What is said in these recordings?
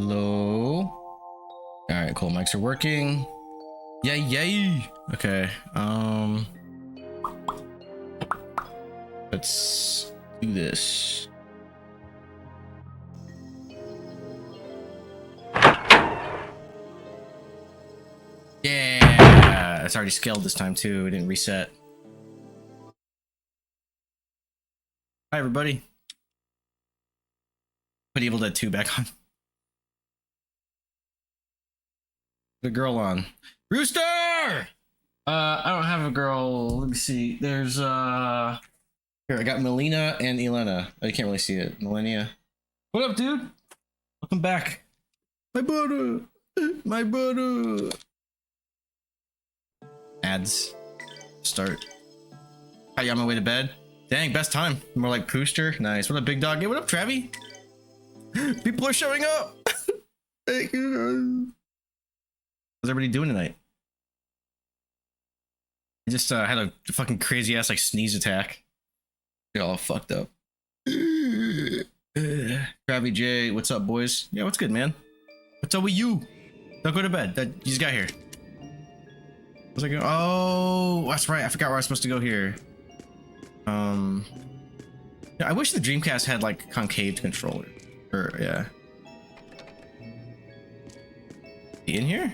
Hello. All right, cool. Mics are working. Yay, yay. Okay. Let's do this. Yeah, it's already scaled this time too. It didn't reset. Hi, everybody. Put Evil Dead 2 back on. The girl on. Rooster! I don't have a girl. Let me see. There's here, I got Melina and Elena. Oh, you can't really see it. Melania. What up, dude? Welcome back. My butter. My butter. Ads. Start. Hi, you on my way to bed? Dang, best time. More like Pooster. Nice. What up, big dog? Hey, what up, Travi? People are showing up. Thank you. What's everybody doing tonight? I just had a fucking crazy ass like sneeze attack. Get all fucked up. Travi J, what's up, boys? Yeah, what's good, man? What's up with you? Don't go to bed. You just got here. Was I going? Oh, that's right. I forgot where I was supposed to go here. Yeah, I wish the Dreamcast had like concave controller. Or yeah. In here?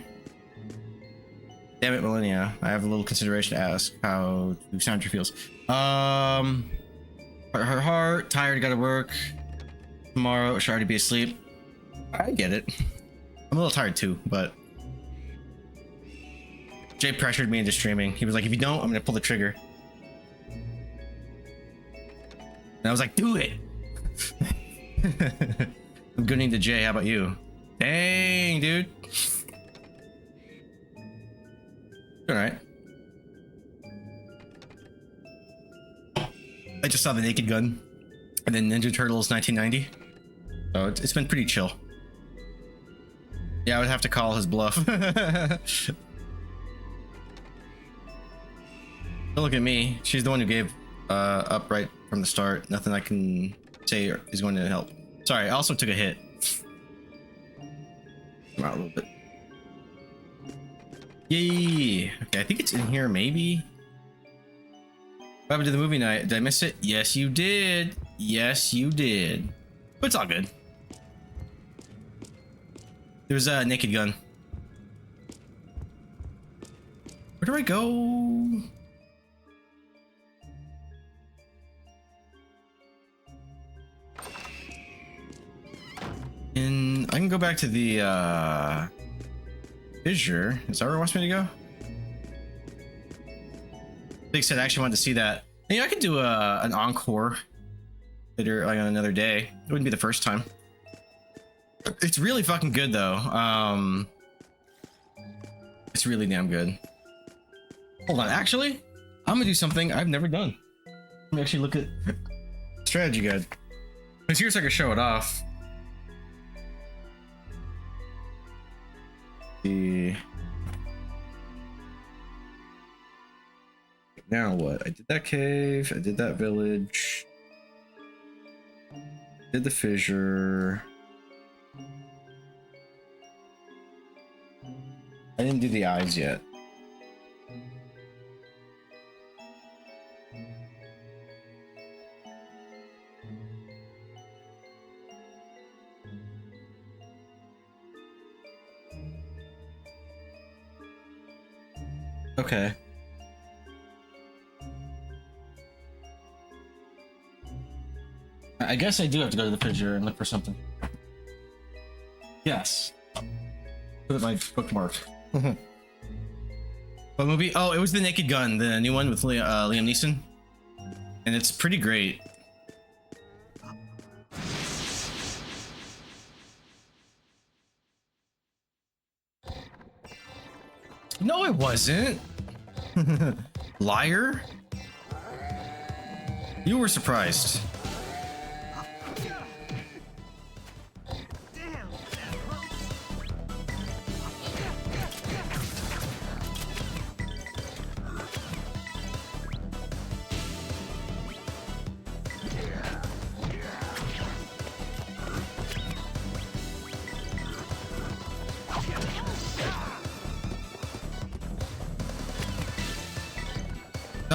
Damn it, Millennia. I have a little consideration to ask how Sandra feels. Her heart, tired, gotta work. Tomorrow, should already be asleep. I get it. I'm a little tired too, but Jay pressured me into streaming. He was like, if you don't, I'm gonna pull the trigger. And I was like, do it. I'm good to Jay. How about you? Dang, dude. All right. I just saw The Naked Gun and then Ninja Turtles 1990. So it's been pretty chill. Yeah, I would have to call his bluff. Don't look at me. She's the one who gave up right from the start. Nothing I can say is going to help. Sorry, I also took a hit. Come out a little bit. Yay! Okay, I think it's in here, maybe. What happened to the movie night? Did I miss it? Yes, you did. Yes, you did. But it's all good. There was a Naked Gun. Where do I go? And I can go back to the fissure. Is that where it wants me to go? Big said I actually wanted to see that. Yeah, I could do an encore later, like on another day. It wouldn't be the first time. It's really fucking good though. It's really damn good. Hold on, actually, I'm gonna do something I've never done. Let me actually look at strategy guide. Because here's so I can show it off. Now what? I did that cave, I did that village, did the fissure. I didn't do the eyes yet. Okay. I guess I do have to go to the fissure and look for something. Yes. Put it my bookmark. What movie? Oh, it was The Naked Gun, the new one with Liam Neeson. And it's pretty great. No, it wasn't. Liar. You were surprised.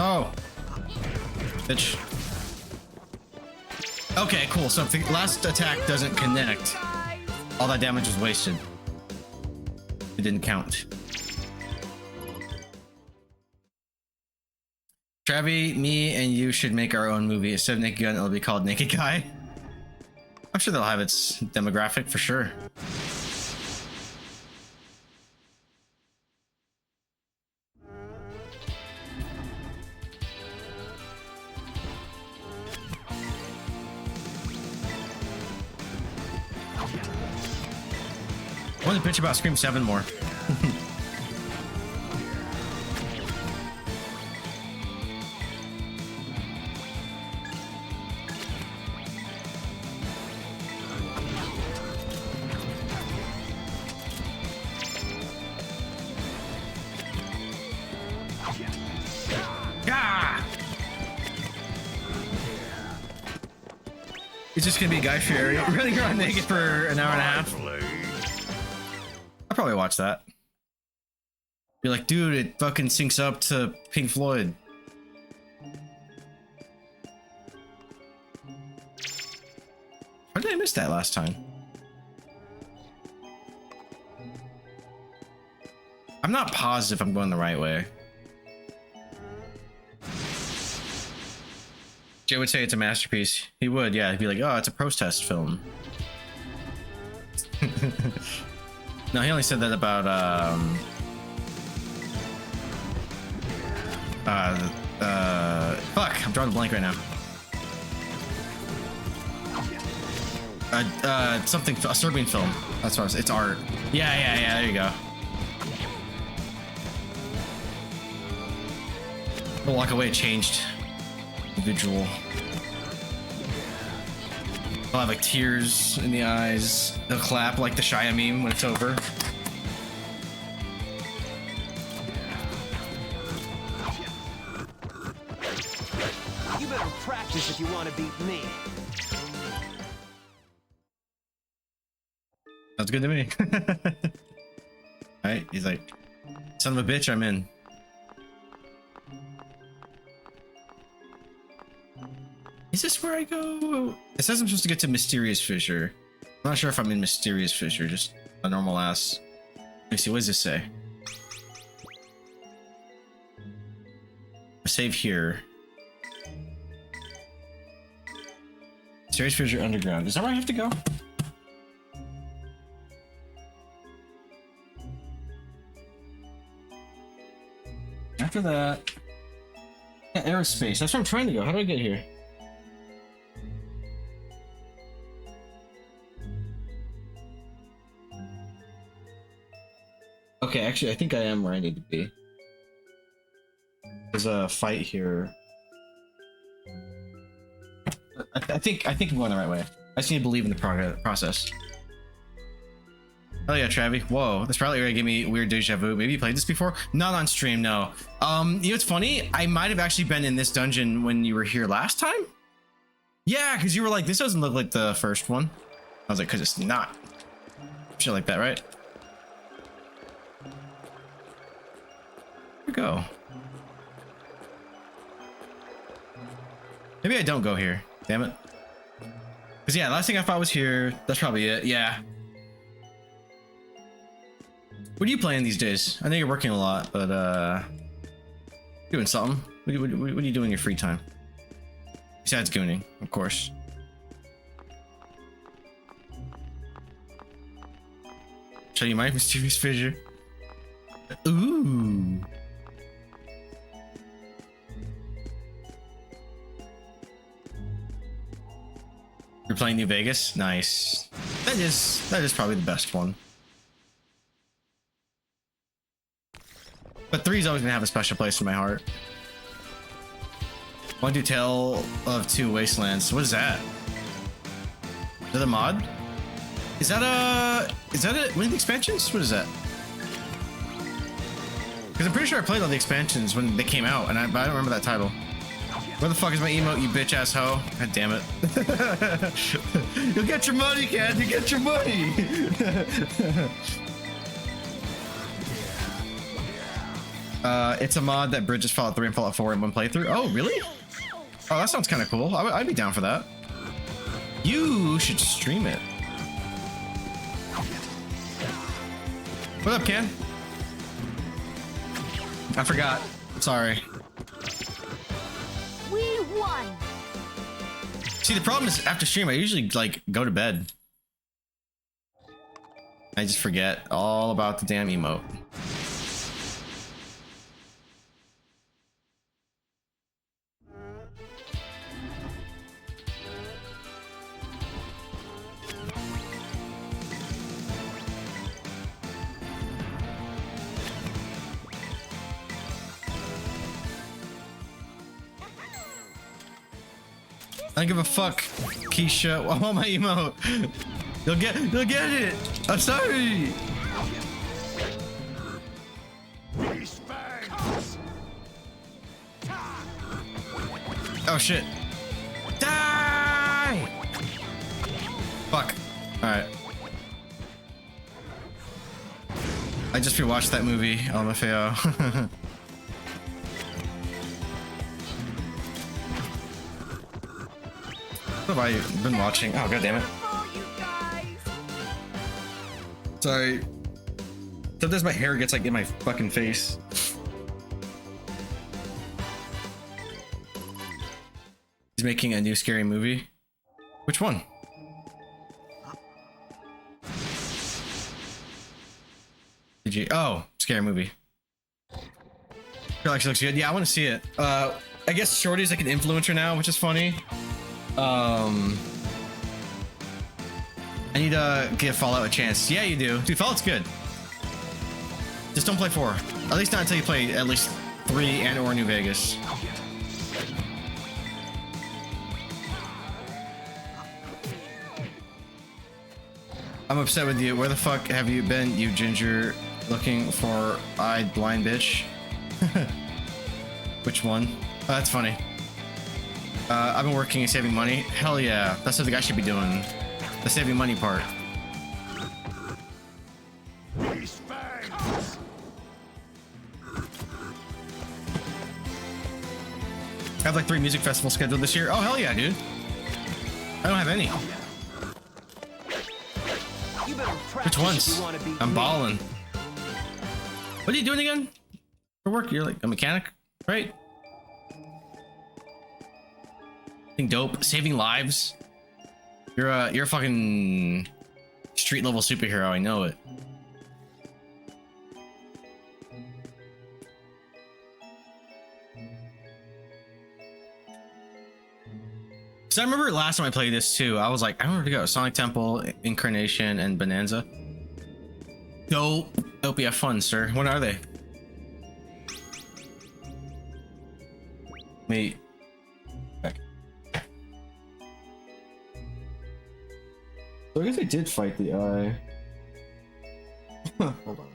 Oh, bitch. Okay, cool. So if the last attack doesn't connect, all that damage was wasted. It didn't count. Travi, me, and you should make our own movie. Instead of Naked Gun, it'll be called Naked Guy. I'm sure they'll have its demographic for sure. I want to bitch about Scream 7 more. It's just gonna be Guy Fieri running around naked for an hour and a half. I'll probably watch that. Be like, dude, it fucking syncs up to Pink Floyd. How did I miss that last time? I'm not positive I'm going the right way. Jay would say it's a masterpiece. He would, yeah. He'd be like, oh, it's a protest film. No, he only said that about, fuck, I'm drawing a blank right now. Something, a Serbian film. That's what I was, it's art. Yeah, there you go. But walk away, it changed. Individual. I'll have like tears in the eyes. They'll clap like the Shia meme when it's over. You better practice if you want to beat me. Sounds good to me. Alright, he's like, son of a bitch, I'm in. Is this where I go? It says I'm supposed to get to Mysterious Fissure. I'm not sure if I'm in Mysterious Fissure, just a normal ass. Let me see, what does this say? Save here. Mysterious Fissure Underground. Is that where I have to go? After that... Yeah, aerospace. That's where I'm trying to go. How do I get here? Okay, actually, I think I am where I need to be. There's a fight here. I think I'm going the right way. I just need to believe in the process. Oh yeah, Travi. Whoa, this probably gonna give me weird deja vu. Maybe you played this before? Not on stream, no. You know what's funny? I might have actually been in this dungeon when you were here last time. Yeah, because you were like, this doesn't look like the first one. I was like, because it's not. Shit like that, right? Go. Maybe I don't go here. Damn it. Because yeah, last thing I thought was here. That's probably it. Yeah. What are you playing these days? I know you're working a lot, but doing something. What are you doing in your free time? Besides gooning, of course. Show you my Mysterious Fissure. Ooh. You're playing New Vegas? Nice. That is probably the best one. But 3 is always gonna have a special place in my heart. I want to do Tale of Two Wastelands. What is that? Is that a mod? Is that one of the expansions? What is that? Because I'm pretty sure I played all the expansions when they came out, but I don't remember that title. Where the fuck is my emote, you bitch ass hoe? God damn it. You'll get your money, Cat. You get your money. It's a mod that bridges Fallout 3 and Fallout 4 in one playthrough. Oh, really? Oh, that sounds kind of cool. I'd be down for that. You should stream it. What up, Ken? I forgot. Sorry. We won. See, the problem is after stream, I usually like go to bed. I just forget all about the damn emote. I don't give a fuck, Keisha. I want my emote. You'll get it. I'm sorry. Oh shit. Die! Fuck. Alright. I just rewatched that movie, LMFAO. What have I been watching? Oh, god damn it. Sorry. Sometimes my hair gets like in my fucking face. He's making a new scary movie. Which one? Did you? Oh, scary movie. It actually looks good. Yeah, I want to see it. I guess Shorty's like an influencer now, which is funny. I need to give Fallout a chance. Yeah, you do. Dude, Fallout's good. Just don't play 4. At least not until you play at least 3 and or New Vegas. I'm upset with you. Where the fuck have you been, you ginger looking for eyed blind bitch? Which one? Oh, that's funny. I've been working and saving money. Hell yeah. That's what the guy should be doing. The saving money part. I have like 3 music festivals scheduled this year. Oh, hell yeah, dude. I don't have any. Which ones? I'm balling. What are you doing again? For work? You're like a mechanic, right? Dope. Saving lives. You're a fucking street level superhero. I know it. So I remember last time I played this too. I was like, I don't know where to go. Sonic Temple, Incarnation, and Bonanza. Dope. Dope. Yeah, fun, sir. When are they? Wait. So I guess I did fight the eye. Hold on.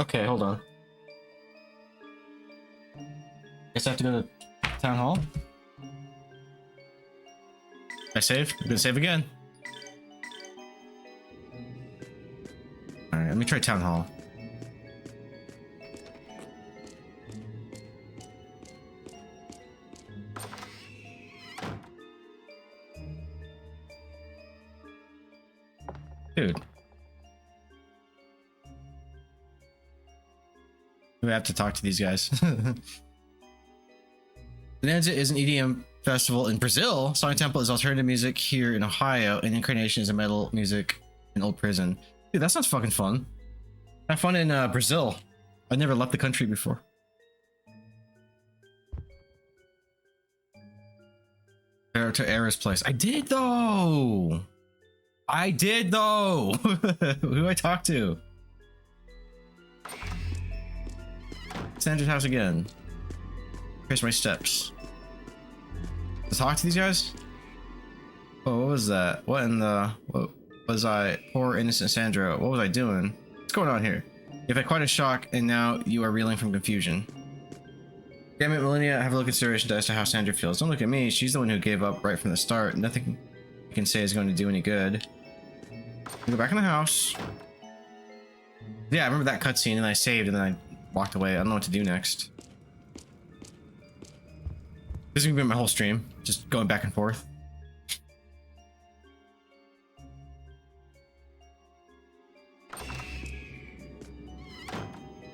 Okay, hold on. Guess I have to go to Town Hall. I save? I'm gonna save again. Alright, let me try Town Hall. Dude. We have to talk to these guys. Bonanza is an EDM festival in Brazil. Sonic Temple is alternative music here in Ohio, and Incarnation is a metal music in Old Prison. Dude, that sounds fucking fun. Have fun in Brazil. I've never left the country before. To Era's place. I did though. I did though. Who do I talk to? Sandra's house again. Here's my steps. Let's talk to these guys. Oh, what was that? What in the... What was I? Poor innocent Sandra. What was I doing? What's going on here? You've had quite a shock, and now you are reeling from confusion. Damn it, Millennia, have a little consideration as to how Sandra feels. Don't look at me. She's the one who gave up right from the start. Nothing you can say is going to do any good. Go back in the house. Yeah, I remember that cutscene, and I saved, and then I walked away. I don't know what to do next. This is gonna be my whole stream, just going back and forth.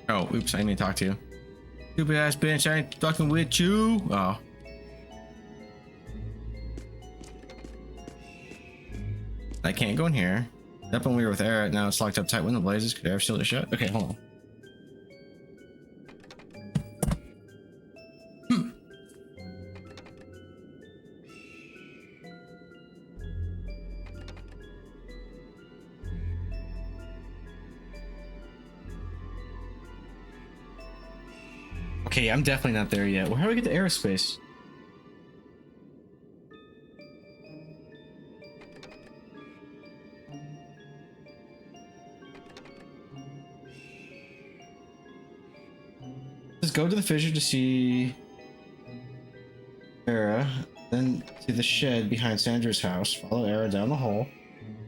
Oh, oops, I didn't talk to you. Stupid ass bitch, I ain't talking with you. Oh. I can't go in here. Up when we were with Era, now it's locked up tight window blazes. Could I ever seal it shut? Okay, hold on. Okay, I'm definitely not there yet. Well, how do we get to aerospace? Just go to the fissure to see Era, then to the shed behind Sandra's house. Follow Era down the hall,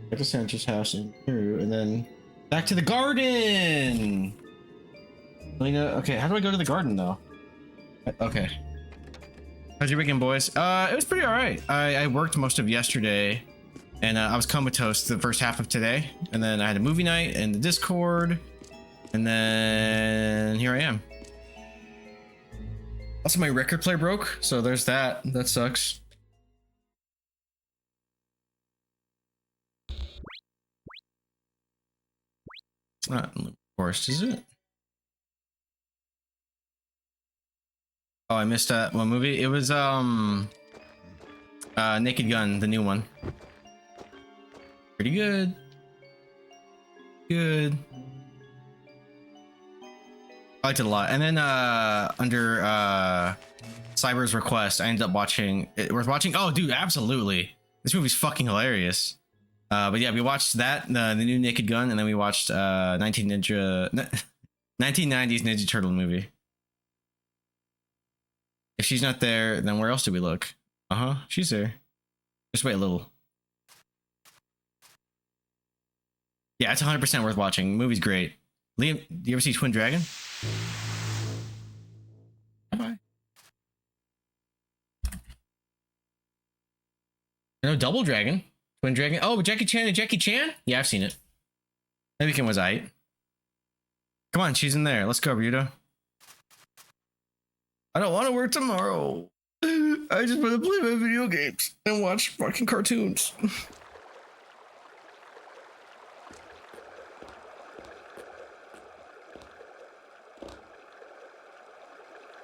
back to Sandra's house and through, and then back to the garden. Okay, how do I go to the garden though? Okay. How's your weekend, boys? It was pretty alright. I worked most of yesterday, and I was comatose the first half of today, and then I had a movie night in the Discord, and then here I am. Also, my record player broke, so there's that. That sucks. It's not in the forest, is it? Oh, I missed one movie. It was Naked Gun, the new one. Pretty good. Good. I liked it a lot. And then under Cyber's request, I ended up watching it. Worth watching? Oh, dude, absolutely. This movie's fucking hilarious. But yeah, we watched that, the new Naked Gun, and then we watched 1990s Ninja Turtle movie. If she's not there, then where else do we look? She's there. Just wait a little. Yeah, it's 100% worth watching. The movie's great. Liam, do you ever see Twin Dragon? Bye-bye. No, Double Dragon. Twin Dragon. Oh, Jackie Chan and Jackie Chan? Yeah, I've seen it. That weekend was aight. Come on, she's in there. Let's go, Ryudo. I don't want to work tomorrow. I just want to play my video games and watch fucking cartoons.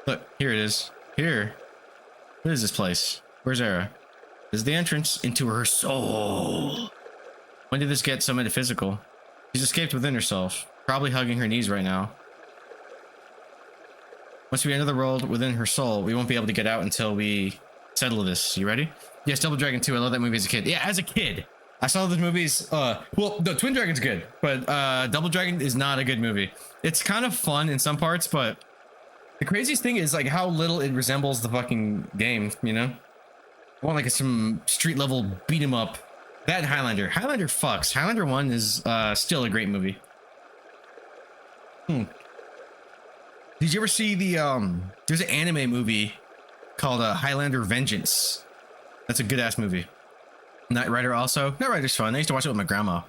Look, here it is. Here. What is this place? Where's Era? This is the entrance into her soul. When did this get so metaphysical? She's escaped within herself, probably hugging her knees right now. Once we enter the world within her soul, we won't be able to get out until we settle this. You ready? Yes, Double Dragon 2. I love that movie as a kid. Yeah, as a kid. I saw those movies. Well, no, Twin Dragon's good, but Double Dragon is not a good movie. It's kind of fun in some parts, but the craziest thing is like how little it resembles the fucking game, you know? I want like some street level beat 'em up. That and Highlander. Highlander fucks. Highlander 1 is still a great movie. Did you ever see the there's an anime movie called Highlander Vengeance? That's a good ass movie. Knight Rider also. Knight Rider's fun. I used to watch it with my grandma.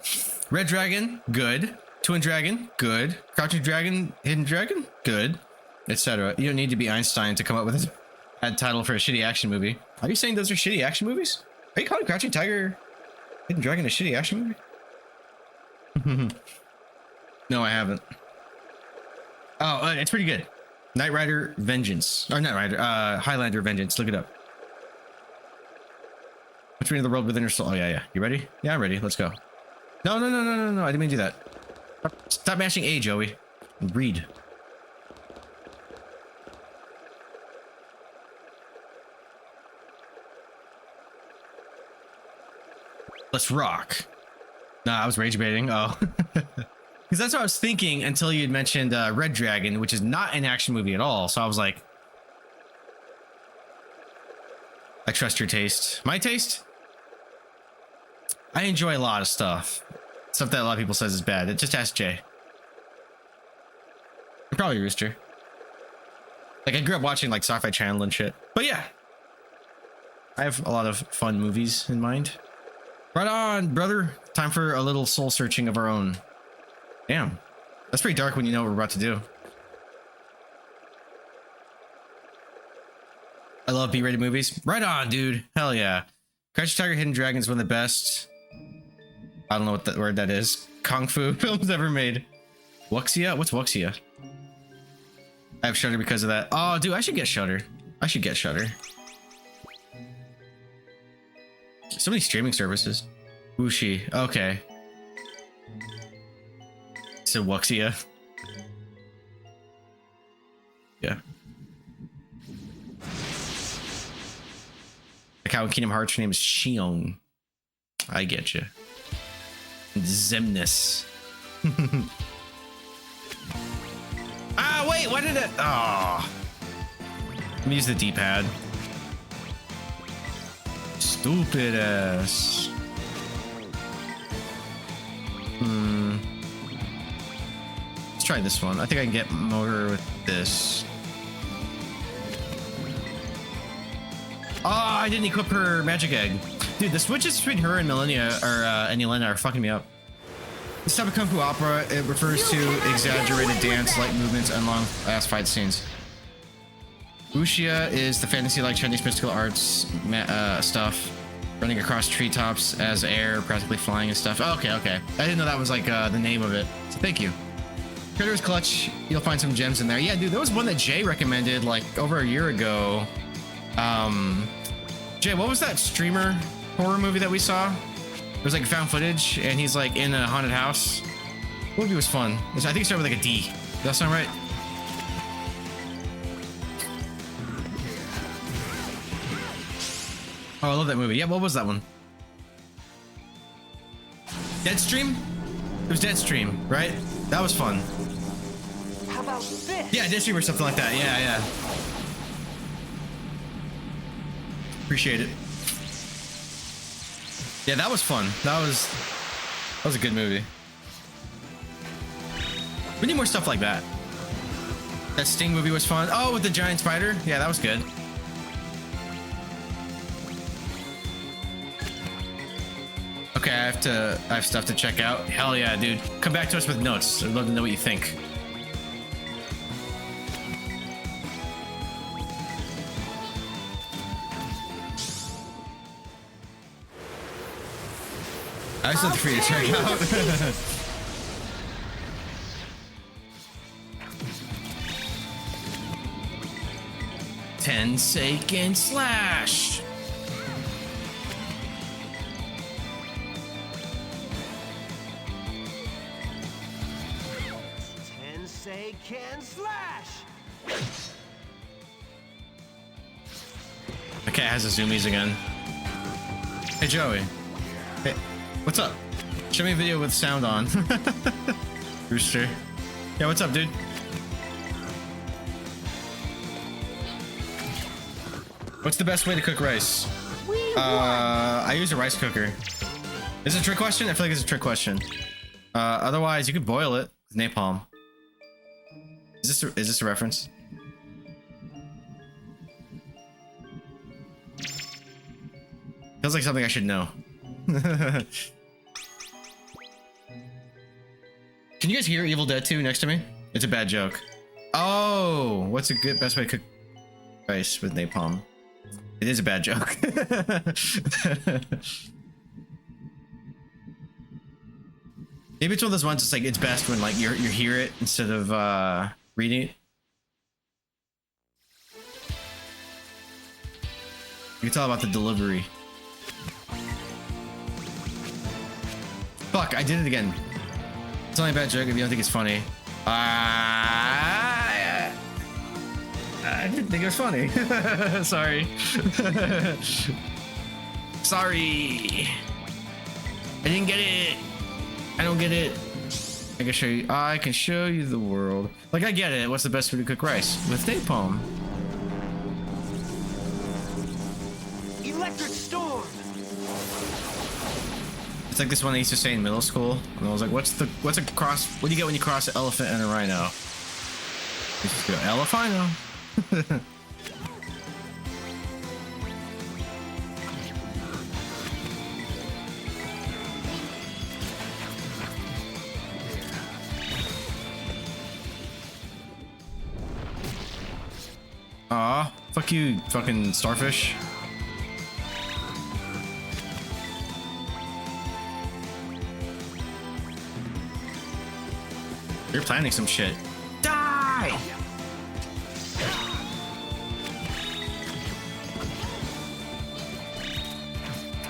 Red Dragon, good. Twin Dragon, good. Crouching Dragon, Hidden Dragon, good. Etc. You don't need to be Einstein to come up with a bad title for a shitty action movie. Are you saying those are shitty action movies? Are you calling Crouching Tiger, Hidden Dragon a shitty action movie? No, I haven't. Oh, it's pretty good. Knight Rider Vengeance. Or Knight Rider, Highlander Vengeance. Look it up. Which means the world within your soul. Oh, yeah. You ready? Yeah, I'm ready. Let's go. No. I didn't mean to do that. Stop mashing A, Joey. Read. Let's rock. Nah, I was rage baiting. Oh. Because that's what I was thinking until you had mentioned Red Dragon, which is not an action movie at all. So I was like, I trust your taste. My taste? I enjoy a lot of stuff. Stuff that a lot of people says is bad. It just ask Jay. And probably Rooster. Like I grew up watching like Sci-Fi Channel and shit. But yeah. I have a lot of fun movies in mind. Right on, brother. Time for a little soul searching of our own. Damn. That's pretty dark when you know what we're about to do. I love B-rated movies. Right on, dude. Hell yeah. Crouching Tiger, Hidden Dragon is one of the best. I don't know what that word that is. Kung Fu films ever made. Wuxia? What's Wuxia? I have Shudder because of that. Oh, dude, I should get Shudder. I should get Shudder. So many streaming services. Wuxi. Okay. So Wuxia. Yeah. Like how in Kingdom Hearts, your name is Xiong. I get you. Zemnis. Ah, wait, why did it? Oh. Let me use the D-pad. Stupid ass. Let's try this one. I think I can get motor with this. Oh, I didn't equip her magic egg. Dude, the switches between her and Millennia and Yelena are fucking me up. This type of Kung Fu opera, it refers to exaggerated dance-like movements and long-ass fight scenes. Wuxia is the fantasy-like Chinese mystical arts stuff. Running across treetops as air, practically flying and stuff. Oh, okay. I didn't know that was like the name of it. So thank you. Critter's Clutch, you'll find some gems in there. Yeah, dude, there was one that Jay recommended like over a year ago. Jay, what was that streamer horror movie that we saw? It was like found footage and he's like in a haunted house. The movie was fun. I think it started with like a D. Does that sound right? Oh, I love that movie. Yeah, what was that one? Deadstream? It was Deadstream, right? That was fun. How about this? Yeah, Deadstream or something like that. Yeah. Appreciate it. Yeah, that was fun. That was a good movie. We need more stuff like that. That Sting movie was fun. Oh, with the giant spider? Yeah, that was good. Okay, I have stuff to check out. Hell yeah, dude. Come back to us with notes. I'd love to know what you think. I just have free to check out. Tenseiken Slash. Tenseiken Slash. The cat has the zoomies again. Hey Joey. Hey, what's up? Show me a video with sound on. Rooster. Yeah, what's up, dude? What's the best way to cook rice? I use a rice cooker. Is it a trick question? I feel like it's a trick question. Otherwise, you could boil it with napalm. Is this a reference? Feels like something I should know. Can you guys hear Evil Dead 2 next to me? It's a bad joke. Oh, what's a good best way to cook rice with napalm? It is a bad joke. Maybe it's one of those ones that's like it's best when like you hear it instead of reading it. You can tell about the delivery. Fuck, I did it again. It's only a bad joke if you don't think it's funny. I didn't think it was funny. Sorry. Sorry. I didn't get it. I don't get it. I can show you. I can show you the world. Like, I get it. What's the best way to cook rice? With napalm. Electric storm. It's like this one I used to say in middle school, and I was like, "What's a cross? What do you get when you cross an elephant and a rhino?" You just go, "Elephino." Aw, fuck you, fucking starfish. You're planning some shit. Die!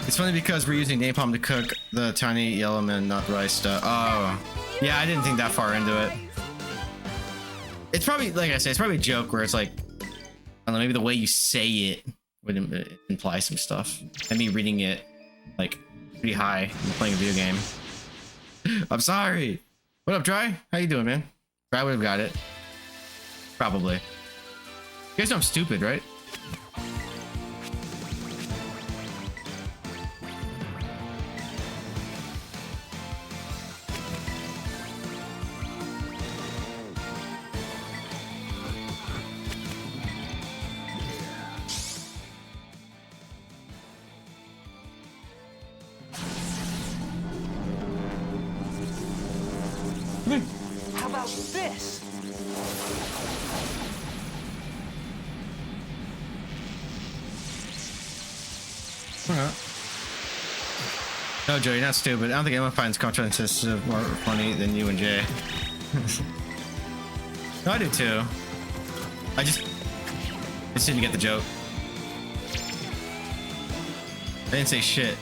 It's funny because we're using napalm to cook the tiny yellow men, not rice stuff. Oh, yeah, I didn't think that far into it. It's probably, like I said, it's probably a joke where it's like, I don't know, maybe the way you say it would imply some stuff. And me reading it like pretty high when playing a video game. I'm sorry. What up, Dry? How you doing, man? Dry would have got it. Probably. You guys know I'm stupid, right? How about this? No, Joe, you're not stupid. I don't think anyone finds Contract more funny than you and Jay. No, I do too. I just didn't get the joke. I didn't say shit.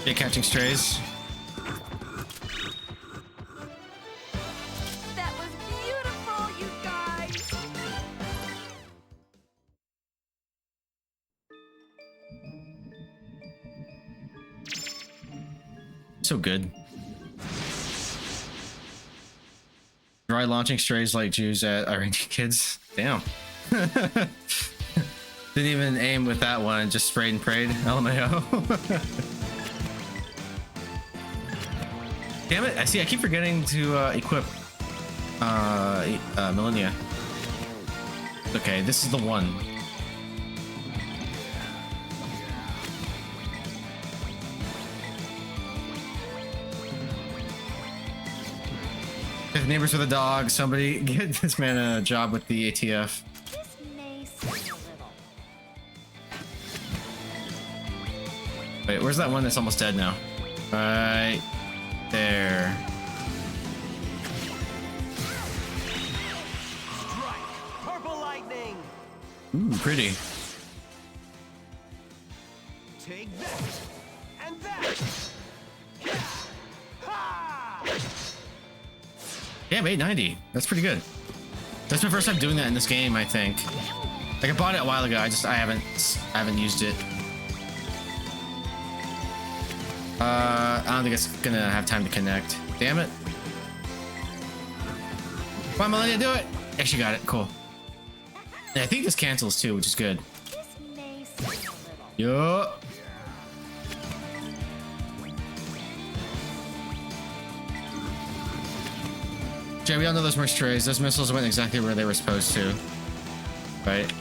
Jay catching strays. That was beautiful, you guys. So good. Dry launching strays like Jews at Iranian kids. Damn. Didn't even aim with that one, just sprayed and prayed. LMAO. Damn it, I see, I keep forgetting to equip Millennia. Okay, this is the one. If neighbors with a dog, somebody get this man a job with the ATF. This may seem a little. Wait, where's that one that's almost dead now? Right there. Strike. Purple lightning. Ooh, pretty. Take that. And that. Ha! Damn, 890. That's pretty good. That's my first time doing that in this game, I think. Like, I bought it a while ago. I haven't used it. I don't think it's gonna have time to connect. Damn it. Come on, Millennia, do it. Yeah, she got it. Cool. And I think this cancels too, which is good. This may seem a little. Yo. Jay, we all know those were strays. Those missiles went exactly where they were supposed to. Right?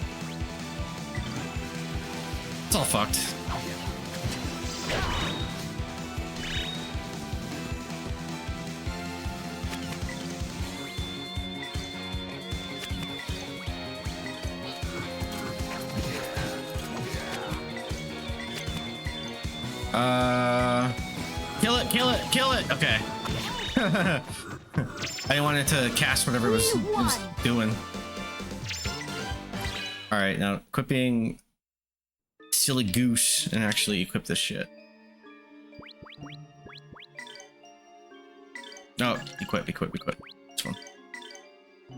It's all fucked. Kill it. Okay. I didn't want it to cast whatever it was doing. All right, now equipping silly goose and actually equip this shit. Oh, equip. This one. I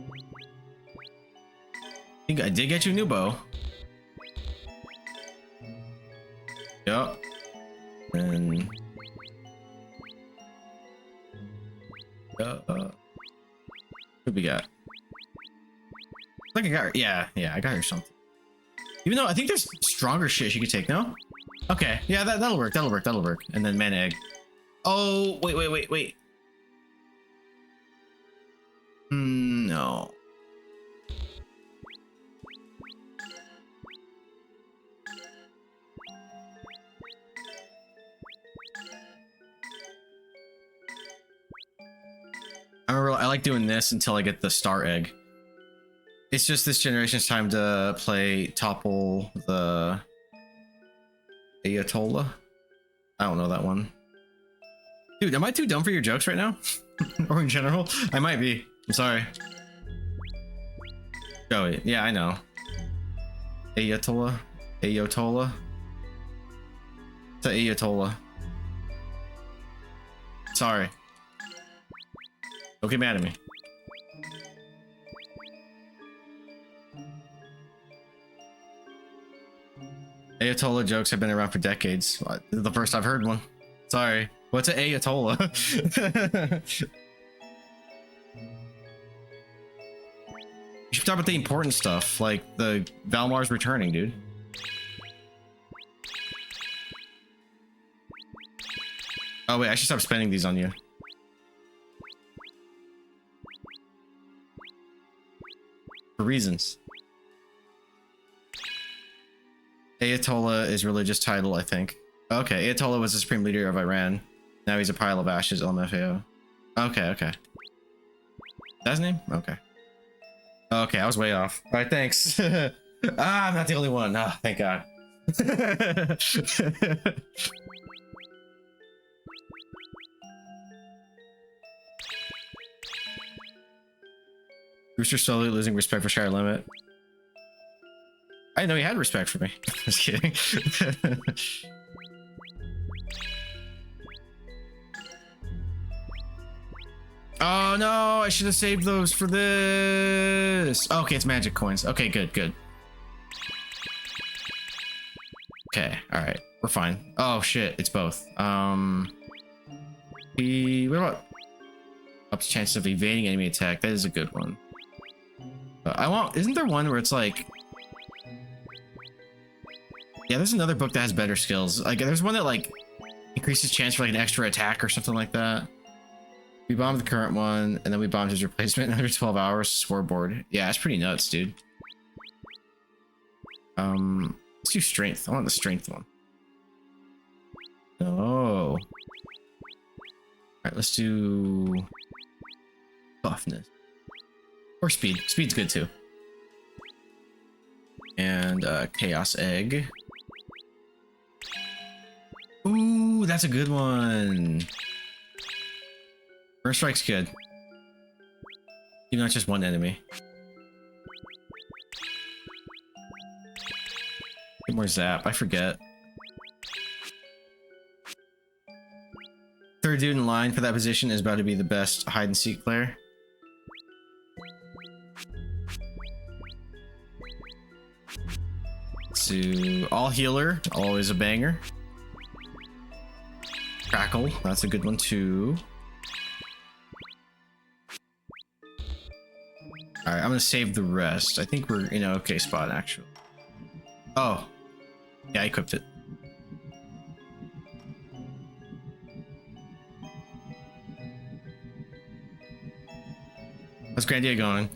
think I did get you a new bow. Yep. And what we got? Like I got her. Yeah, I got her something. Even though I think there's stronger shit she could take. No. Okay. Yeah, that'll work. That'll work. And then man egg. Oh wait. No. I like doing this until I get the star egg. It's just this generation's time to play Topple the Ayatollah. I don't know that one. Dude, am I too dumb for your jokes right now? Or in general? I might be. I'm sorry. Oh, wait. Yeah, I know. Ayatollah. It's an Ayatollah. Sorry. Don't get mad at me. Ayatollah jokes have been around for decades. This is the first I've heard one. Sorry. What's an Ayatollah? You should talk about the important stuff, like the Valmar's returning, dude. Oh wait, I should stop spending these on you. For reasons. Ayatollah is religious title, I think. Okay, Ayatollah was the supreme leader of Iran. Now he's a pile of ashes, LMFAO. Okay. That's his name? Okay. Okay, I was way off. All right, thanks. I'm not the only one. Ah, thank God. Rooster slowly losing respect for Shire Limit. I didn't know he had respect for me. Just kidding. Oh no, I should have saved those for this. Okay, it's magic coins. Okay, good. Okay, all right, we're fine. Oh shit, it's both. What about ups chances of evading enemy attack? That is a good one. Isn't there one where it's like, yeah, there's another book that has better skills. Like there's one that like increases chance for like an extra attack or something like that. We bombed the current one, and then we bombed his replacement in under 12 hours. Scoreboard. Yeah, it's pretty nuts, dude. Let's do strength. I want the strength one. Oh. Alright, let's do buffness. Or speed. Speed's good too. And chaos egg. Ooh, that's a good one. First strike's good. Even though it's just one enemy. Get more zap. I forget. Third dude in line for that position is about to be the best hide and seek player. So all healer, always a banger. Crackle, that's a good one too. Alright, I'm gonna save the rest. I think we're in an okay spot, actually. Oh. Yeah, I equipped it. How's Grandia going?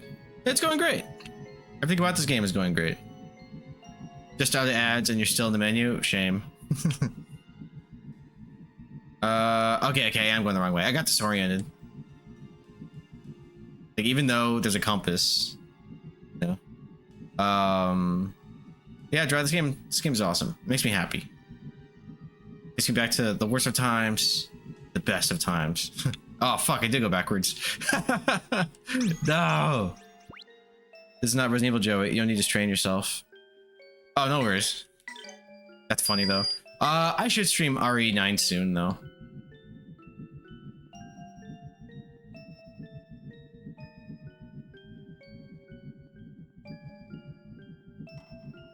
It's going great. Everything about this game is going great. Just out of ads and you're still in the menu? Shame. Okay, I'm going the wrong way. I got disoriented. Like, even though there's a compass, you know. Yeah, drive this game. This game's awesome. It makes me happy. Takes me back to the worst of times, the best of times. Oh fuck, I did go backwards. No. This is not Resident Evil, Joey. You don't need to strain yourself. Oh, no worries. That's funny though. I should stream RE9 soon though.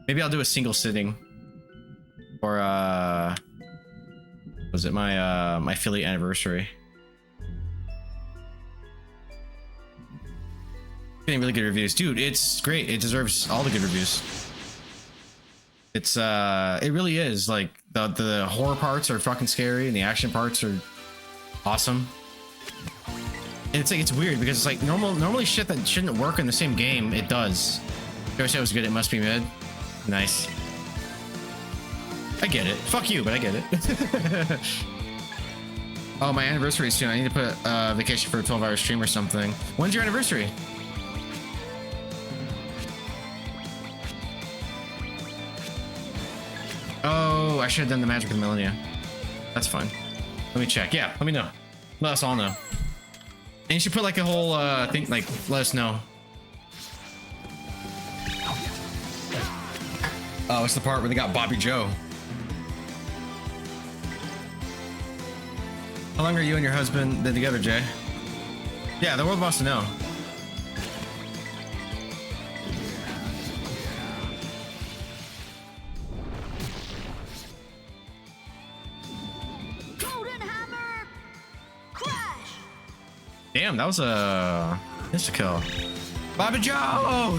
Maybe I'll do a single sitting. for was it my my Philly anniversary? Getting really good reviews, dude. It's great. It deserves all the good reviews. It's it really is. Like the horror parts are fucking scary and the action parts are awesome. And it's like it's weird because it's like normally shit that shouldn't work in the same game, it does. Joey said it was good, it must be mid. Nice. I get it. Fuck you, but I get it. Oh, my anniversary is soon. I need to put vacation for a 12-hour stream or something. When's your anniversary? Oh, I should have done the Magic of the Millennia. That's fine. Let me check. Yeah, let me know. Let us all know. And you should put like a whole thing, like, let us know. Oh, it's the part where they got Bobby Joe. How long are you and your husband been together, Jay? Yeah, the world wants to know. Golden hammer! Crash! Damn, that was a insta-kill. Bobby Joe!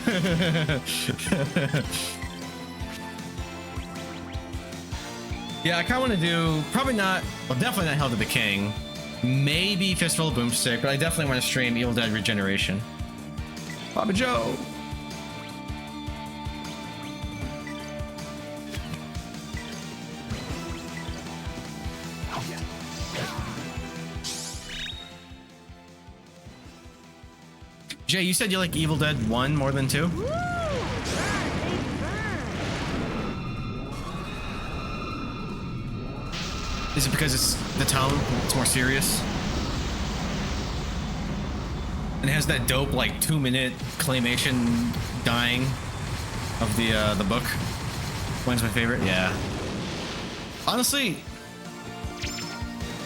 Yeah, I kind of want to do, probably not, well, definitely not Hell to the King. Maybe Fistful of Boomstick, but I definitely want to stream Evil Dead Regeneration. Bobby Joe! Jay, you said you like Evil Dead 1 more than 2? Woo! Burn, baby, burn! Is it because it's the tone? It's more serious? And it has that dope, like, 2-minute claymation dying of the book. One's my favorite? Yeah. Honestly,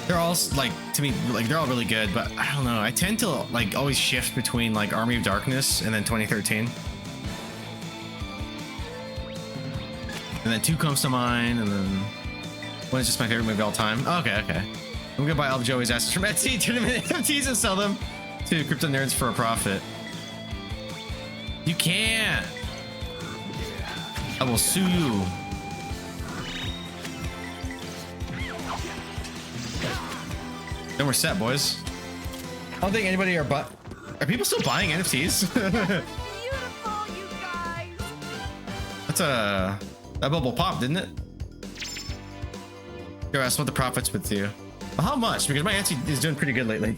they're all, like, to me, like, they're all really good, but I don't know. I tend to, like, always shift between, like, Army of Darkness and then 2013. And then 2 comes to mind, and then 1 is just my favorite movie of all time. Oh, okay, okay. I'm gonna buy all of Joey's asses from Etsy, turn them into NFTs and sell them to crypto nerds for a profit. You can't! I will sue you. Then we're set, boys. I don't think anybody are people still buying NFTs? Beautiful, you guys! That's that bubble popped, didn't it? Yo, I split the profits with you. Well, how much? Because my Etsy is doing pretty good lately.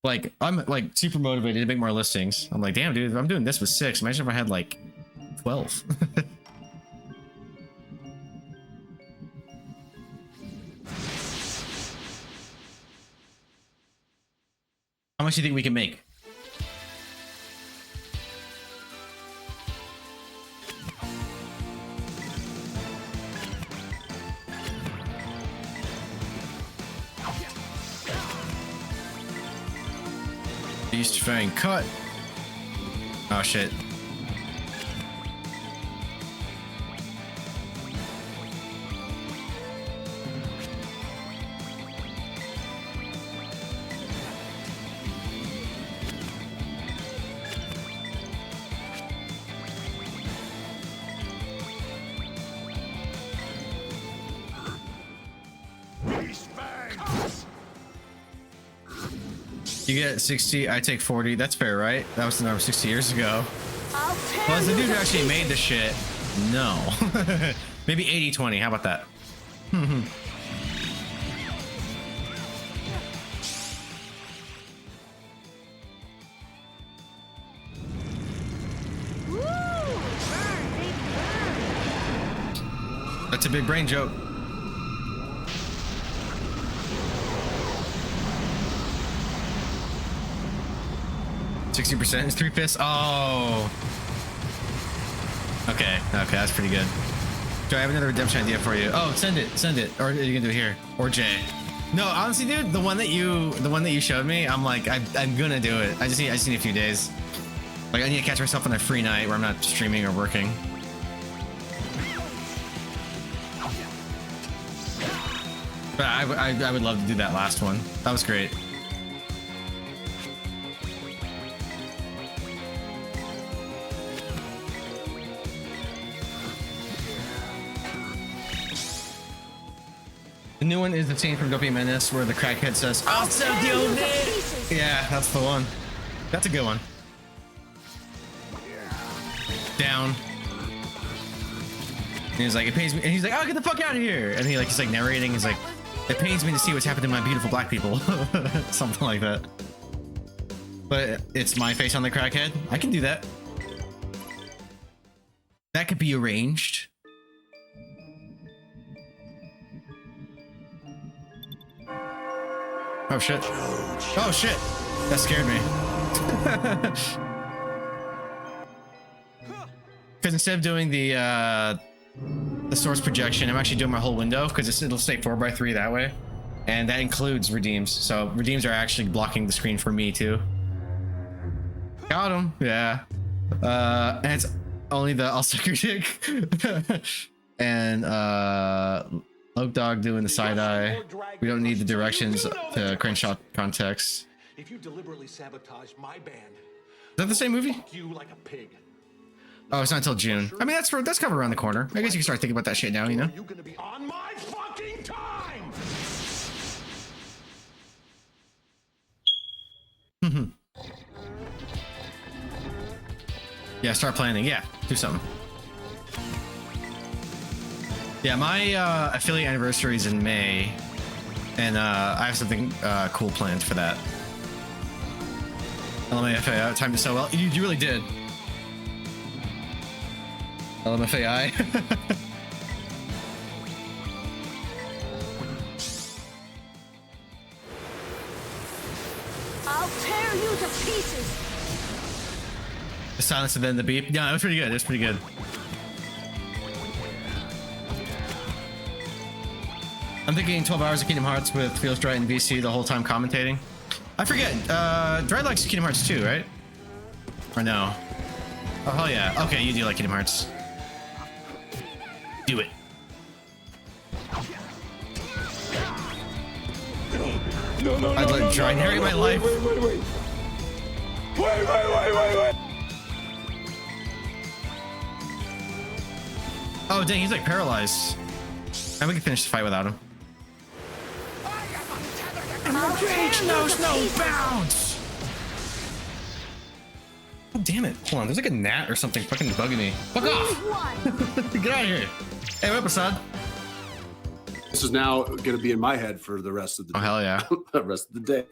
Like, I'm like super motivated to make more listings. I'm like, damn, dude, if I'm doing this with 6, imagine if I had like 12. How much do you think we can make? East Fang cut. Oh shit. You get 60, I take 40. That's fair, right? That was the number 60 years ago. Well, as the dude who actually made the shit, no. Maybe 80-20, how about that? Woo! Burn, baby, burn! That's a big brain joke. %. It's 3 fists. Oh. Okay. Okay, that's pretty good. Joe, I have another redemption idea for you. Oh, send it. Send it. Or you can do it here. Or Jay. No, honestly, dude, the one that you showed me, I'm like, I'm gonna do it. I just need a few days. Like, I need to catch myself on a free night where I'm not streaming or working. But I would love to do that last one. That was great. The new one is the scene from Dopey Menace where the crackhead says, "I'll sell you this." Yeah, that's the one. That's a good one. Down. And he's like, it pays me. And he's like, "Oh, get the fuck out of here!" And he's like narrating. He's like, "It pains me to see what's happened to my beautiful black people," something like that. But it's my face on the crackhead. I can do that. That could be arranged. Oh shit. Oh shit. That scared me. Because instead of doing the source projection, I'm actually doing my whole window because it'll stay 4x3 that way. And that includes redeems. So redeems are actually blocking the screen for me too. Got him. Yeah. And it's only the I'll suck your dick. And Loke Dog doing the side eye. We don't need the directions to Crenshaw context. If you deliberately sabotage my band, is that the same movie? fuck you like a pig. Oh, it's not until June. I mean, that's kind of around the corner. I guess you can start thinking about that shit now, you know? You're gonna be on my fucking time. Yeah, start planning. Yeah, do something. Yeah, my affiliate anniversary is in May, and I have something cool planned for that. LMFAI timed it so well. You really did. LMFAI. I'll tear you to pieces. The silence and then the beep. Yeah, it was pretty good. It was pretty good. I'm thinking 12 hours of Kingdom Hearts with Feels Dry and VC the whole time commentating. I forget. Dry likes Kingdom Hearts 2, right? Or no? Oh, hell yeah. Okay, you do like Kingdom Hearts. Do it. No, I'd let Dry narrate my life. Wait. Oh, dang, he's like paralyzed. And we can finish the fight without him. Rage knows no bounds! Oh, damn it. Hold on, there's like a gnat or something fucking bugging me. Fuck off! Get out of here. Hey, what up, Assad? This is now going to be in my head for the rest of the Oh, hell yeah. the rest of the day.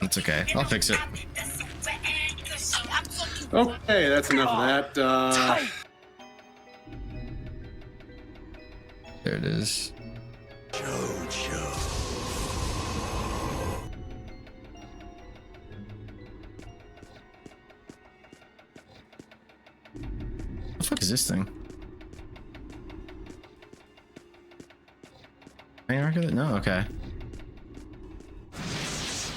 It's okay. I'll fix it. Okay, that's enough of that. There it is. What the fuck is this thing? No, okay.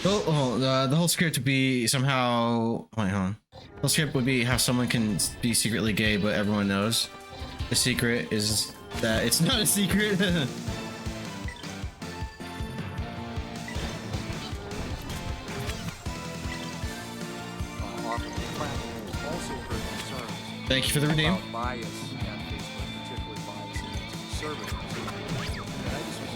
The whole script would be somehow. Wait, hold on. The whole script would be how someone can be secretly gay, but everyone knows. The secret is that it's not a secret. Thank you for the redeem. About bias on Facebook, particularly bias against conservatives. And I just was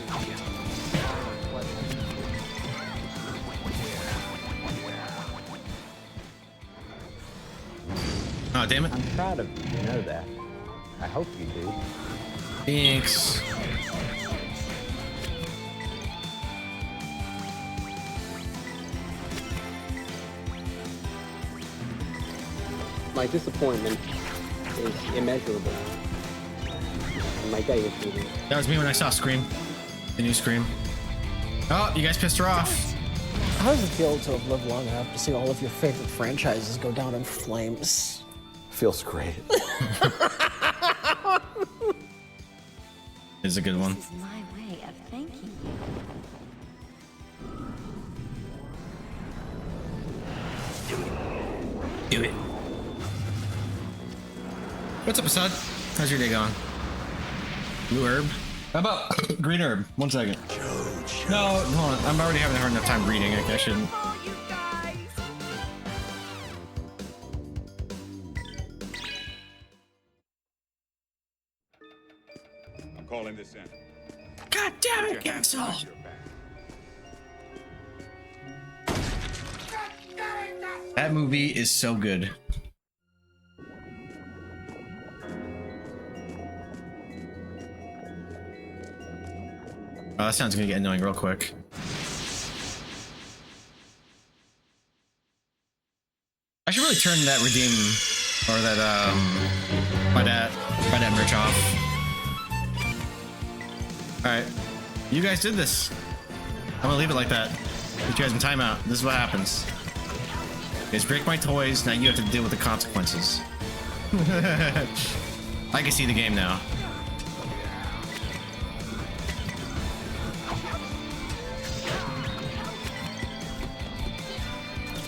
Oh, damn it. I'm proud of you, you know that. I hope you do. Thanks. My disappointment is immeasurable. And my day is moving. That was me when I saw Scream. The new Scream. Oh, you guys pissed her off. How does it feel to have lived long enough to see all of your favorite franchises go down in flames? Feels great. It's a good one. This is my way of thanking you. Do it. What's up, Assad? How's your day going? Blue herb? How about green herb? 1 second. No, hold on. I'm already having a hard enough time reading. I shouldn't. I'm calling this in. God damn it, cancel! That movie is so good. Oh, that sounds gonna get annoying real quick. I should really turn that redeem or that buy that merch off. Alright. You guys did this. I'm gonna leave it like that. Put you guys in timeout. This is what happens. You guys break my toys, now you have to deal with the consequences. I can see the game now.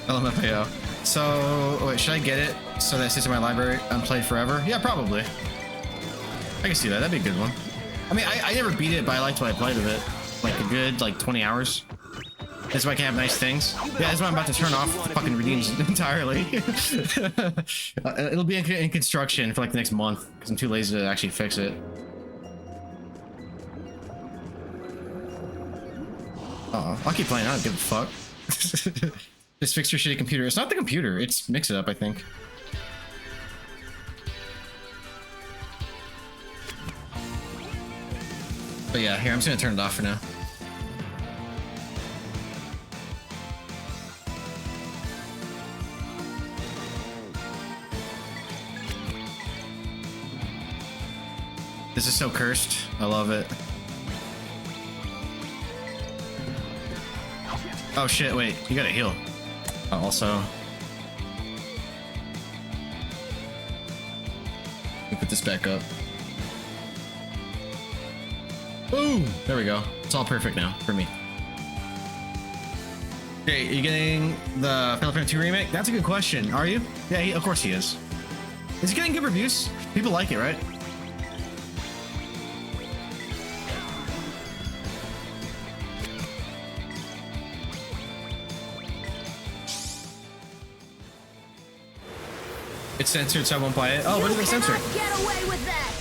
LMFAO. So, wait, should I get it so that it sits in my library unplayed forever? Yeah, probably. I can see that. That'd be a good one. I mean, I never beat it, but I liked what I played of it. Like a good, 20 hours. That's why I can have nice things. Yeah, that's why I'm about to turn off the fucking redeems entirely. It'll be in construction for the next month because I'm too lazy to actually fix it. I'll keep playing. I don't give a fuck. Just fix your shitty computer. It's not the computer. It's Mix It Up, I think. But yeah, here, I'm just gonna turn it off for now. This is so cursed. I love it. Oh shit, wait, you gotta heal. Also, let me put this back up. Boom! There we go. It's all perfect now for me. Okay, are you getting the Final Fantasy 2 remake? That's a good question. Are you? Yeah, of course he is. Is he getting good reviews? People like it, right? It's censored, so I won't buy it. Oh, what did they censor? Get away with that!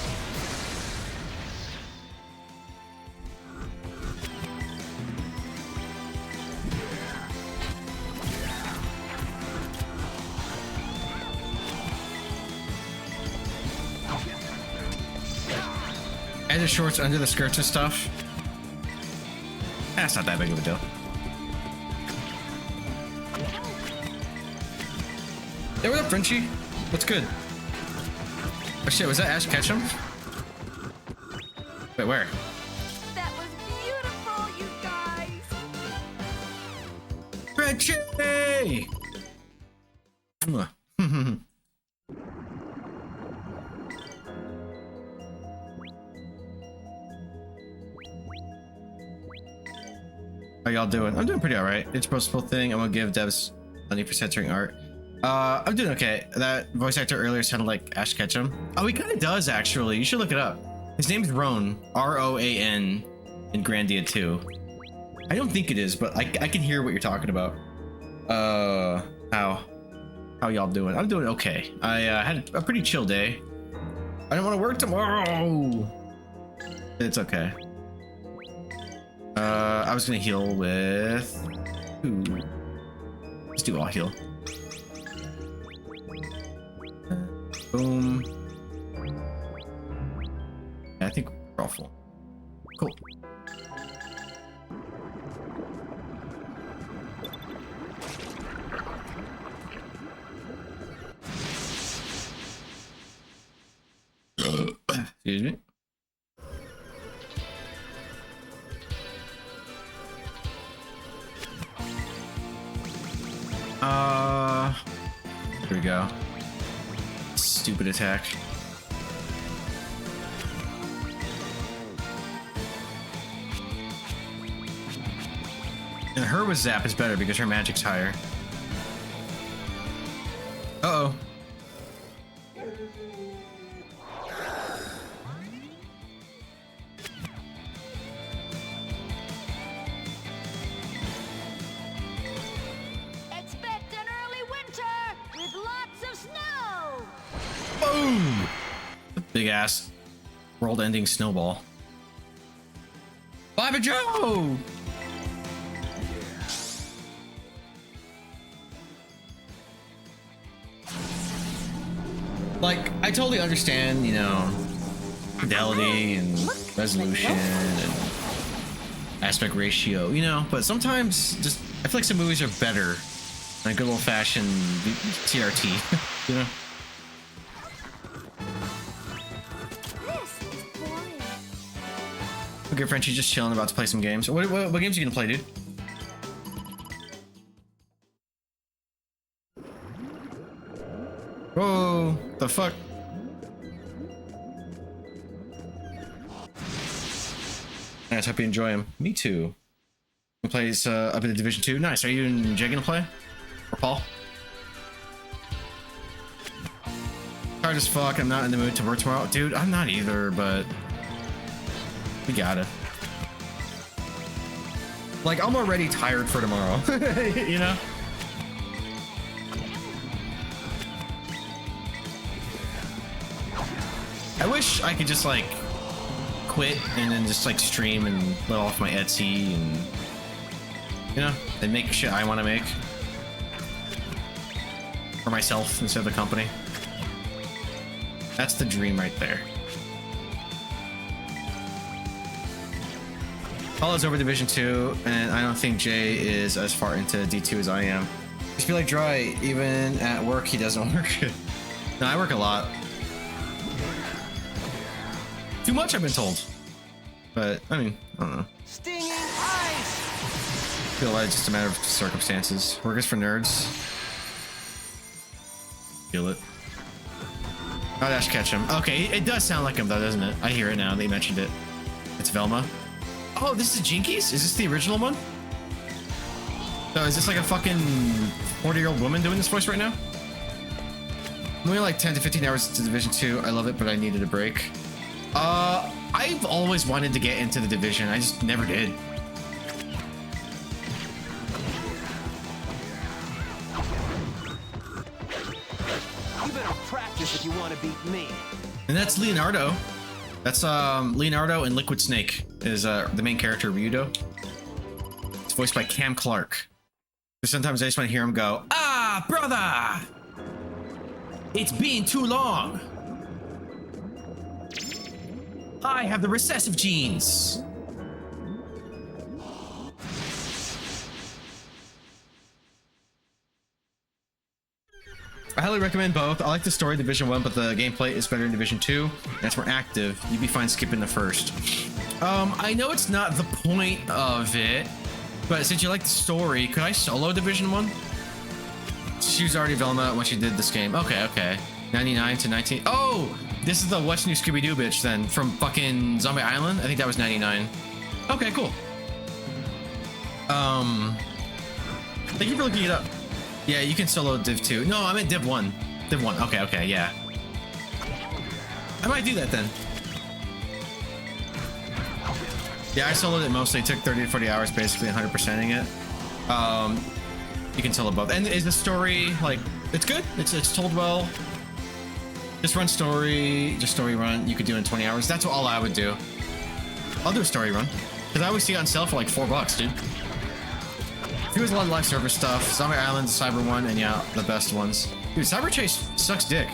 Add the shorts under the skirts and stuff. That's not that big of a deal. Hey, what up, Frenchie? What's good? Oh shit, was that Ash Ketchum? Wait, where? That was beautiful, you guys! Frenchie! How y'all doing? I'm doing pretty alright. It's a postable thing. I'm gonna give devs money for censoring art. I'm doing okay. That voice actor earlier sounded like Ash Ketchum. Oh, he kind of does, actually. You should look it up. His name's Roan. R-O-A-N in Grandia 2. I don't think it is, but I can hear what you're talking about. How y'all doing? I'm doing okay. I had a pretty chill day. I don't want to work tomorrow. It's okay. I was gonna heal with... Ooh. Let's do all heal. Boom. Yeah, I think we're all full. Cool. Excuse me. Here we go. Stupid attack. And her with Zap is better because her magic's higher. Uh-oh. Big ass world-ending snowball. Bobby Joe! Like, I totally understand, you know, fidelity and resolution and aspect ratio, you know, but sometimes just I feel like some movies are better than a good old-fashioned TRT, you know. This is boring. Okay, Frenchie, just chilling, about to play some games. What games are you gonna play, dude? Whoa, the fuck? Nice, hope you enjoy him. Me too. He plays up in the Division 2. Nice. Are you and Jay gonna play? Or Paul? Hard as fuck. I'm not in the mood to work tomorrow. Dude, I'm not either, but we gotta. Like, I'm already tired for tomorrow. You know? I wish I could just like quit and then just like stream and let off my Etsy and, you know, and make shit I want to make for myself instead of the company. That's the dream right there. Paul is over Division 2, and I don't think Jay is as far into D2 as I am. I just feel like Dry, even at work, he doesn't work. No, I work a lot. Too much, I've been told. But, I mean, I don't know. Stinging ice! I feel like it's just a matter of circumstances. Work is for nerds. Feel it. Oh, Dash catch him. Okay, it does sound like him though, doesn't it? I hear it now, they mentioned it. It's Velma. Oh, this is Jinkies? Is this the original one? So is this like a fucking 40-year-old woman doing this voice right now? I'm only like 10 to 15 hours into Division 2. I love it, but I needed a break. I've always wanted to get into the Division. I just never did. You better practice if you want to beat me. And that's Leonardo. That's Leonardo and Liquid Snake is the main character, Ryudo. It's voiced by Cam Clark. So sometimes I just want to hear him go, "Ah, brother! It's been too long. I have the recessive genes." I highly recommend both. I like the story in Division 1, but the gameplay is better in Division 2. That's more active. You'd be fine skipping the first. I know it's not the point of it, but since you like the story, could I solo Division 1? She was already Velma when she did this game. Okay, okay. 99 to 19. Oh! This is the What's New Scooby-Doo bitch then, from fucking Zombie Island? I think that was 99. Okay, cool. Thank you for looking it up. Yeah, you can solo Div 2. No, I meant Div 1. Div 1. Okay, okay, yeah. I might do that then. Yeah, I soloed it mostly. It took 30 to 40 hours, basically 100%ing it. You can solo both. And is the story, like, it's good? It's told well. Just run story, just story run. You could do it in 20 hours. That's all I would do. I'll do a story run. Because I always see it on sale for like $4, dude. He was a lot of live service stuff. Zombie Island, Cyber One, and yeah, the best ones. Dude, Cyber Chase sucks dick.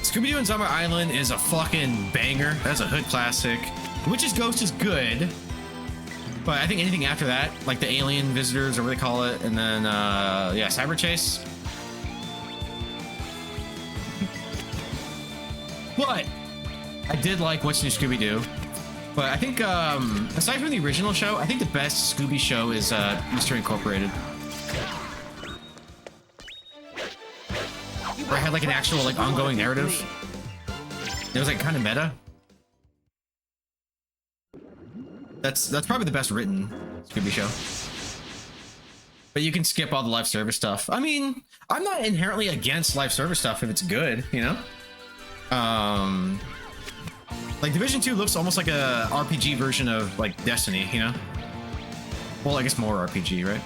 Scooby-Doo and Zombie Island is a fucking banger. That's a hood classic. Witch's Ghost is good. But I think anything after that, like the Alien Visitors or what they call it, and then, yeah, Cyber Chase. But I did like What's New Scooby-Doo. But I think, aside from the original show, I think the best Scooby show is Mystery Incorporated. Where it had like an actual like ongoing narrative. It was like kind of meta. That's probably the best written Scooby show. But you can skip all the live service stuff. I mean, I'm not inherently against live service stuff if it's good, you know? Like Division 2 looks almost like a RPG version of like Destiny, you know? Well, I guess more RPG, right?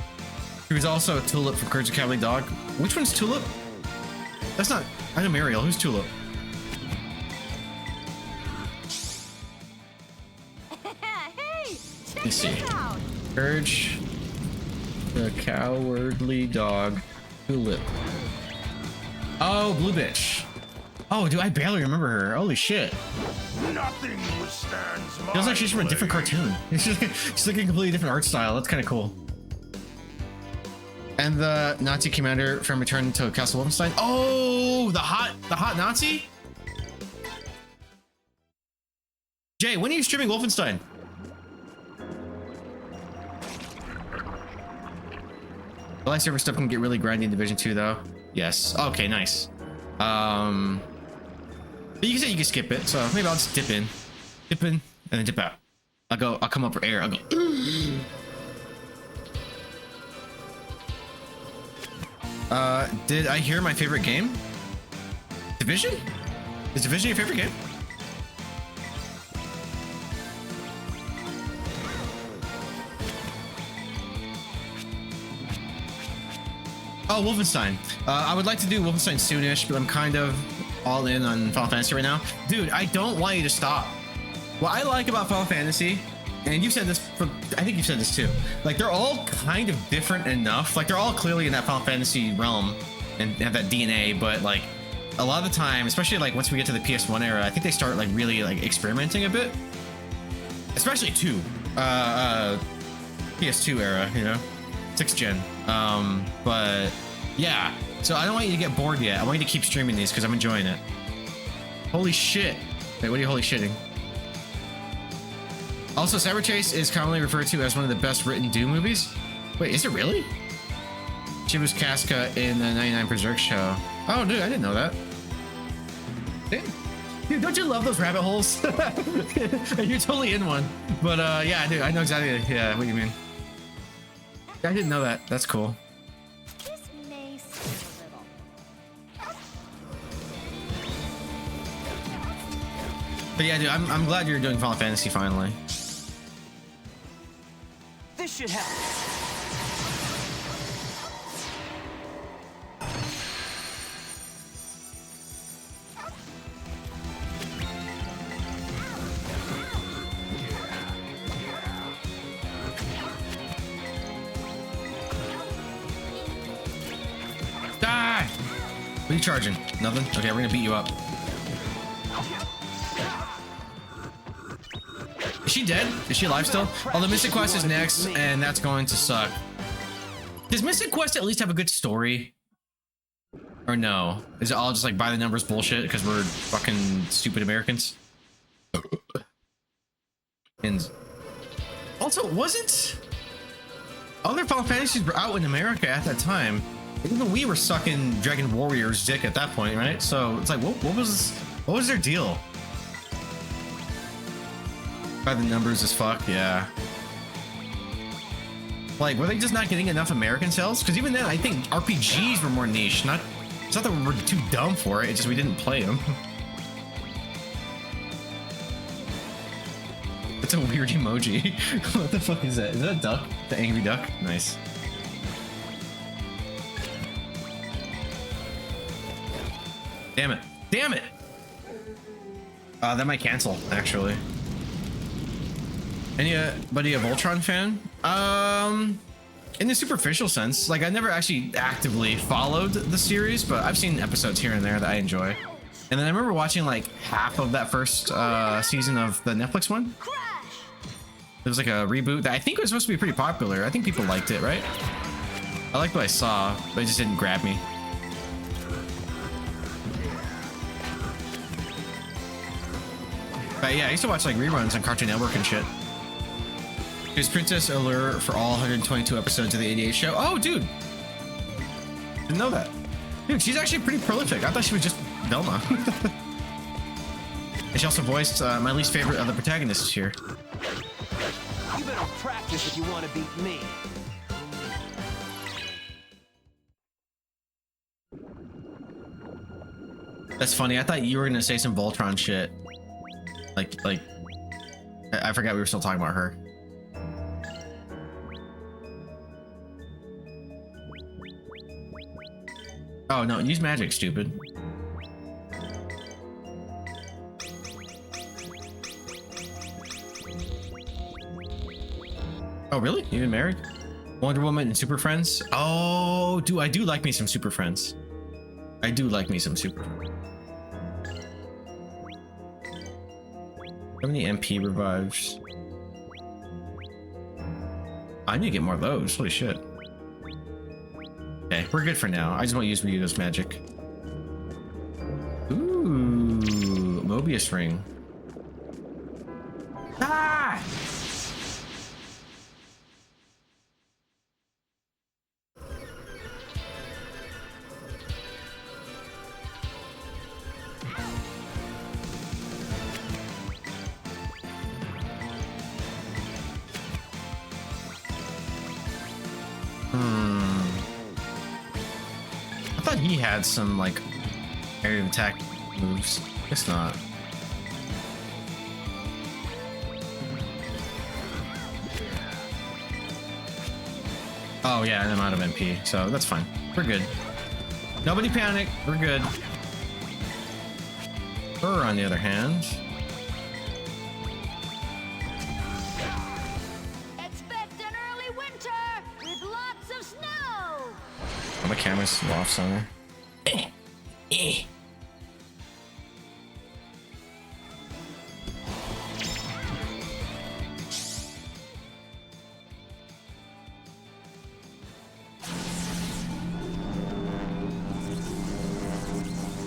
He was also Tulip from Courage the Cowardly Dog. Which one's Tulip? That's not... I know Mariel. Who's Tulip? Let's see. Urge the cowardly dog to live. Oh, blue bitch. Oh, dude, I barely remember her. Holy shit. Nothing withstands my Feels like she's from a different cartoon. She's like a completely different art style. That's kind of cool. And the Nazi commander from Return to Castle Wolfenstein. Oh, the hot Nazi. Jay, when are you streaming Wolfenstein? The lightsaber stuff can get really grindy in Division 2 though. Yes. Okay, nice. But you can say you can skip it, so maybe I'll just dip in, and then dip out. I'll come up for air. I'll go. Did I hear my favorite game? Division? Is Division your favorite game? Oh, Wolfenstein. I would like to do Wolfenstein soonish, but I'm kind of all in on Final Fantasy right now. Dude, I don't want you to stop. What I like about Final Fantasy, and you've said this, I think you've said this too, like they're all kind of different enough. Like they're all clearly in that Final Fantasy realm and have that DNA, but like a lot of the time, especially like once we get to the PS1 era, I think they start like really like experimenting a bit. Especially 2. PS2 era, you know? 6th gen. But yeah, so I don't want you to get bored yet. I want you to keep streaming these because I'm enjoying it. Holy shit. Wait, what are you holy shitting? Also, Cyber Chase is commonly referred to as one of the best written Doom movies. Wait, is it really? She was Casca in the 99 Berserk show. Oh, dude, I didn't know that. Damn. Dude, don't you love those rabbit holes? You're totally in one. But yeah, dude, I know exactly what you mean. I didn't know that. That's cool. This may seem a little. But yeah, dude, I'm glad you're doing Final Fantasy finally. This should help. Die! What are you charging? Nothing? Okay, we're gonna beat you up. Is she dead? Is she alive still? Oh, the Mystic Quest is next, and that's going to suck. Does Mystic Quest at least have a good story? Or no? Is it all just like by the numbers bullshit because we're fucking stupid Americans? And also, wasn't other Final Fantasies were out in America at that time? Even we were sucking Dragon Warrior's dick at that point, right? So it's like, what was their deal? By the numbers as fuck, yeah. Like, were they just not getting enough American sales? Because even then, I think RPGs were more niche. It's not that we were too dumb for it. It's just we didn't play them. That's a weird emoji. What the fuck is that? Is that a duck? The angry duck? Nice. Damn it. Damn it! That might cancel, actually. Anybody a Voltron fan? In the superficial sense, like I never actually actively followed the series, but I've seen episodes here and there that I enjoy. And then I remember watching like half of that first season of the Netflix one. It was like a reboot that I think was supposed to be pretty popular. I think people liked it, right? I liked what I saw, but it just didn't grab me. But yeah, I used to watch like reruns on Cartoon Network and shit. Is Princess Allure for all 122 episodes of the 88 show? Oh, dude. Didn't know that. Dude, she's actually pretty prolific. I thought she was just Velma. And she also voiced my least favorite of the protagonists here. You better practice if you want to beat me. That's funny. I thought you were gonna say some Voltron shit. Like, I forgot we were still talking about her. Oh no, use magic, stupid. Oh, really? You even married? Wonder Woman and Super Friends? Oh, I do like me some Super Friends. I do like me some Super Friends. How many MP revives? I need to get more of those. Holy shit. Okay, we're good for now. I just want to use Ryudo's magic. Ooh, Mobius ring. Ah! I thought he had some like area of attack moves. Guess not. Oh yeah, and I'm out of MP, so that's fine. We're good. Nobody panic. We're good. Her, on the other hand. Expect an early winter with lots of snow. Oh, my camera's off somewhere.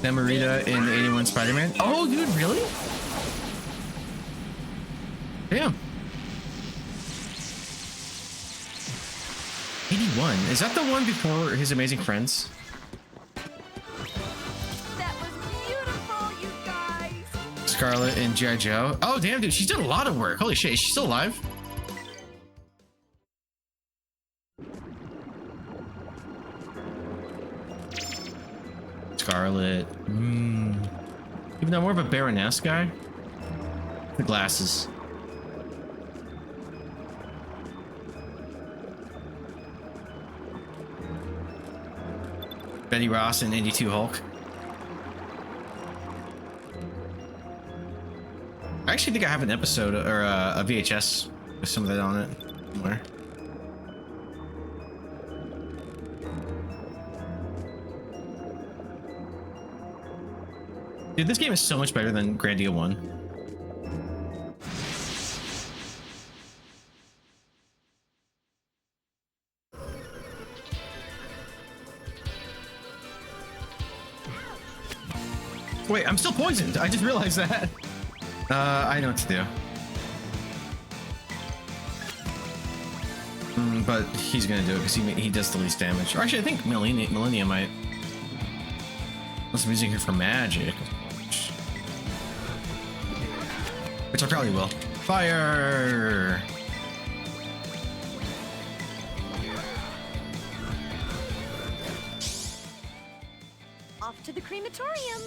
Namorita in 81 Spider-Man. Oh, dude, really? Damn. 81. Is that the one before his Amazing Friends? That was beautiful, you guys. Scarlet and G.I. Joe. Oh, damn, dude, she's done a lot of work. Holy shit, is she still alive? Scarlet. Even though I'm more of a Baroness guy. The glasses. Betty Ross and 82 Hulk. I actually think I have an episode or a VHS with some of that on it somewhere. Dude, this game is so much better than Grandia 1. Wait, I'm still poisoned. I just realized that. I know what to do. But he's gonna do it because he does the least damage. Or actually, I think Millennia might. Unless I'm using her for magic. Which I probably will. Fire! Off to the crematorium.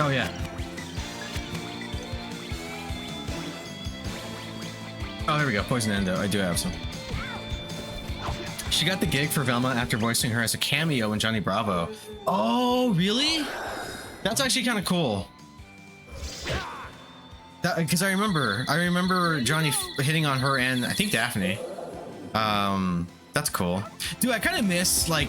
Oh yeah. Oh, there we go. Poison Endo. I do have some. She got the gig for Velma after voicing her as a cameo in Johnny Bravo. Oh, really? That's actually kind of cool. Because I remember Johnny hitting on her and I think Daphne. That's cool. Dude, I kind of miss like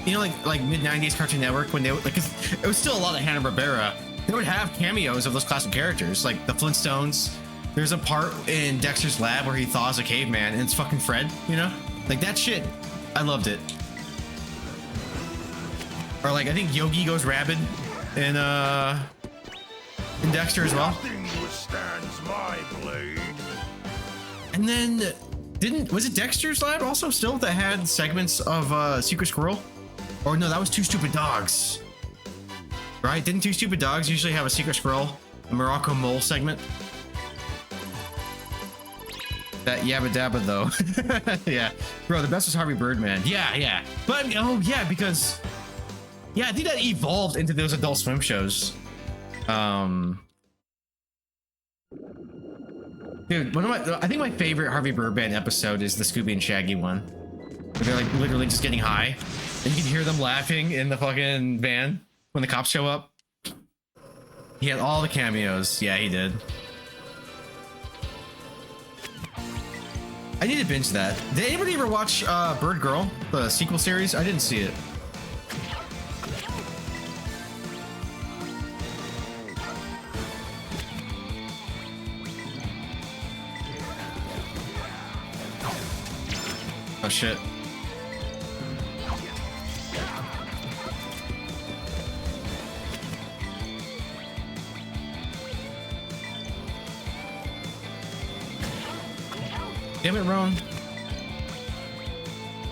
mid '90s Cartoon Network when they like, 'cause it was still a lot of Hanna-Barbera. They would have cameos of those classic characters, like the Flintstones. There's a part in Dexter's Lab where he thaws a caveman and it's fucking Fred, you know? Like that shit. I loved it. Or like I think Yogi goes rabid in Dexter as well. Nothing withstands my blade. And then was it Dexter's Lab also still that had segments of Secret Squirrel? Or no, that was Two Stupid Dogs. Right? Didn't Two Stupid Dogs usually have a Secret Squirrel, a Morocco Mole segment? That Yabba Dabba though. Yeah. Bro, the best was Harvey Birdman. Yeah. But oh yeah, because I think that evolved into those Adult Swim shows. Dude, I think my favorite Harvey Birdman episode is the Scooby and Shaggy one. They're like literally just getting high, and you can hear them laughing in the fucking van when the cops show up. He had all the cameos. Yeah, he did. I need to binge that. Did anybody ever watch Bird Girl, the sequel series? I didn't see it. Oh shit. Damn it, Roan.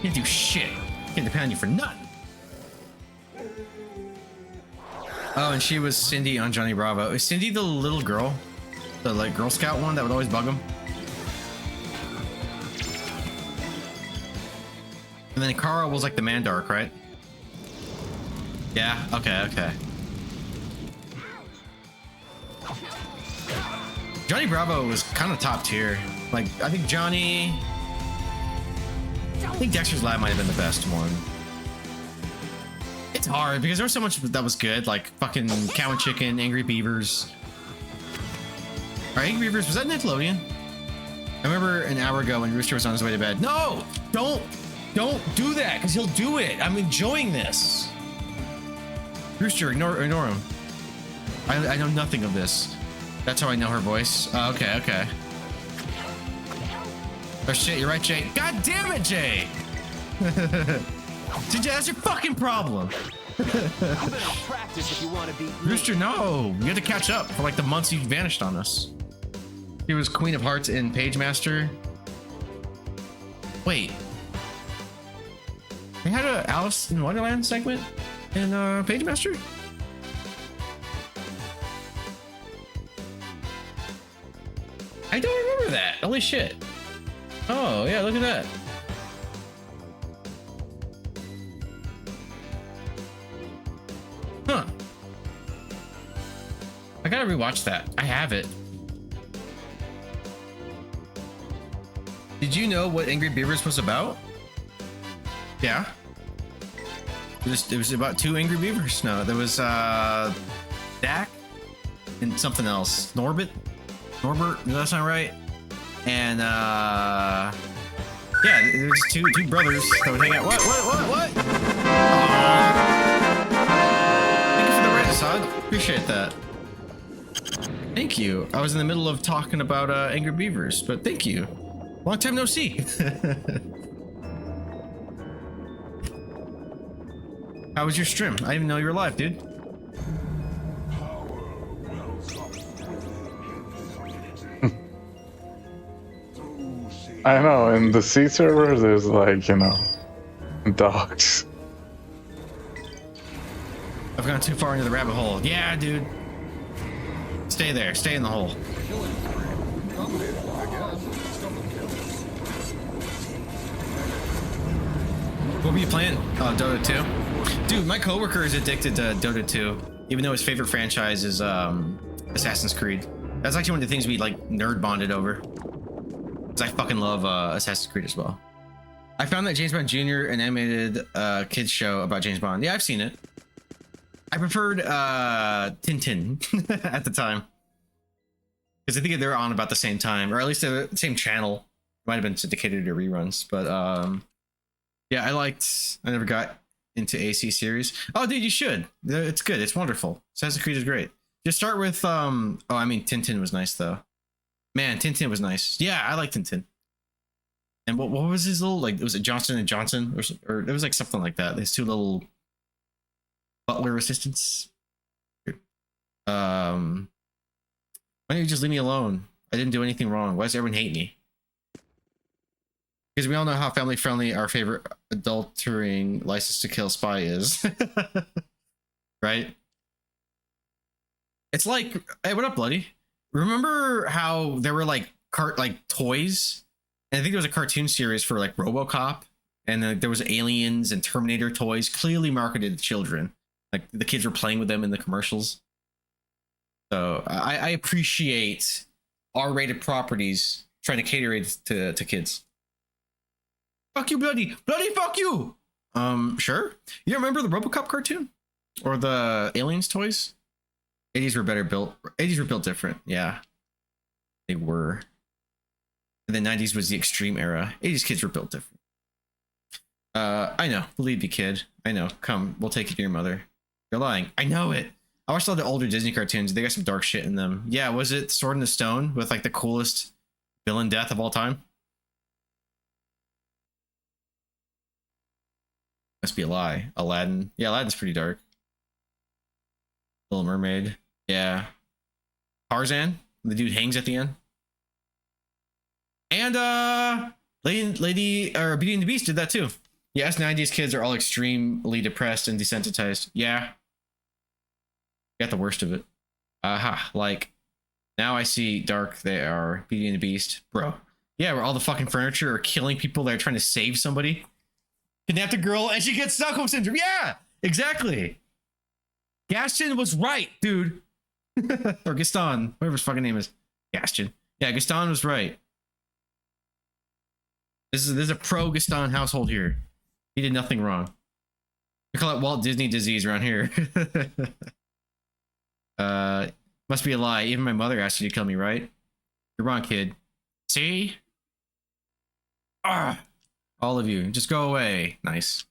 Can't do shit. Can't depend on you for nothing. Oh, and she was Cindy on Johnny Bravo. Is Cindy the little girl? The like Girl Scout one that would always bug him? And then Carl was like the Mandark, right? Yeah, okay. Johnny Bravo was kind of top tier. Like, I think Dexter's Lab might have been the best one. It's hard because there was so much that was good, like fucking Cow and Chicken, Angry Beavers. Angry Beavers, was that Nickelodeon? I remember an hour ago when Rooster was on his way to bed. No, don't do that, because he'll do it. I'm enjoying this. Rooster, ignore him. I know nothing of this. That's how I know her voice. Okay. Oh shit, you're right, Jay. God damn it, Jay! That's your fucking problem. You better practice if you want to beat me. Rooster, no! You had to catch up for like the months you vanished on us. He was Queen of Hearts in Page Master. Wait. They had a Alice in Wonderland segment in Page Master? I don't remember that. Holy shit. Oh, yeah, look at that. Huh. I gotta rewatch that. I have it. Did you know what Angry Beavers was about? Yeah. It was about two Angry Beavers. No, there was Dak and something else. Norbert? Does that sound right? And yeah, there's two brothers that would hang out. What? Thank you for the right, Assad. Appreciate that. Thank you. I was in the middle of talking about Angry Beavers, but thank you. Long time no see. How was your stream? I didn't even know you were live, dude. I know, in the C server, there's like, you know, dogs. I've gone too far into the rabbit hole. Yeah, dude. Stay there. Stay in the hole. What were you playing? Oh, Dota 2? Dude, my coworker is addicted to Dota 2, even though his favorite franchise is Assassin's Creed. That's actually one of the things we like nerd bonded over. Because I fucking love Assassin's Creed as well. I found that James Bond Jr., an animated kids show about James Bond. Yeah, I've seen it. I preferred Tintin at the time. Because I think they're on about the same time, or at least the same channel. Might have been syndicated or reruns, but yeah, I never got into AC series. Oh, dude, you should. It's good. It's wonderful. Assassin's Creed is great. Just start with oh, I mean, Tintin was nice though. Man, Tintin was nice. Yeah, I like Tintin. And what was his little, like, was it Johnson and Johnson or it was like something like that. There's two little butler assistants. Why don't you just leave me alone? I didn't do anything wrong. Why does everyone hate me? Because we all know how family friendly our favorite adultering License to Kill spy is. Right? It's like, hey, what up, Bloody? Remember how there were like toys? And I think there was a cartoon series for like RoboCop, and there was aliens and Terminator toys clearly marketed to children. Like the kids were playing with them in the commercials. So I appreciate R-rated properties trying to cater it to kids. Fuck you, bloody fuck you. Sure. You remember the RoboCop cartoon or the Aliens toys? 80s were better built. 80s were built different. Yeah, they were. And the 90s was the extreme era. 80s kids were built different. I know. Believe me, kid. I know. Come, we'll take you to your mother. You're lying. I know it. I watched all the older Disney cartoons. They got some dark shit in them. Yeah, was it Sword in the Stone with like the coolest villain death of all time? Must be a lie. Aladdin. Yeah, Aladdin's pretty dark. Little Mermaid. Yeah. Tarzan. The dude hangs at the end. And Lady or Beauty and the Beast did that too. Yes, 90s kids are all extremely depressed and desensitized. Yeah. Got the worst of it. Aha. Like, now I see dark they are. Beauty and the Beast. Bro. Yeah, where all the fucking furniture are killing people that are trying to save somebody. Kidnapped a girl and she gets Stockholm Syndrome. Yeah, exactly. Gaston was right, dude. Or Gaston, whatever his fucking name is. Gaston. Yeah, Gaston was right. This is a pro Gaston household here. He did nothing wrong. We call it Walt Disney disease around here. Must be a lie. Even my mother asked you to kill me, right? You're wrong, kid. See? Ah, all of you, just go away. Nice.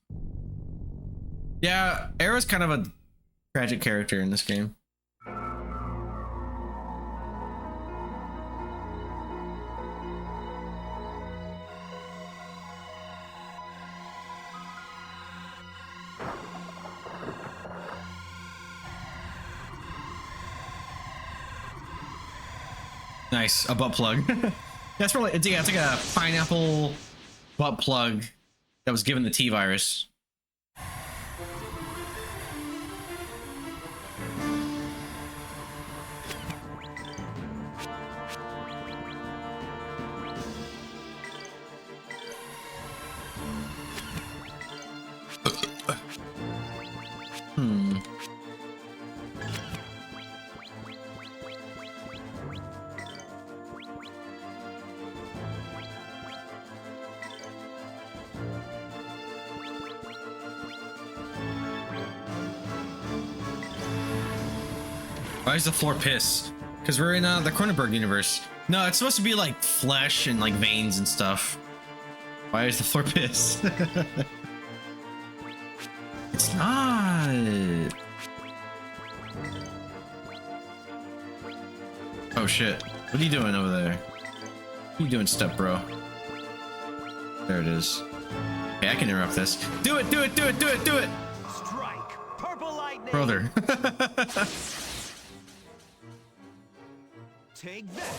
Yeah, Era's kind of a tragic character in this game. Nice, a butt plug. That's probably it's like a pineapple butt plug that was given the T virus. Why is the floor piss? Because we're in the Cronenberg universe. No, it's supposed to be like flesh and like veins and stuff. Why is the floor piss? It's not. Oh shit. What are you doing over there? What are you doing, step bro? There it is. Okay, I can interrupt this. Do it, do it, do it, do it, do it! Strike! Purple lightning! Brother. Take that.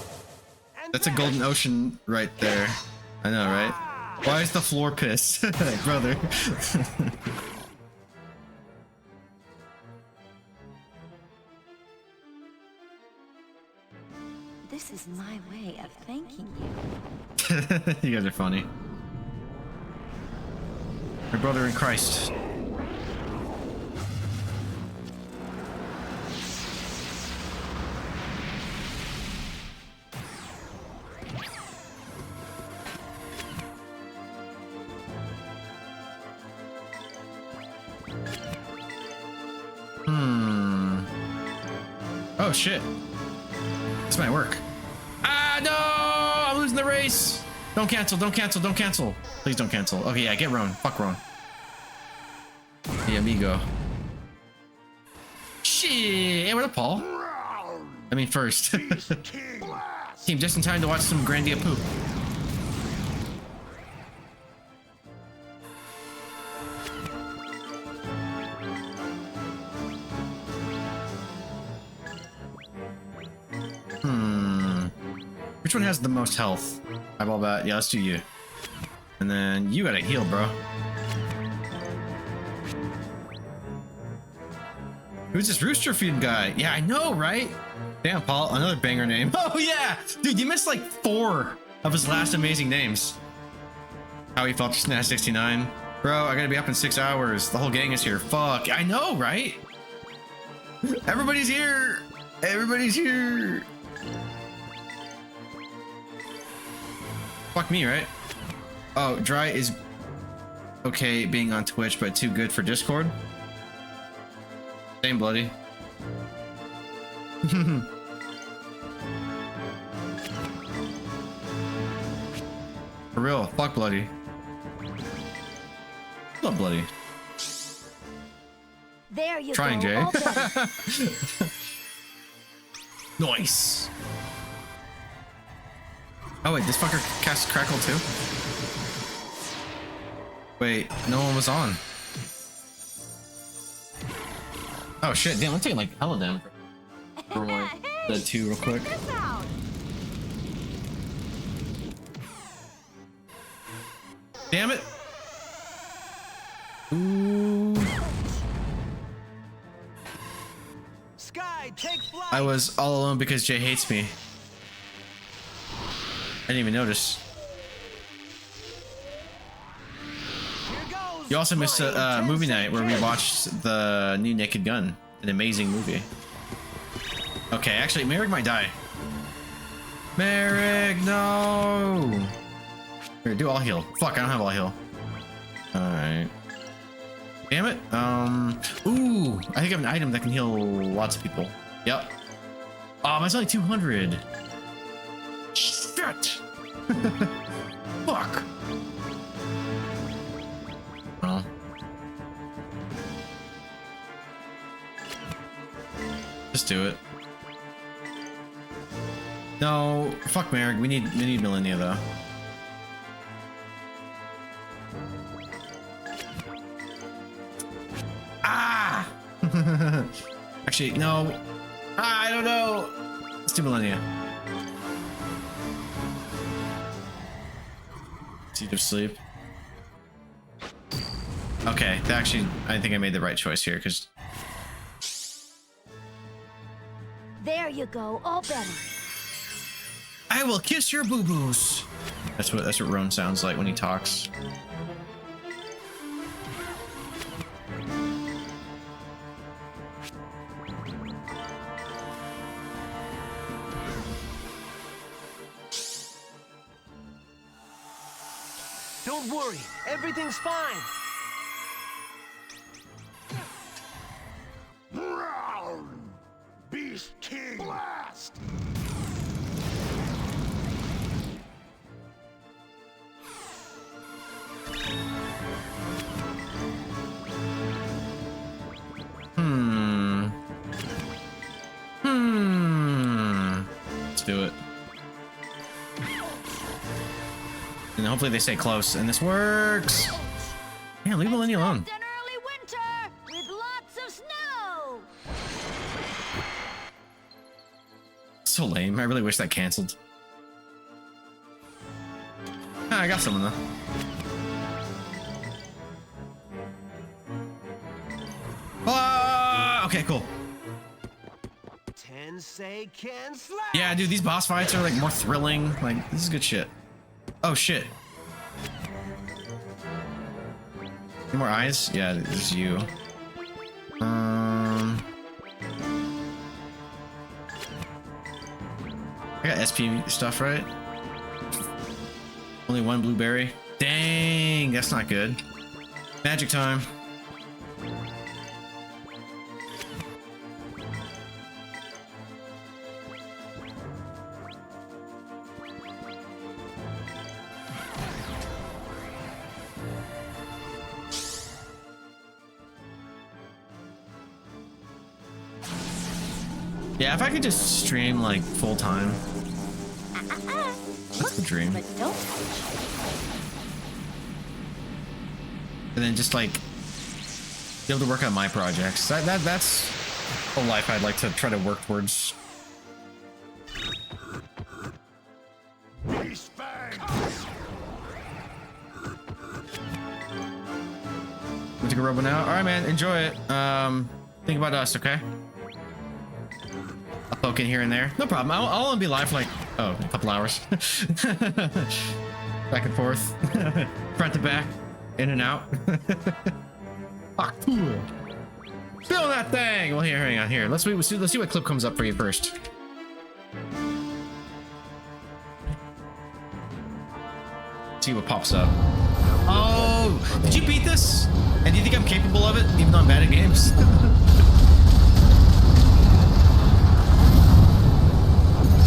And That's a golden ocean right there. I know, right? Why is the floor piss? Brother. This is my way of thanking you. You guys are funny. My brother in Christ. Oh shit. This might work. Ah, no! I'm losing the race! Don't cancel, don't cancel, don't cancel. Please don't cancel. Okay, yeah, get Roan. Fuck Roan. The amigo. Shit! Hey, what up, Paul? I mean, first. Team, just in time to watch some Grandia poop. Which one has the most health? Eyeball bat. Yeah, let's do you. And then you gotta heal, bro. Who's this rooster feed guy? Yeah, I know, right? Damn, Paul, another banger name. Oh yeah! Dude, you missed like 4 of his last amazing names. How he felt just in 69. Bro, I gotta be up in 6 hours. The whole gang is here. Fuck. I know, right? Everybody's here. Everybody's here. Fuck me, right? Oh, dry is okay being on Twitch, but too good for Discord. Same, bloody. For real, fuck bloody. Love bloody. There you Trying, go. Jay. All better. Nice. Oh wait, this fucker casts Crackle too? Wait, no one was on. Oh shit, damn, I'm taking like hella damage. For like the 2 real quick. Check this out. Damn it! Ooh. Sky, take flight. I was all alone because Jay hates me. I didn't even notice. Here goes. You also missed a Flying movie 10 night where we seconds. watched the new Naked Gun. An amazing movie. Okay, actually, Merrick might die. Merrick, no! Here, do all heal. Fuck, I don't have all heal. Alright. Damn it. Ooh, I think I have an item that can heal lots of people. Yep. Oh, that's only 200. Shit! Fuck. Oh. Just do it. No, fuck Merrick. We need Millennia though. Ah! Actually, no. Ah, I don't know. Let's do Millennia. Seed of Sleep. Okay, actually, I think I made the right choice here because. There you go. All better. I will kiss your boo-boos. That's what Roan sounds like when he talks. Don't worry, everything's fine. Brown! Beast King! Blast! Let's do it. And hopefully they stay close, and this works. Yeah, leave Millennia alone. An early winter with lots of snow. So lame. I really wish that canceled. Ah, I got someone though. Ah, okay, cool. 10 seconds left. Yeah, dude, these boss fights are like more thrilling. Like, this is good shit. Oh shit. Any more eyes? Yeah, this is you. I got SP stuff, right? Only one blueberry. Dang, that's not good. Magic time. Yeah, if I could just stream like full time. That's the dream. But don't. And then just like be able to work on my projects. That's a life I'd like to try to work towards. Beast Fangs! Want to go robo now? All right, man. Enjoy it. Think about us, okay? I'll poke in here and there. No problem. I'll only be live for like a couple hours. Back and forth, front to back, in and out. Ah, cool. Fill that thing. Well, here, hang on here. Let's see what clip comes up for you first. See what pops up. Oh, did you beat this? And do you think I'm capable of it, even though I'm bad at games?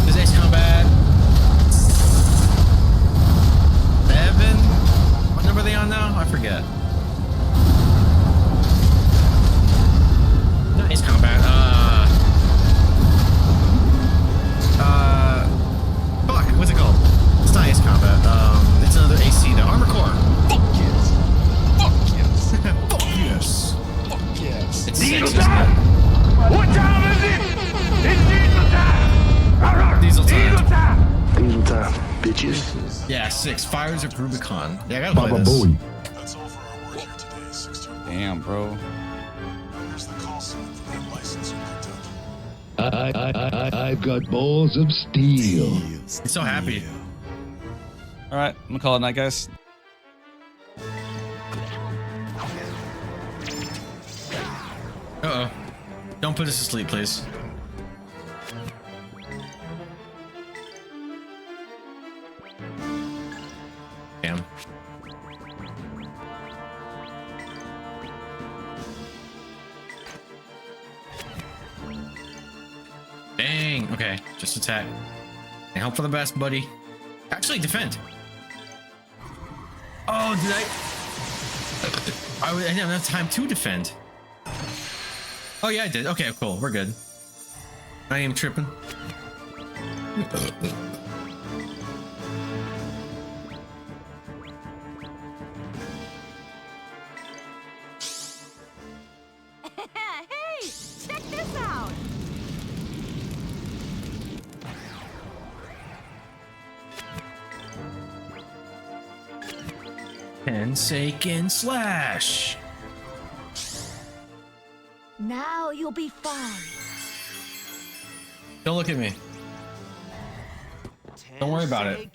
Is Ace Combat 7? What number are they on now? I forget. Not Ace Combat. Fuck. What's it called? It's not Ace Combat. It's another AC. The Armor Core. Fuck yes. Fuck yes. Fuck yes. Fuck yes. It's 6, isn't it? What time is it? It's diesel time! Diesel time. Diesel time, bitches. Yeah, 6. Fires of Rubicon. Yeah, I gotta play this. That's all for our work here today, 16. Damn, bro. Here's the call sign for that license you picked up. I've got balls of steel. He's so happy. All right, I'm gonna call it night, guys. Uh-oh. Don't put us to sleep, please. Damn. Dang. Okay, just attack. And hope for the best, buddy. Actually, defend. Oh, did I didn't have enough time to defend. Oh yeah, I did. Okay, cool. We're good. I am tripping. Hey, check this out. Pensaken slash. Now you'll be fine. Don't look at me. Don't worry about it.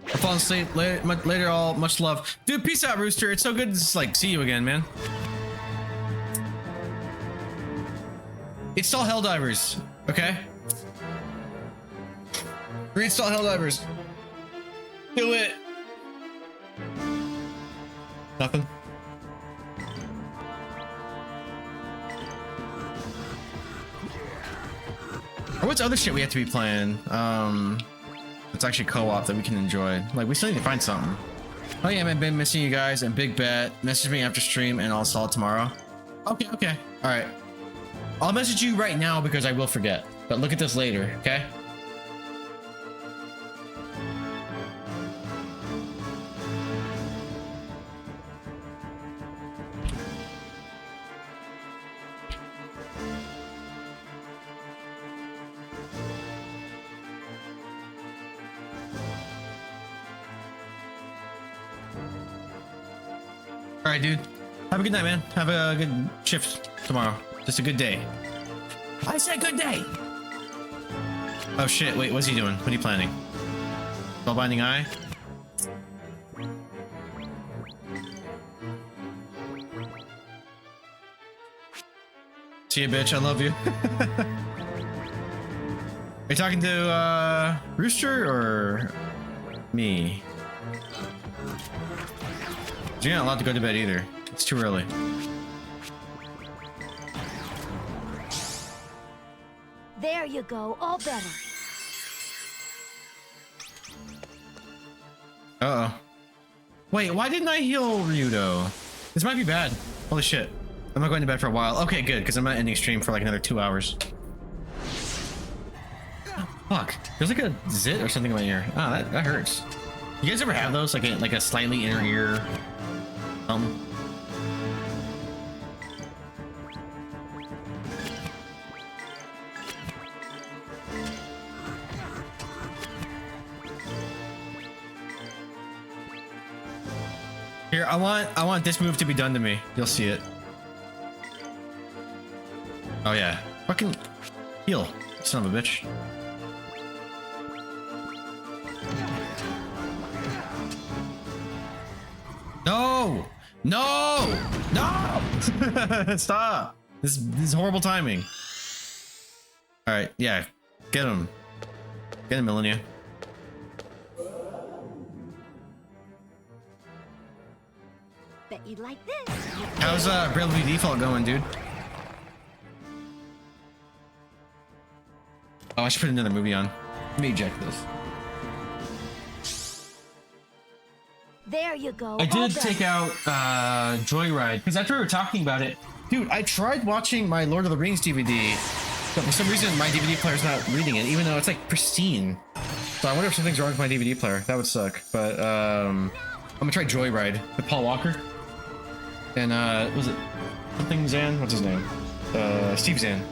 I'll fall asleep later. All much love, dude. Peace out, Rooster. It's so good to just like see you again, man. Install Helldivers, okay? Reinstall Helldivers. Do it. Nothing. Or what's other shit we have to be playing? It's actually co-op that we can enjoy. Like, we still need to find something. Oh yeah, I've been missing you guys, and Big Bet. Message me after stream and I'll install it tomorrow. Okay, okay. Alright. I'll message you right now because I will forget. But look at this later, okay? All right, dude. Have a good night, man. Have a good shift tomorrow. Just a good day. I said good day. Oh shit! Wait, what's he doing? What are you planning? Spellbinding Eye. See ya, bitch. I love you. Are you talking to Rooster or me? You're not allowed to go to bed either. It's too early. There you go, all better. Uh-oh. Wait, why didn't I heal Ryudo? This might be bad. Holy shit. I'm not going to bed for a while. Okay, good, because I'm not ending stream for like another 2 hours. Oh, fuck. There's like a zit or something in my ear. Oh, that hurts. You guys ever have those? Like a slightly inner ear? Here, I want this move to be done to me. You'll see it. Oh yeah. Fucking heal, son of a bitch. No! No! No! Stop! This is horrible timing. All right, yeah, get him, Millennia. Bet you'd like this. How's Bravely Default going, dude? Oh, I should put another movie on. Let me eject this. There you go. I all did done. take out Joyride because after we were talking about it, dude, I tried watching my Lord of the Rings DVD, but for some reason my DVD player's not reading it, even though it's like pristine. So I wonder if something's wrong with my DVD player. That would suck. But I'm gonna try Joyride with Paul Walker and was it something Zan? What's his name? Steve Zan.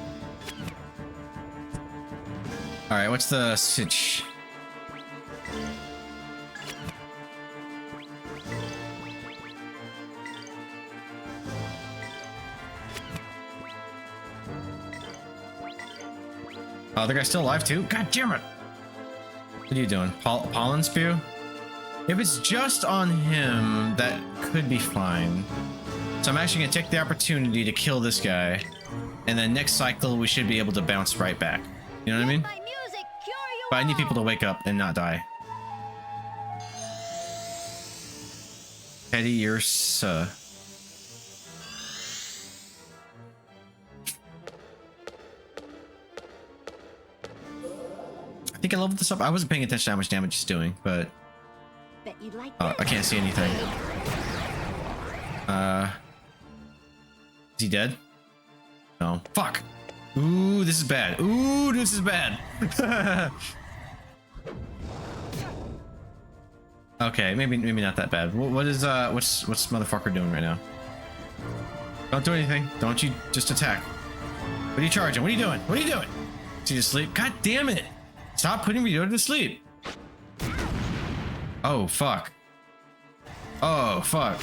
All right, what's the sitch? Oh, the guy's still alive too? God damn it! What are you doing? Pollen spew? If it's just on him, that could be fine. So I'm actually gonna take the opportunity to kill this guy, and then next cycle we should be able to bounce right back. You know what I mean? My music, cure you But I need all. people to wake up and not die. Eddie, you're I think I leveled this up. I wasn't paying attention to how much damage it's doing, but Bet you'd like I can't see anything. Is he dead? No. Fuck. Ooh, this is bad. Ooh, this is bad. Okay, maybe not that bad. What is what's motherfucker doing right now? Don't do anything. Don't you just attack. What are you charging? What are you doing? What are you doing? Is he asleep? God damn it! Stop putting me to sleep. Oh fuck. Oh fuck.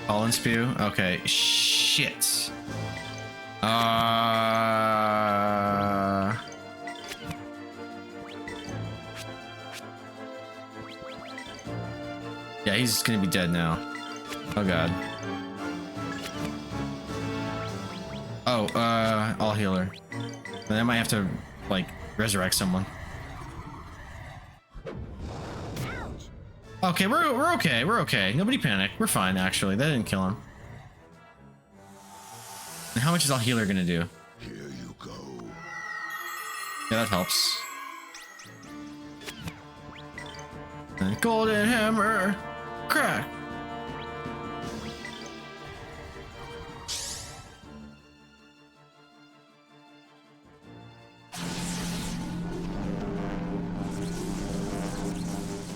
Pollen spew. Okay. Shit. Yeah, he's gonna be dead now. Oh god. Oh, all healer. Then I might have to like resurrect someone. Okay, we're okay. We're okay. Nobody panic. We're fine actually. That didn't kill him. And how much is all healer gonna do? Here you go. Yeah, that helps. And golden hammer, crack.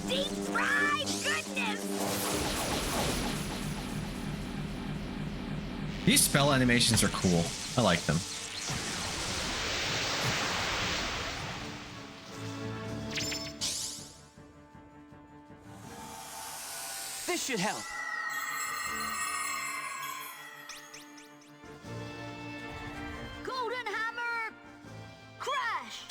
Deep fried goodness. These spell animations are cool. I like them. This should help. Golden hammer. Crash.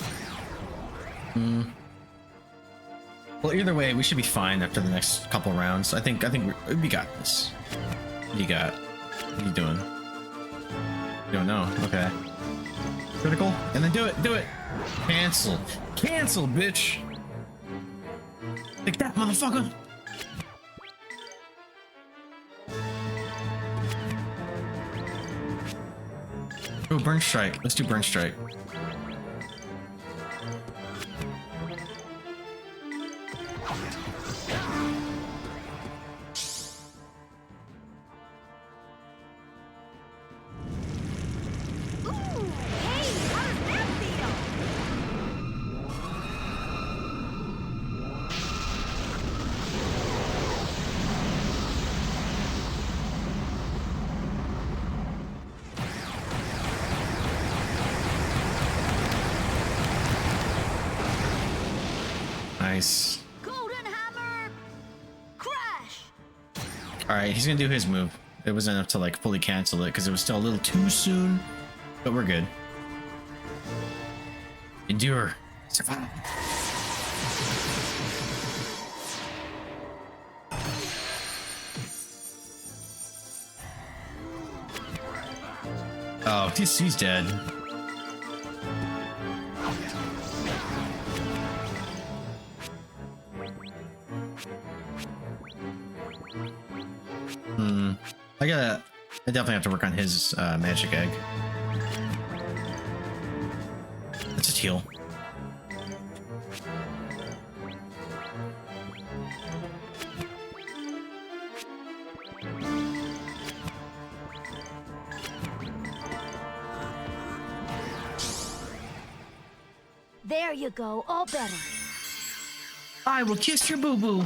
Well, either way, we should be fine after the next couple rounds. I think we got this. What do you got? What are you doing? You don't know. Okay. Critical, and then do it. Cancel, bitch. Take that, motherfucker. Oh, burn strike. Let's do burn strike. Ooh, hey, how does that feel? Nice. Golden hammer. Crash. All right, he's gonna do his move. It wasn't enough to like fully cancel it because it was still a little too soon, but we're good. Endure. Survive. Oh, he's dead. I definitely have to work on his magic egg. Let's just heal. There you go, all better. I will kiss your boo-boo. I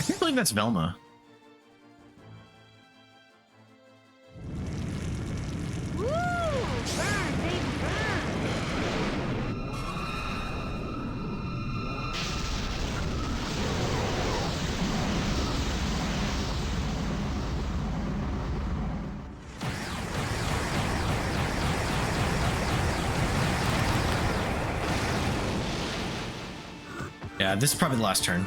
can't believe that's Velma. Woo! Burn, baby, burn! Yeah, this is probably the last turn.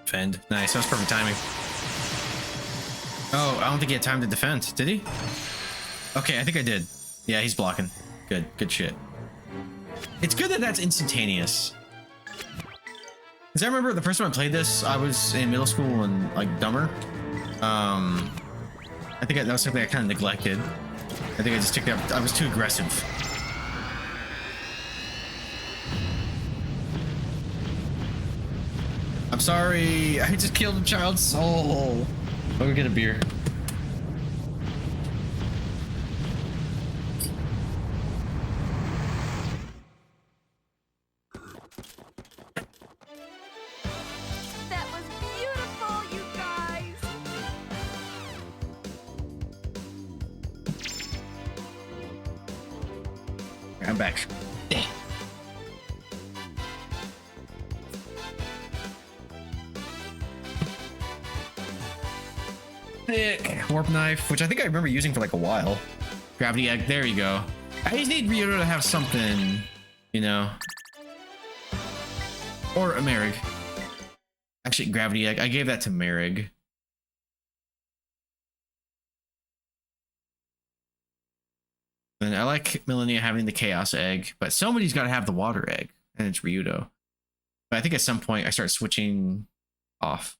Defend. Nice, that was perfect timing. Oh, I don't think he had time to defend, did he? Okay, I think I did. Yeah, he's blocking. Good, good shit. It's good that that's instantaneous. Because I remember the first time I played this, I was in middle school and like dumber. I think that was something I kind of neglected. I think I just took that. I was too aggressive. I'm sorry. I just killed a child's soul. Let me get a beer. That was beautiful, you guys! I'm back. Thick warp knife, which I think I remember using for like a while. Gravity egg, there you go. I just need Ryoto to have something, you know. Or a Merig. Actually, gravity egg. I gave that to Merig. And I like Millennia having the Chaos Egg, but somebody's got to have the Water Egg, and it's Ryudo. But I think at some point I start switching off.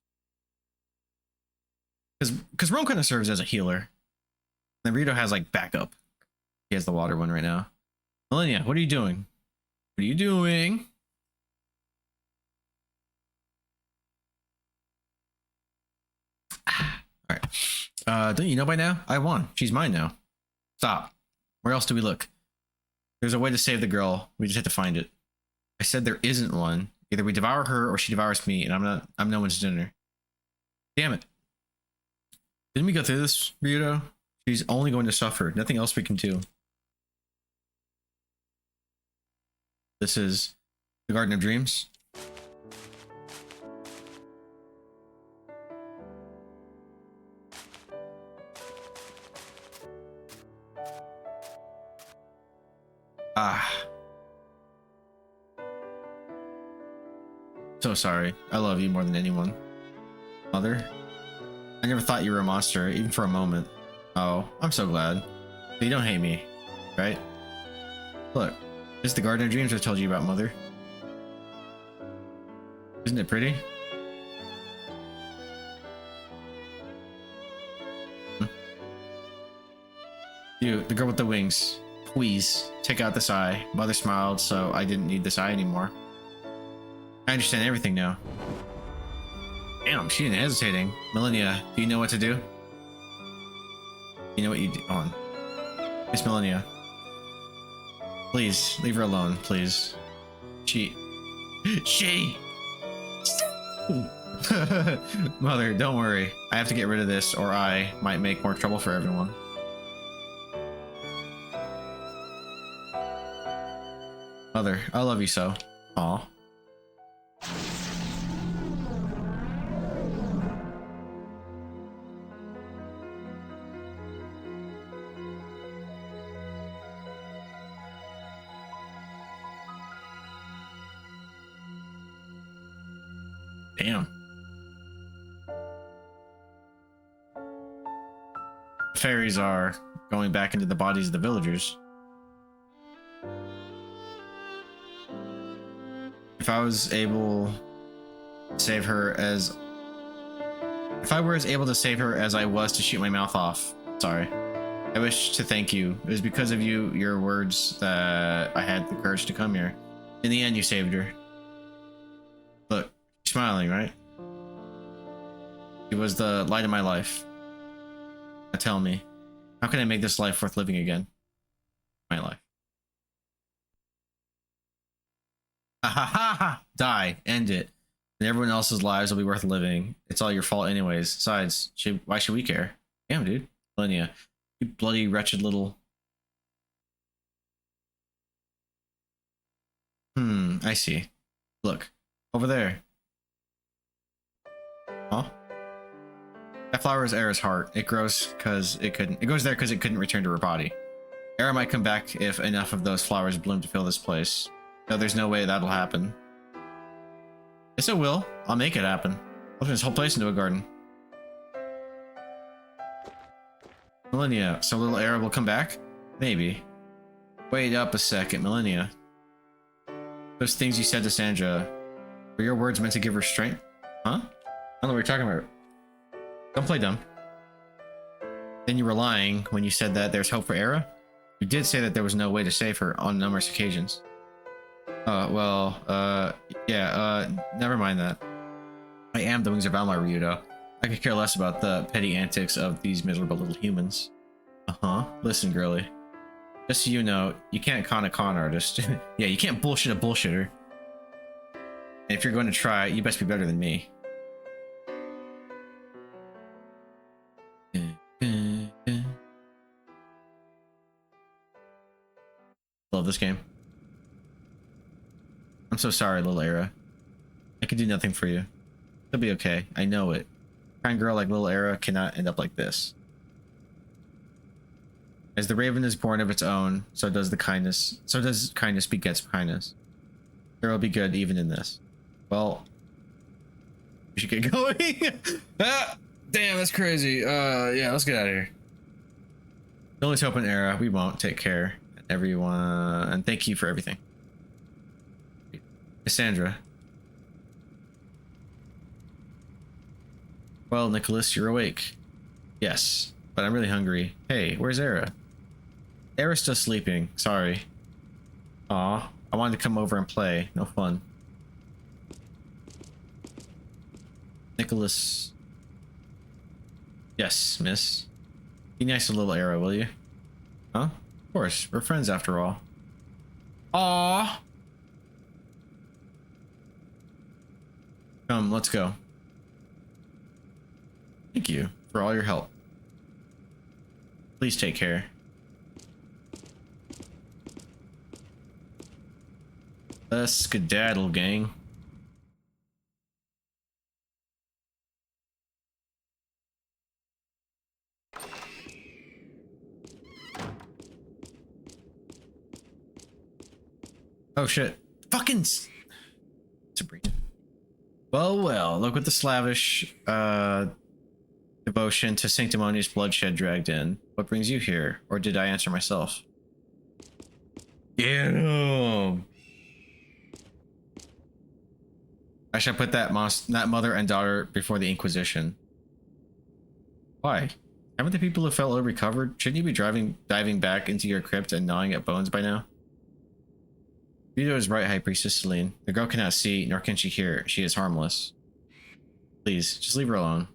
Because Rome kind of serves as a healer. And Ryudo has like backup. He has the water one right now. Millennia, what are you doing? What are you doing? Alright. Don't you know by now? I won. She's mine now. Stop. Where else do we look? There's a way to save the girl. We just have to find it. I said there isn't one. Either we devour her or she devours me, and I'm no one's dinner. Damn it. Didn't we go through this, Ryudo? She's only going to suffer. Nothing else we can do. This is the Garden of Dreams. So sorry. I love you more than anyone. Mother? I never thought you were a monster, even for a moment. Oh, I'm so glad. But you don't hate me, right? Look, this is the Garden of Dreams I told you about, Mother. Isn't it pretty? You, the girl with the wings. Please, take out this eye. Mother smiled, so I didn't need this eye anymore. I understand everything now. Damn, she ain't hesitating. Millennia, do you know what to do? You know what you do? On. Miss Millennia. Please, leave her alone, please. She. Mother, don't worry. I have to get rid of this, or I might make more trouble for everyone. Mother, I love you so. Aw. Damn. Fairies are going back into the bodies of the villagers. If I was able to save her as... If I were as able to save her as I was to shoot my mouth off. Sorry. I wish to thank you. It was because of you, your words, that I had the courage to come here. In the end, you saved her. Look, you're smiling, right? She was the light of my life. Now tell me, how can I make this life worth living again? My life. Ha ha ha ha! Die. End it. And everyone else's lives will be worth living. It's all your fault anyways. Besides, why should we care? Damn, dude. Millennia. You bloody wretched little... I see. Look. Over there. Huh? That flower is Era's heart. It grows because it couldn't... It goes there because it couldn't return to her body. Era might come back if enough of those flowers bloom to fill this place. No, there's no way that'll happen. Yes, it will. I'll make it happen. I'll turn this whole place into a garden. Millennia, so little Era will come back? Maybe. Wait up a second, Millennia. Those things you said to Sandra, were your words meant to give her strength? Huh? I don't know what you're talking about. Don't play dumb. Then you were lying when you said that there's hope for Era? You did say that there was no way to save her on numerous occasions. Never mind that. I am the Wings of Valmar, Ryudo. I could care less about the petty antics of these miserable little humans. Uh-huh. Listen, girly. Just so you know, you can't con a con artist. Yeah, you can't bullshit a bullshitter. And if you're going to try, you best be better than me. Love this game. I'm so sorry, little Era. I can do nothing for you. It'll be okay. I know it. A kind girl like little Era cannot end up like this. As the raven is born of its own, so does the kindness. So does kindness begets kindness. There will be good even in this. Well, we should get going. Ah, damn, that's crazy. Yeah, let's get out of here. The only hope in Era. We won't. Take care, everyone, and thank you for everything. Cassandra. Well, Nicholas, you're awake. Yes, but I'm really hungry. Hey, where's Era? Era's still sleeping. Sorry. Aw, I wanted to come over and play. No fun. Nicholas. Yes, miss. Be nice to little Era, will you? Huh? Of course, we're friends after all. Aw. Come, let's go. Thank you for all your help. Please take care. Let's skedaddle, gang. Oh shit. Fucking Sabrina. Well, look what the slavish devotion to sanctimonious bloodshed dragged in. What brings you here? Or did I answer myself? Damn. I should put that mother and daughter before the Inquisition. Why? Haven't the people who fell ill recovered? Shouldn't you be diving back into your crypt and gnawing at bones by now? Vito is right, High Priestess Celine. The girl cannot see, nor can she hear. She is harmless. Please, just leave her alone.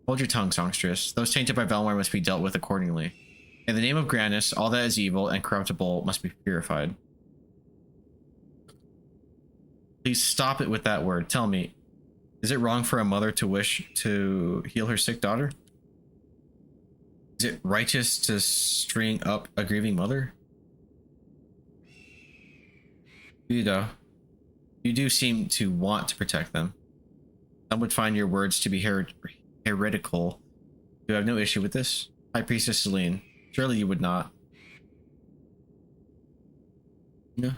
Hold your tongue, songstress. Those tainted by Valmar must be dealt with accordingly. In the name of Grandis, all that is evil and corruptible must be purified. Please stop it with that word. Tell me, is it wrong for a mother to wish to heal her sick daughter? Is it righteous to string up a grieving mother? Vito, you do seem to want to protect them. Some would find your words to be heretical. Do you have no issue with this? High Priestess Celine, surely you would not. No.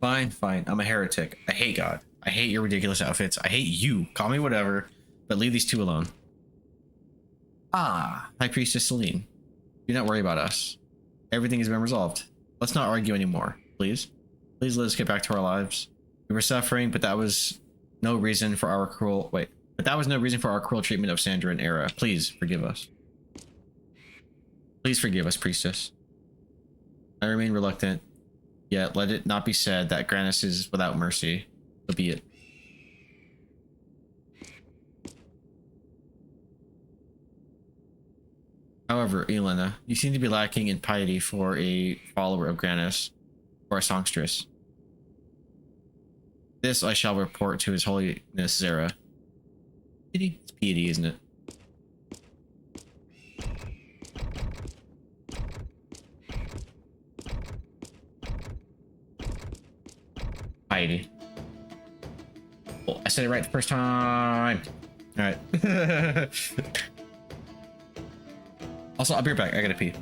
Fine. I'm a heretic. I hate God. I hate your ridiculous outfits. I hate you. Call me whatever, but leave these two alone. Ah, High Priestess Celine. Do not worry about us. Everything has been resolved. Let's not argue anymore, please. Please let us get back to our lives. We were suffering, but that was no reason for our cruel treatment of Sandra and Era. Please forgive us. Please forgive us, priestess. I remain reluctant, yet let it not be said that Grannis is without mercy. So be it. However, Elena, you seem to be lacking in piety for a follower of Grannis or a songstress. This I shall report to His Holiness Zara. Piety? It's piety, isn't it? Piety. Oh, I said it right the first time. All right. Also, I'll be right back. I gotta pee.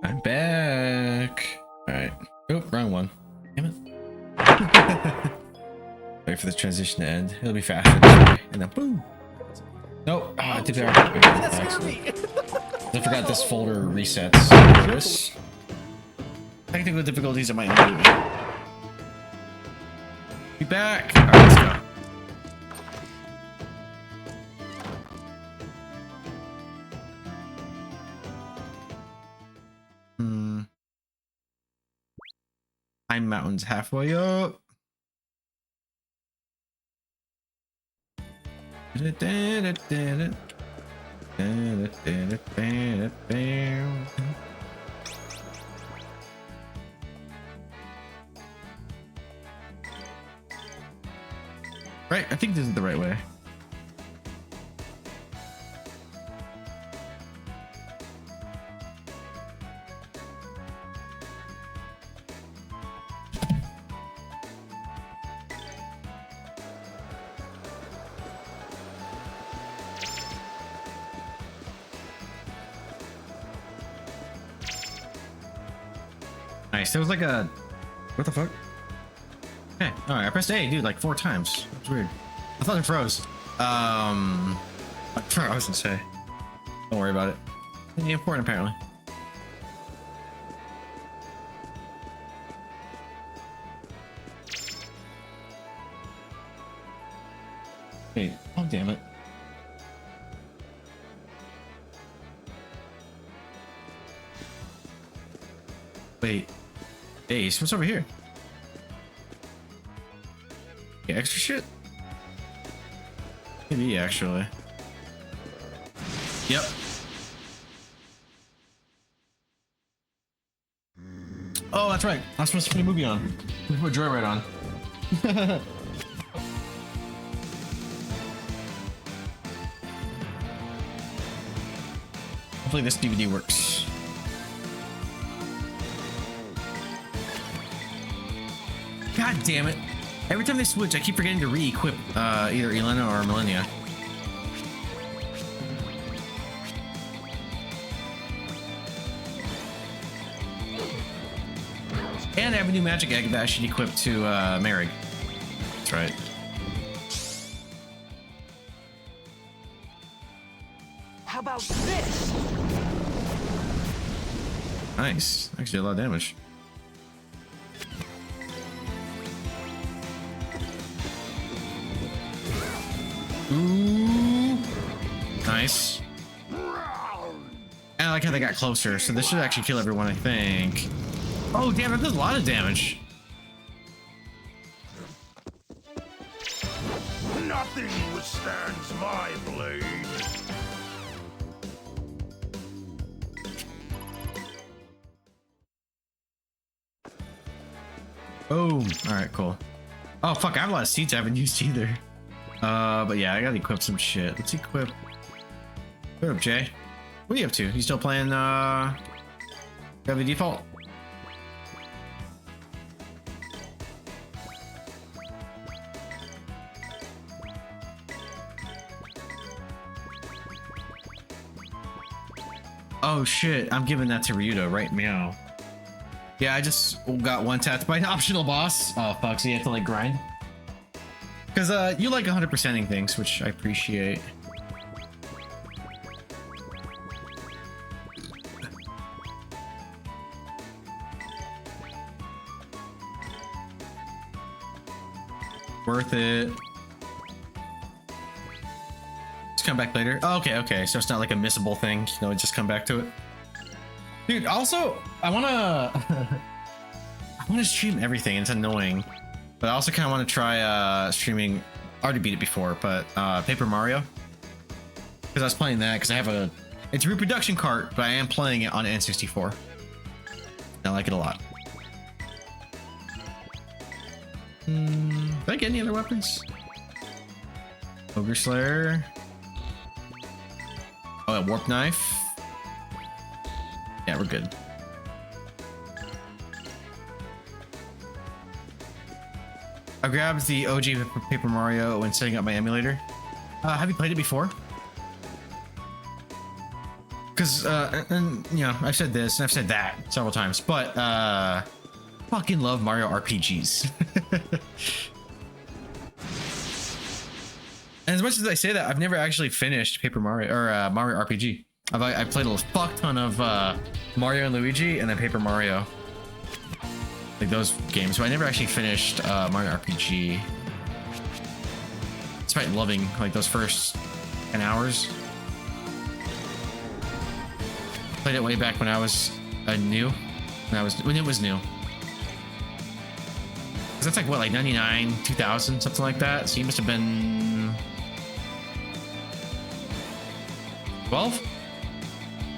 I'm back. All right. Oh, wrong one. Damn it. Wait for the transition to end. It'll be faster this way. And then boom. Nope. Oh, I did that. I forgot this folder resets. This technical difficulties at my end. Be back. All right, let's go. Pine Mountain's halfway up. Right, I think this is the right way. Nice. There was like a... What the fuck? Okay. Alright, I pressed A, dude, like 4 times. It's weird. I thought it froze. I was gonna say. Don't worry about it. It's important, apparently. Wait. Oh, damn it. Wait. Hey, what's over here? Yeah, extra shit? Maybe, actually. Yep. Oh, that's right. I'm supposed to put a movie on. We put Joyride on. Hopefully this DVD works. God damn it. Every time they switch, I keep forgetting to re-equip either Elena or Millennia. have a new magic egg that I should equip to Merrick. That's right. How about this? Nice. Actually, did a lot of damage. Ooh. Nice. And I like how they got closer, so this should actually kill everyone, I think. Oh, damn, that does a lot of damage. Nothing withstands my blade. Boom. Alright, cool. Oh, fuck, I have a lot of seats I haven't used either. But yeah, I gotta equip some shit. Let's equip... What up, Jay? What are you up to? You still playing, Gravity Default? Oh shit, I'm giving that to Ryudo right meow. Yeah, I just got one tapped by an optional boss. Oh fuck, so you have to like grind? Because you like 100%ing things, which I appreciate. Worth it. Just come back later. Oh, okay, so it's not like a missable thing, you know, just come back to it. Dude, also, I wanna stream everything. It's annoying, but I also kind of want to try streaming. I already beat it before, but Paper Mario, because I was playing that because I have it's a reproduction cart, but I am playing it on N64. I like it a lot. Did I get any other weapons? Ogre Slayer. Oh, a warp knife. Yeah, we're good. I grabbed the OG Paper Mario when setting up my emulator. Have you played it before? Because, and you know, I've said this and I've said that several times, but fucking love Mario RPGs. And as much as I say that, I've never actually finished Paper Mario or Mario RPG. I played a fuck ton of Mario and Luigi and then Paper Mario, like those games, but I never actually finished Mario RPG. Despite loving like those first 10 hours. Played it way back when I was new, when it was new. 'Cause that's like what, like 99, 2000, something like that. So you must have been 12.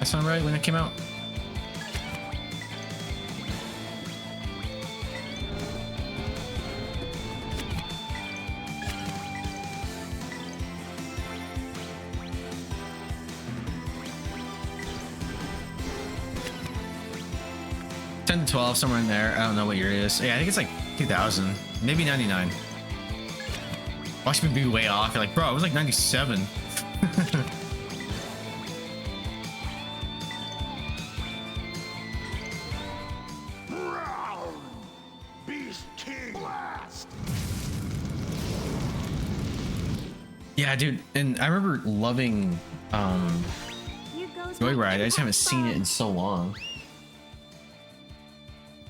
That sound right when it came out? $10 to $12, somewhere in there. I don't know what year it is. Yeah, I think it's like 2000, maybe 99. Watch me be way off. You're like, bro, it was like 97. Yeah, dude, and I remember loving Joyride. I just haven't seen it in so long.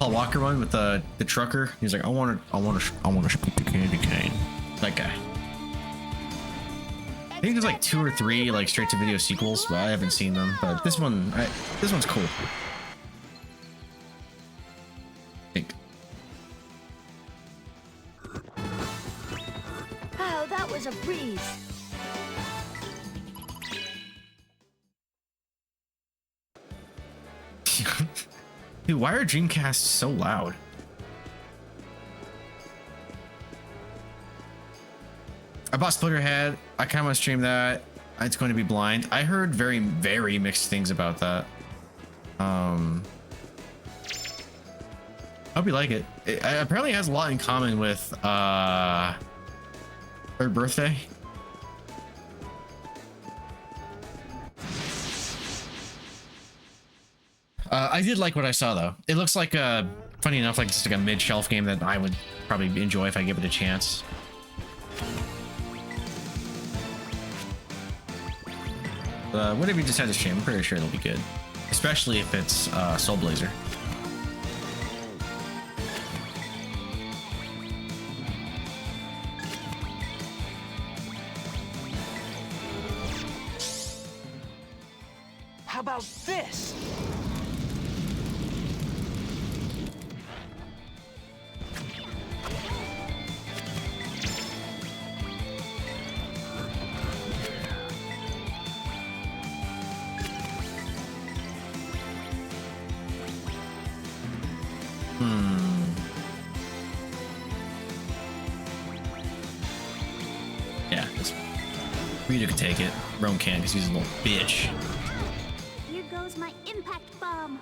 Paul Walker one with the trucker. He's like, I want to scoop the candy cane. That guy. I think there's like 2 or 3 like straight to video sequels, but I haven't seen them. But this one's cool. I think. Oh, that was a breeze. Dude, why are Dreamcasts so loud? I bought Splitterhead. I kind of want to stream that. It's going to be blind. I heard very, very mixed things about that. I hope you like it. It apparently has a lot in common with Third Birthday. I did like what I saw though. It looks like Funny enough, like just like a mid-shelf game that I would probably enjoy if I give it a chance. Whatever you decide to stream, I'm pretty sure it'll be good, especially if it's Soul Blazer. How about this? Yeah, Rita could take it. Rome can't because he's a little bitch. Here goes my impact bomb.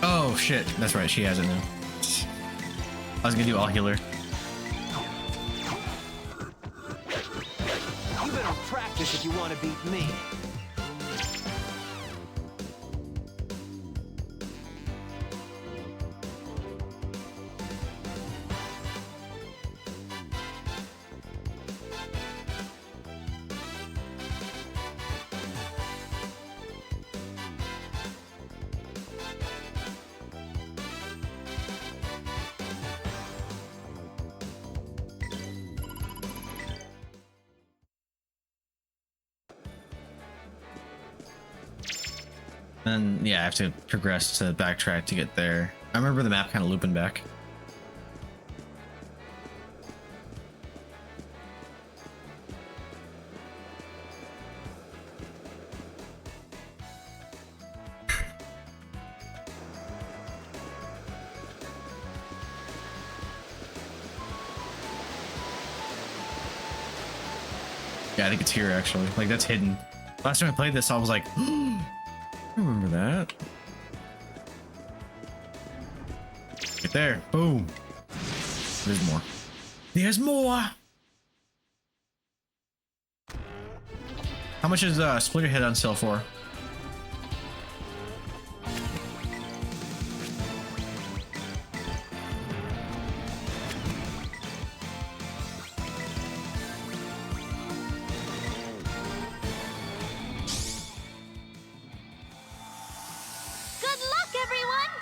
Oh shit, that's right, she has it now. I was gonna do all healer. You better practice if you want to beat me. Then yeah, I have to progress to backtrack to get there. I remember the map kind of looping back. Yeah, I think it's here actually. Like that's hidden. Last time I played this, I was like, I remember that. Get there. Boom. There's more. There's more. How much is Splitter Head on sale for? Good luck, everyone!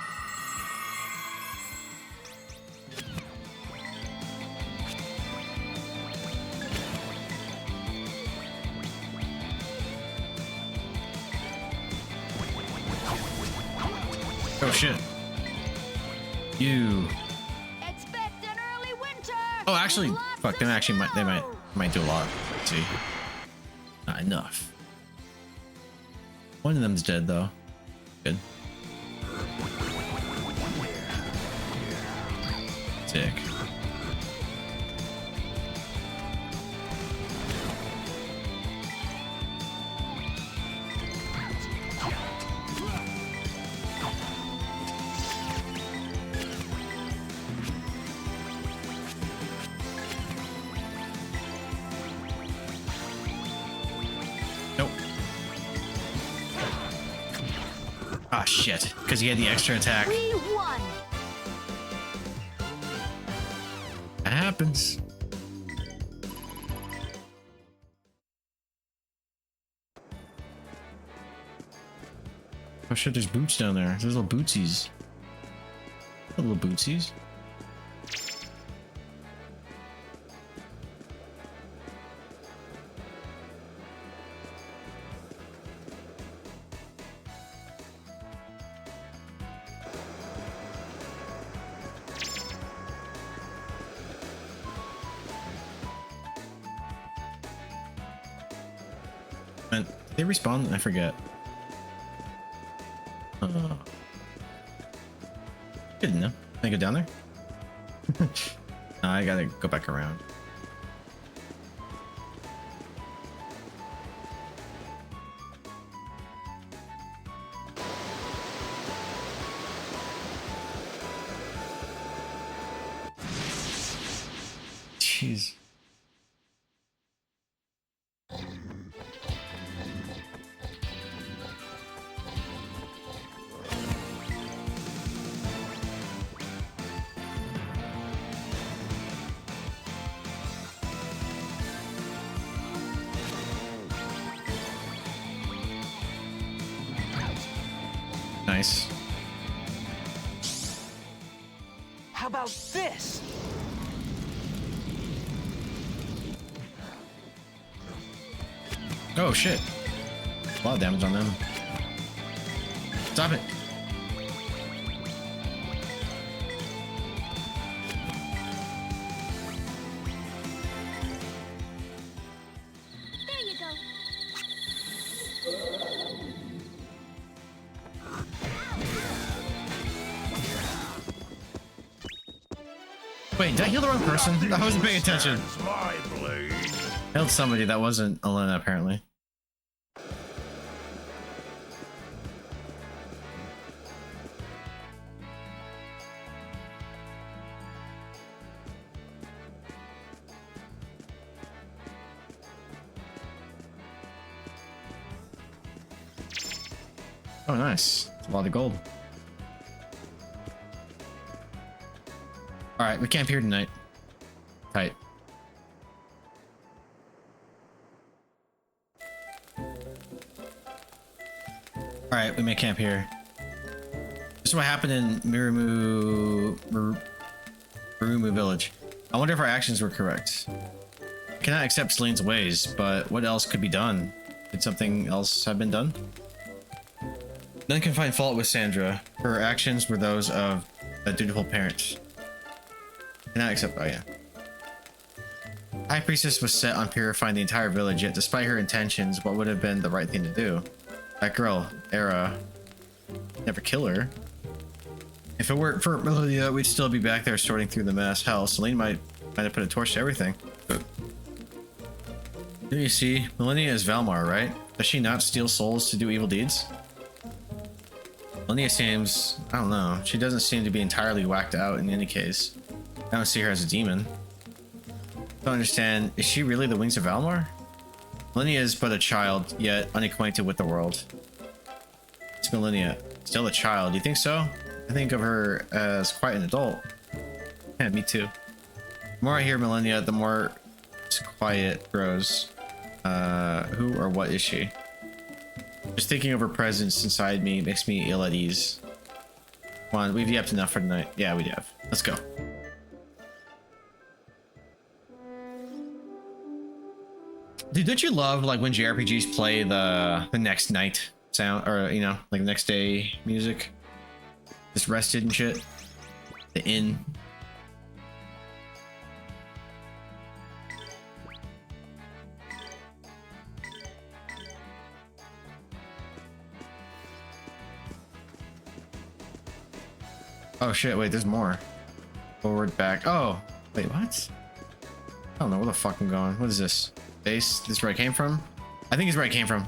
Oh shit. You. Expect an early winter! Oh, actually, with lots fuck. of They actually might. They snow! might do a lot. Let's see. Not enough. One of them's dead though. Good. Sick. Nope. Ah, shit. Because he had the extra attack. We won! That happens. Oh shit, there's boots down there. There's little bootsies. Little bootsies. And they respawn? I forget. Good enough. Can I go down there? No, I gotta go back around. Jeez. Nice. How about this? Oh shit. A lot of damage on them. Stop it. There you go. Wait, did I heal the wrong person? I wasn't paying attention. My blade. I healed somebody that wasn't Elena, apparently. Oh, nice. A lot of gold. Alright, we camp here tonight. Tight. Alright, we may camp here. This is what happened in Mirumu Village. I wonder if our actions were correct. I cannot accept Celine's ways, but what else could be done? Did something else have been done? None can find fault with Sandra. Her actions were those of a dutiful parent. Cannot accept. Oh yeah. High Priestess was set on purifying the entire village, yet despite her intentions, what would have been the right thing to do? That girl, Era, never kill her. If it weren't for Melodia, we'd still be back there sorting through the mess. Hell, Celine might have put a torch to everything. Here you see, Millennia is Valmar, right? Does she not steal souls to do evil deeds? Millennia seems, I don't know, she doesn't seem to be entirely whacked out in any case. I don't see her as a demon. Don't understand, is she really the Wings of Valmar? Millennia is but a child, yet unacquainted with the world. It's Millennia, still a child, you think so? I think of her as quite an adult. Yeah, me too. The more I hear Millennia, the more quiet grows. Who or what is she? Just thinking of her presence inside me makes me ill at ease. Come on, we've yapped enough for tonight. Yeah, we have. Let's go. Dude, don't you love like when JRPGs play the next night sound, or you know, like next day music? Just rested and shit. The inn. Oh shit, wait, there's more. Forward, back. Oh, wait, what? I don't know where the fuck I'm going. What is this? Base? This is where I came from? I think it's where I came from.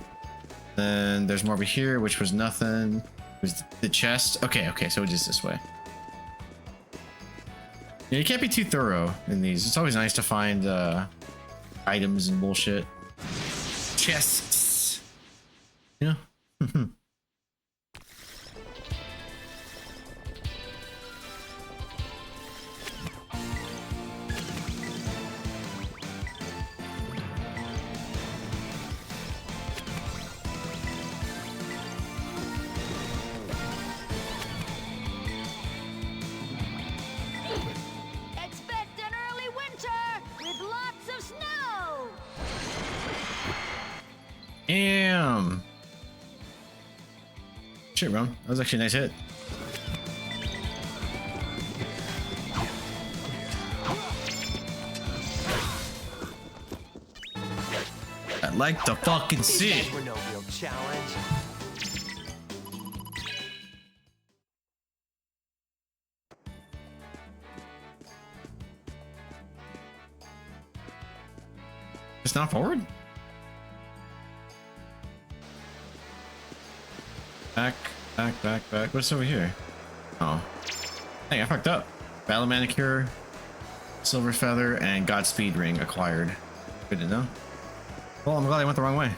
Then there's more over here, which was nothing. It was the chest. Okay, so it is this way. Yeah, you can't be too thorough in these. It's always nice to find items and bullshit. Chests. Yeah. Expect an early winter with lots of snow. Damn. Shit, Ron. That was actually a nice hit. I like to fucking see it. We're no real challenge. It's not forward? Back. What's over here? Oh. Hey, I fucked up. Battle Manicure. Silver feather and Godspeed ring acquired. Good to know. Well, I'm glad I went the wrong way.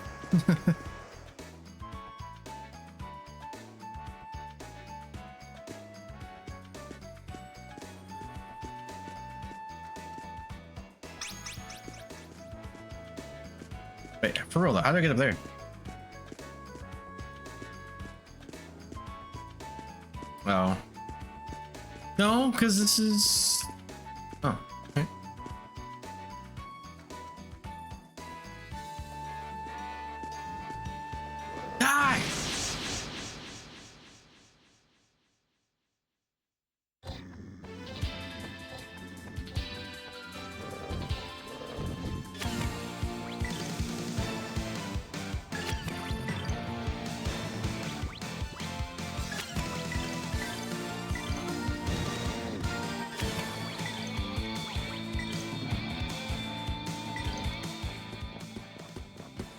Wait, for real though, how do I get up there? Oh. No, because this is... Oh, okay. Die!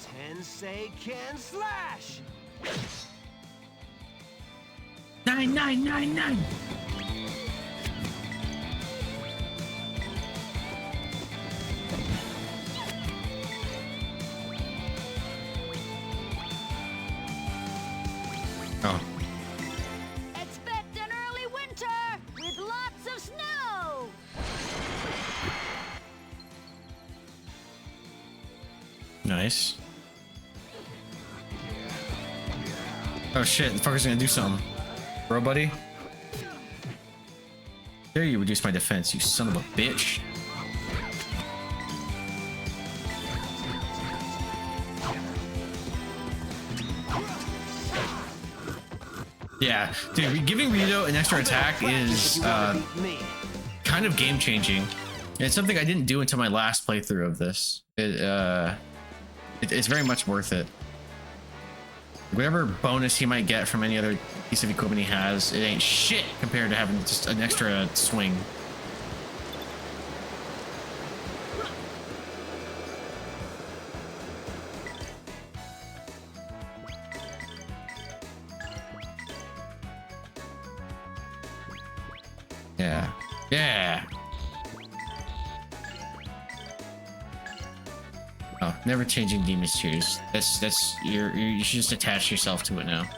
Tensei can slash! 9999. Oh. Expect an early winter with lots of snow. Nice. Oh shit, the fucker's gonna do something. Bro, buddy. Dare you reduce my defense, you son of a bitch. Yeah, dude, giving Rito an extra attack is kind of game changing. It's something I didn't do until my last playthrough of this. It's very much worth it. Whatever bonus he might get from any other piece of equipment he has, it ain't shit compared to having just an extra swing. Yeah. Yeah. Oh, never changing Demon's Tears. That's you should just attach yourself to it now.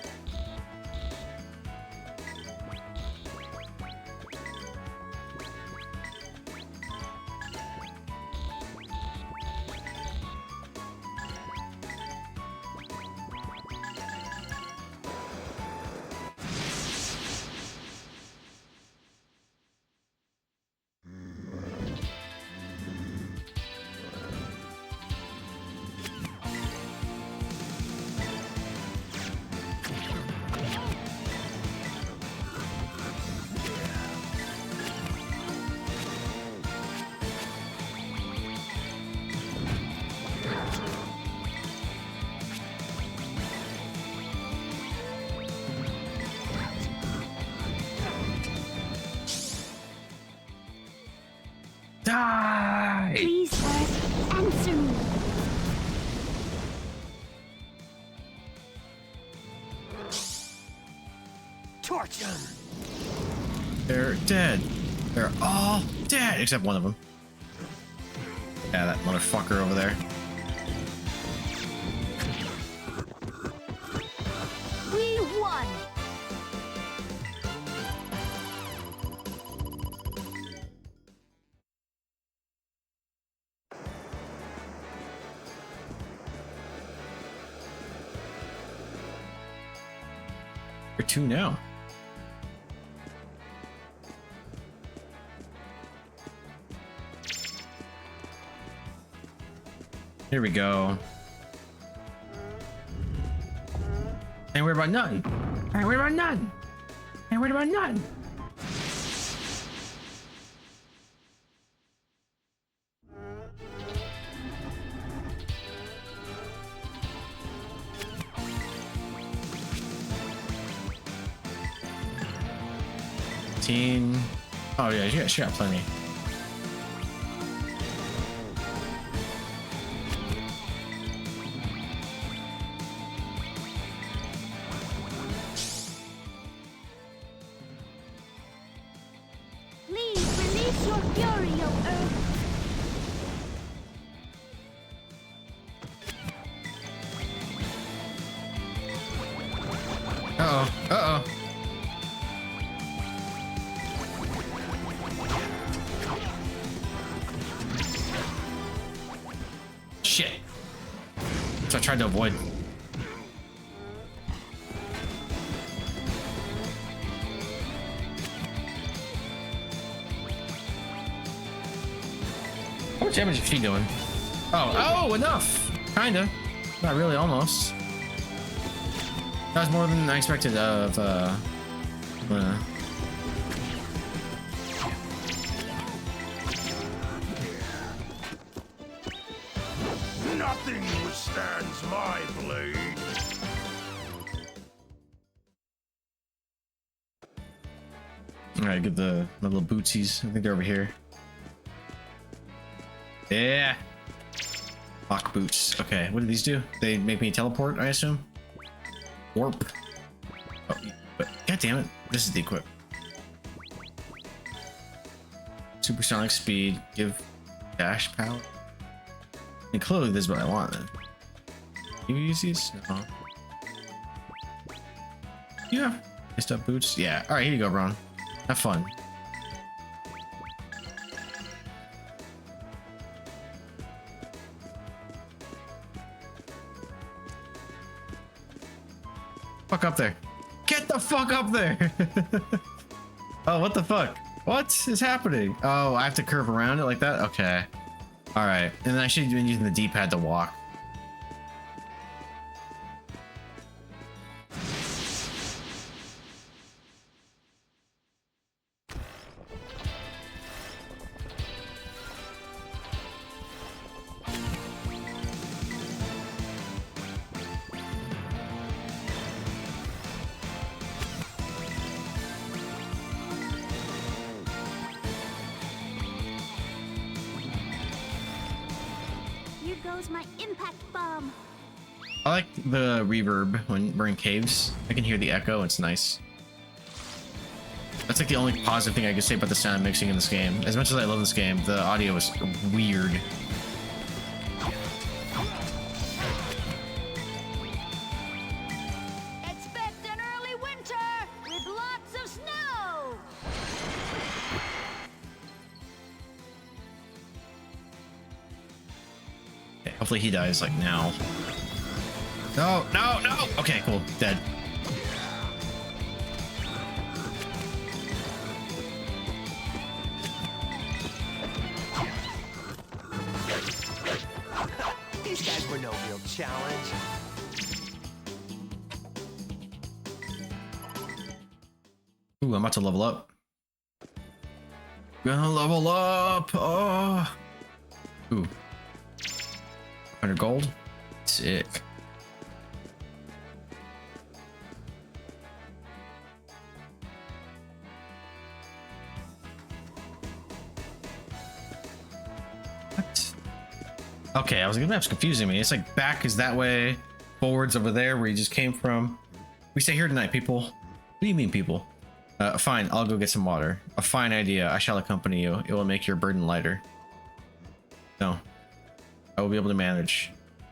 Die! Please, Earth, answer me. Torch them! They're dead. They're all dead, except one of them. Yeah, that motherfucker over there. We won. We're 2 now. Here we go. Ain't worried about nothing. Ain't worried about nothing. Ain't worried about nothing. Oh yeah, she got plenty. Please release your fury, O Earth. Uh-oh. Uh-oh. Shit. So I tried to avoid. How much damage is she doing? Oh, enough. Kinda. Not really, almost. That was more than I expected of, Nothing withstands my blade. Alright, get the little bootsies. I think they're over here. Yeah. Lock boots. Okay, what do these do? They make me teleport, I assume? Warp. Oh, but god damn it. This is the equip. Supersonic speed. Give dash power. And clearly this is what I want then. Can you use these? No. Yeah. Messed up boots. Yeah. Alright, here you go, Ron. Have fun. Fuck up there. Get the fuck up there. Oh, what the fuck? What is happening? Oh, I have to curve around it like that? Okay. All right. And then I should have been using the D-pad to walk. Here goes my impact bomb. I like the reverb when we're in caves. I can hear the echo. It's nice. That's like the only positive thing I can say about the sound mixing in this game. As much as I love this game, the audio is weird. Expect an early winter with lots of snow. Okay, hopefully he dies like now. No, no, no! Okay, cool. Dead. These guys were no real challenge. Ooh, I'm about to level up. Gonna level up! Oh! Ooh. 100 gold? Sick. What? Okay, I was gonna have confusing me. It's like back is that way, forwards over there where you just came from. We stay here tonight, people. What do you mean, people? Fine, I'll go get some water. A fine idea. I shall accompany you. It will make your burden lighter. No. I will be able to manage.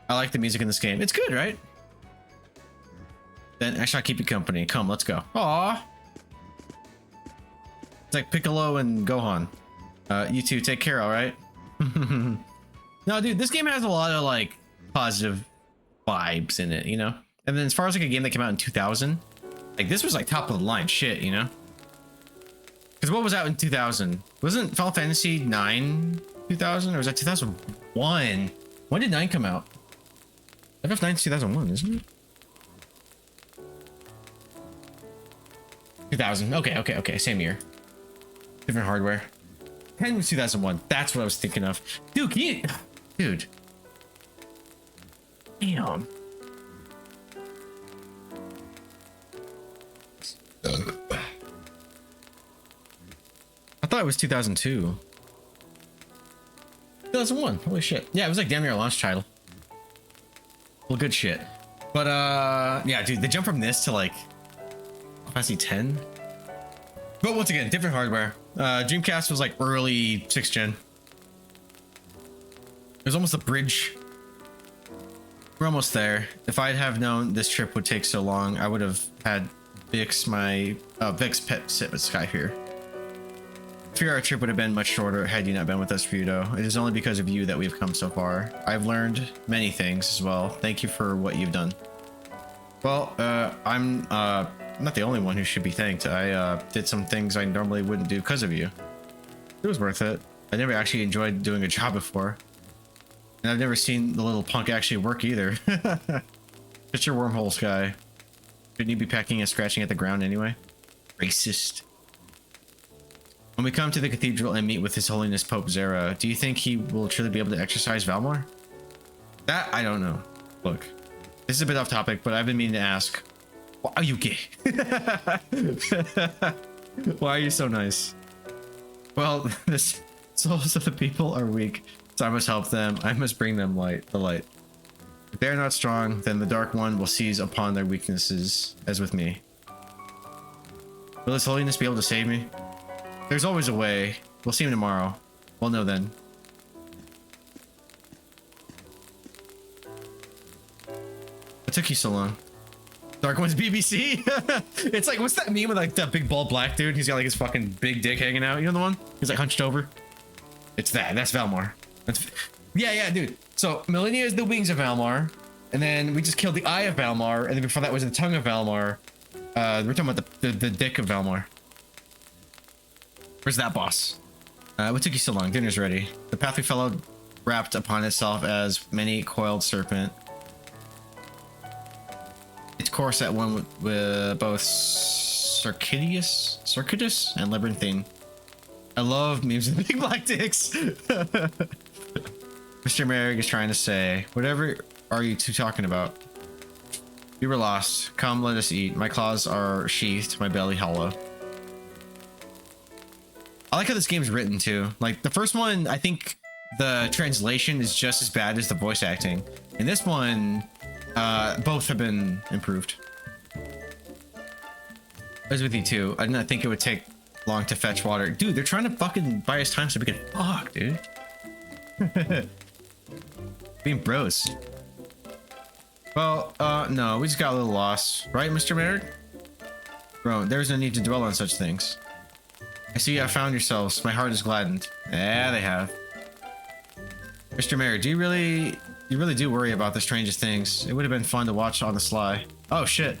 I like the music in this game. It's good, right? Then I shall keep you company. Come, let's go. Aww. It's like Piccolo and Gohan. You two, take care, alright? No, dude, this game has a lot of, like, positive vibes in it, you know? And then as far as, like, a game that came out in 2000, like, this was, like, top of the line shit, you know? Because what was out in 2000? Wasn't Final Fantasy 9 2000? Or was that 2001? When did 9 come out? FF9 is 2001, isn't it? 2000. Okay. Same year. Different hardware. 10 was 2001. That's what I was thinking of. Dude, can you... Dude. Damn. I thought it was 2002. 2001. Holy shit. Yeah, it was like damn near a launch title. Well, good shit. But yeah, dude, the jump from this to like Final Fantasy 10. But once again, different hardware. Dreamcast was like early 6th gen. It was almost a bridge. We're almost there. If I'd have known this trip would take so long, I would have had Vix, my Vix pet sit with Sky here. Fear our trip would have been much shorter had you not been with us, Ryudo. It is only because of you that we've come so far. I've learned many things as well. Thank you for what you've done. Well, I'm not the only one who should be thanked. I did some things I normally wouldn't do because of you. It was worth it. I never actually enjoyed doing a job before. And I've never seen the little punk actually work either. Just your wormholes guy. Shouldn't you be pecking and scratching at the ground anyway? Racist. When we come to the cathedral and meet with His Holiness Pope Zera, do you think he will truly be able to exercise Valmor? That, I don't know. Look, this is a bit off topic, but I've been meaning to ask. Why are you gay? Why are you so nice? Well, the souls of the people are weak, so I must help them. I must bring them the light. If they are not strong, then the Dark One will seize upon their weaknesses, as with me. Will His Holiness be able to save me? There's always a way. We'll see him tomorrow. We'll know then. What took you so long? Dark One's BBC? It's like, what's that meme with like that big bald black dude? He's got like his fucking big dick hanging out. You know the one? He's like hunched over. It's that. That's Valmor. Yeah, dude. So Millennia is the wings of Valmor, and then we just killed the eye of Valmor, and then before that was the tongue of Valmor. We're talking about the dick of Valmor. Where's that boss? What took you so long? Dinner's ready. The path we followed wrapped upon itself as many coiled serpent. Its course at one with both circuitous and labyrinthine. I love memes of big black dicks. Mr. Merrick is trying to say, whatever are you two talking about? We were lost. Come, let us eat. My claws are sheathed, my belly hollow. I like how this game's written too. Like the first one, I think the translation is just as bad as the voice acting. In this one, both have been improved. I was with you too. I did not think it would take long to fetch water. Dude, they're trying to fucking buy us time so we can fuck, dude. Being bros. Well, no, we just got a little lost. Right, Mr. Merrick? Bro, there's no need to dwell on such things. I see you have found yourselves. My heart is gladdened. Yeah, they have. Mr. Merrick, you really do worry about the strangest things. It would have been fun to watch on the sly. Oh, shit.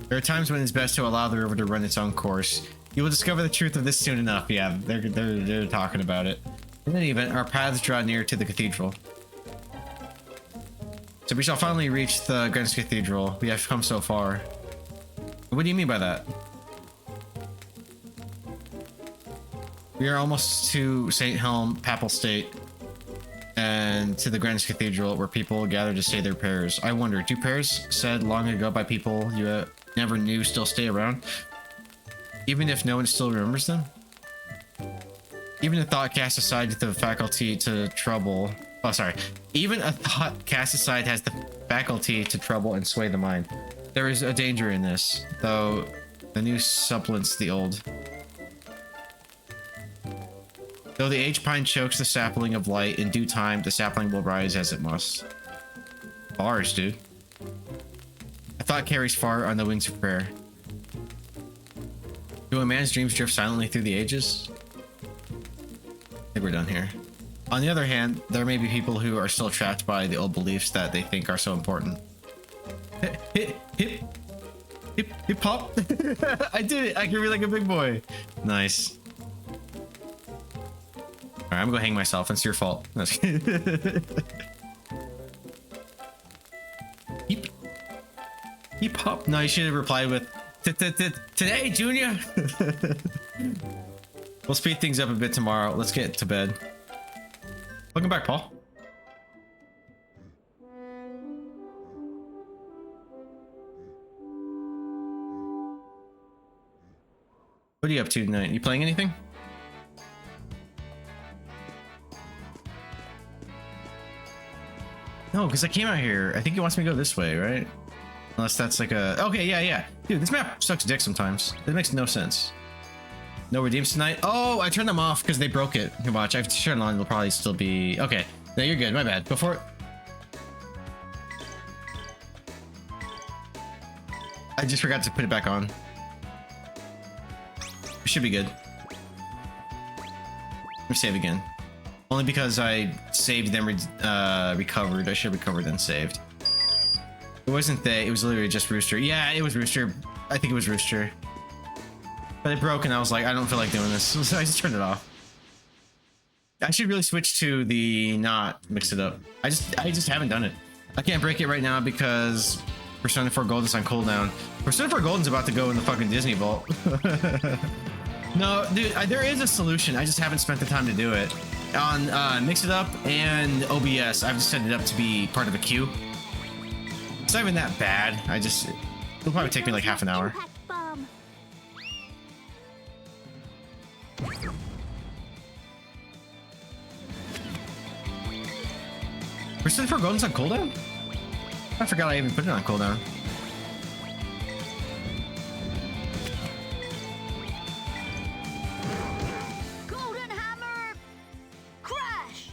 There are times when it's best to allow the river to run its own course. You will discover the truth of this soon enough. Yeah, they're talking about it. In any event, our paths draw near to the cathedral. So we shall finally reach the Grandia Cathedral. We have come so far. What do you mean by that? We are almost to St. Helm, Papal State, and to the Grandia Cathedral, where people gather to say their prayers. I wonder, do prayers said long ago by people you never knew still stay around? Even if no one still remembers them? Even a thought cast aside the faculty to trouble... Oh, sorry. Even a thought cast aside has the faculty to trouble and sway the mind. There is a danger in this, though the new supplants the old. Though the aged pine chokes the sapling of light, in due time the sapling will rise as it must. Bars, dude. A thought carries far on the wings of prayer. Do a man's dreams drift silently through the ages? I think we're done here. On the other hand, there may be people who are still trapped by the old beliefs that they think are so important. Hip hop. I did it. I can read like a big boy. Nice. All right, I'm gonna hang myself. It's your fault. Hip hop. No, you should have replied with today, Junior. We'll speed things up a bit tomorrow. Let's get to bed. Welcome back, Paul. What are you up to tonight? You playing anything? No, because I came out here. I think he wants me to go this way, right? Unless that's like a... Okay, yeah. Dude, this map sucks dick sometimes. It makes no sense. No redeems tonight? Oh, I turned them off because they broke it. You can watch. I've turned it on. It'll probably still be... Okay. No, you're good. My bad. Before... I just forgot to put it back on. We should be good. Let me save again. Only because I saved then recovered. I should have recovered then saved. It wasn't they, it was literally just Rooster. Yeah, it was Rooster. I think it was Rooster. But it broke and I was like, I don't feel like doing this. So I just turned it off. I should really switch to the not mix it up. I just haven't done it. I can't break it right now because Persona 4 Golden's on cooldown. Persona 4 Golden's about to go in the fucking Disney Vault. No, dude, there is a solution. I just haven't spent the time to do it. On Mix It Up and OBS, I've just set it up to be part of a queue. It's not even that bad. It'll probably take me like half an hour. Persona 4 Golden's on cooldown? I forgot I even put it on cooldown. Golden Hammer! Crash!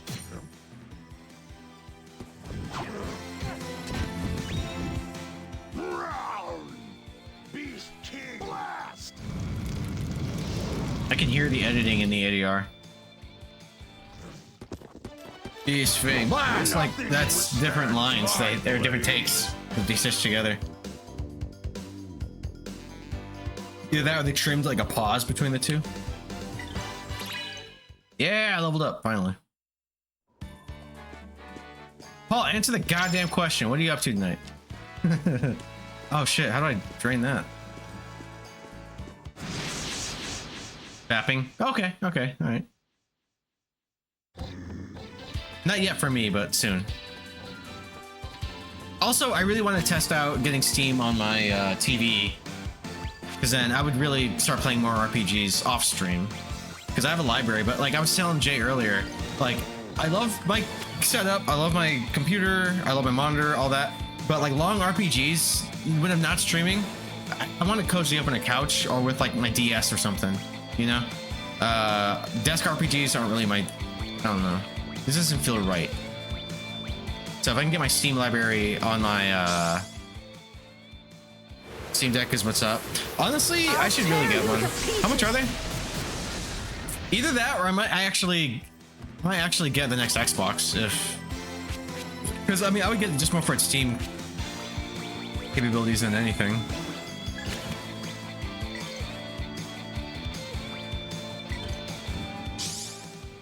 Beast King Blast! I can hear the editing in the ADR. Beast Fang Blast! Like, that's different lines. They're different takes that they stitch together. Either that or they trimmed like a pause between the two. Yeah, I leveled up, finally. Paul, answer the goddamn question. What are you up to tonight? Oh shit, how do I drain that? Bapping? Okay, alright. Not yet for me, but soon. Also, I really want to test out getting Steam on my TV, because then I would really start playing more RPGs off stream. Because I have a library, but like I was telling Jay earlier, like I love my setup, I love my computer, I love my monitor, all that. But like long RPGs, when I'm not streaming, I want to cozy up on a couch or with like my DS or something, you know? Desk RPGs aren't really my, I don't know. This doesn't feel right. So if I can get my Steam library on my Steam Deck is what's up. Honestly, I should really get one. How much are they? Either that or I might actually get the next Xbox if, because I mean I would get it just more for its Steam capabilities than anything.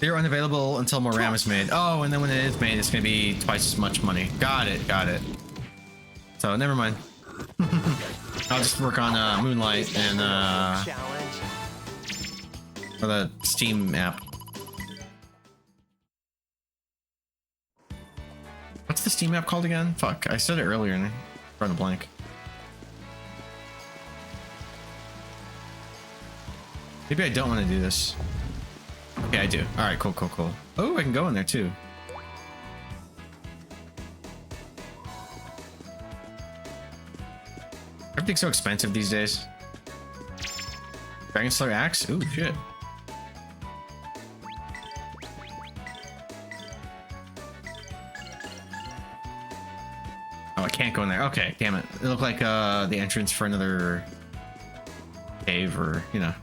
They're unavailable until more RAM is made. Oh, and then when it is made, it's gonna be twice as much money. Got it. So never mind. I'll just work on Moonlight and or the Steam app. What's the Steam app called again? Fuck, I said it earlier and I brought a blank. Maybe I don't want to do this. Okay, I do. All right, cool. Oh, I can go in there too. Everything's so expensive these days. Dragon Slayer Axe? Ooh, shit. Oh, I can't go in there. Okay, damn it. It looked like the entrance for another cave or, you know.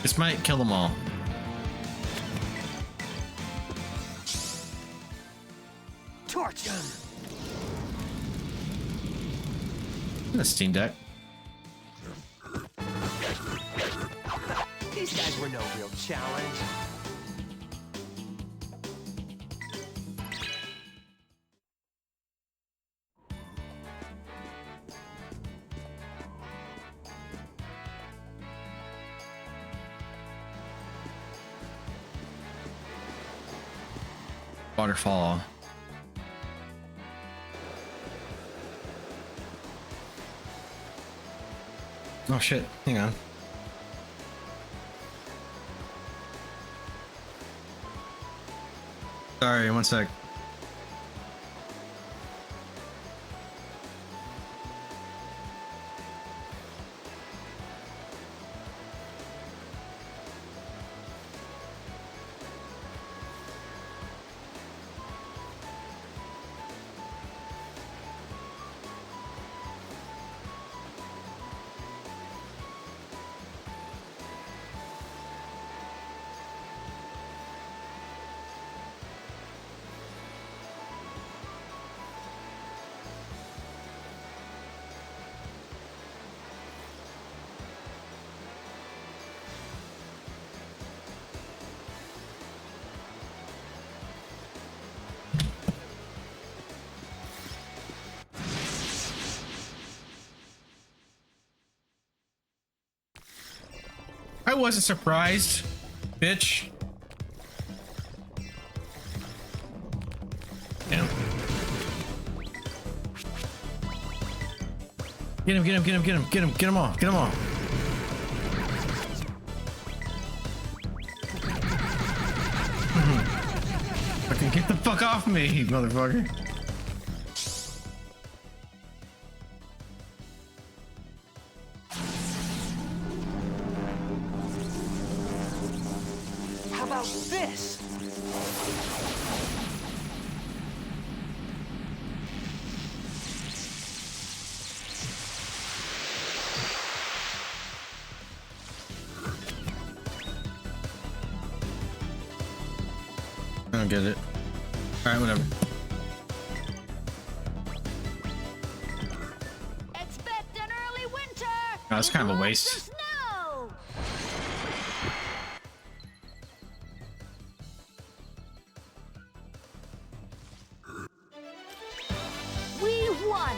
This might kill them all. Torch him. The Steam Deck. These guys were no real challenge. Waterfall. Oh shit, hang on. Sorry, one sec. wasn't surprised, bitch. Damn. Get him, get him, get him, get him, get him, get him all, get him all. Fucking get the fuck off me, motherfucker. How about this? I don't get it. Alright, whatever. Expect an early winter. Oh, that's kind of a waste. Lots of snow. We won.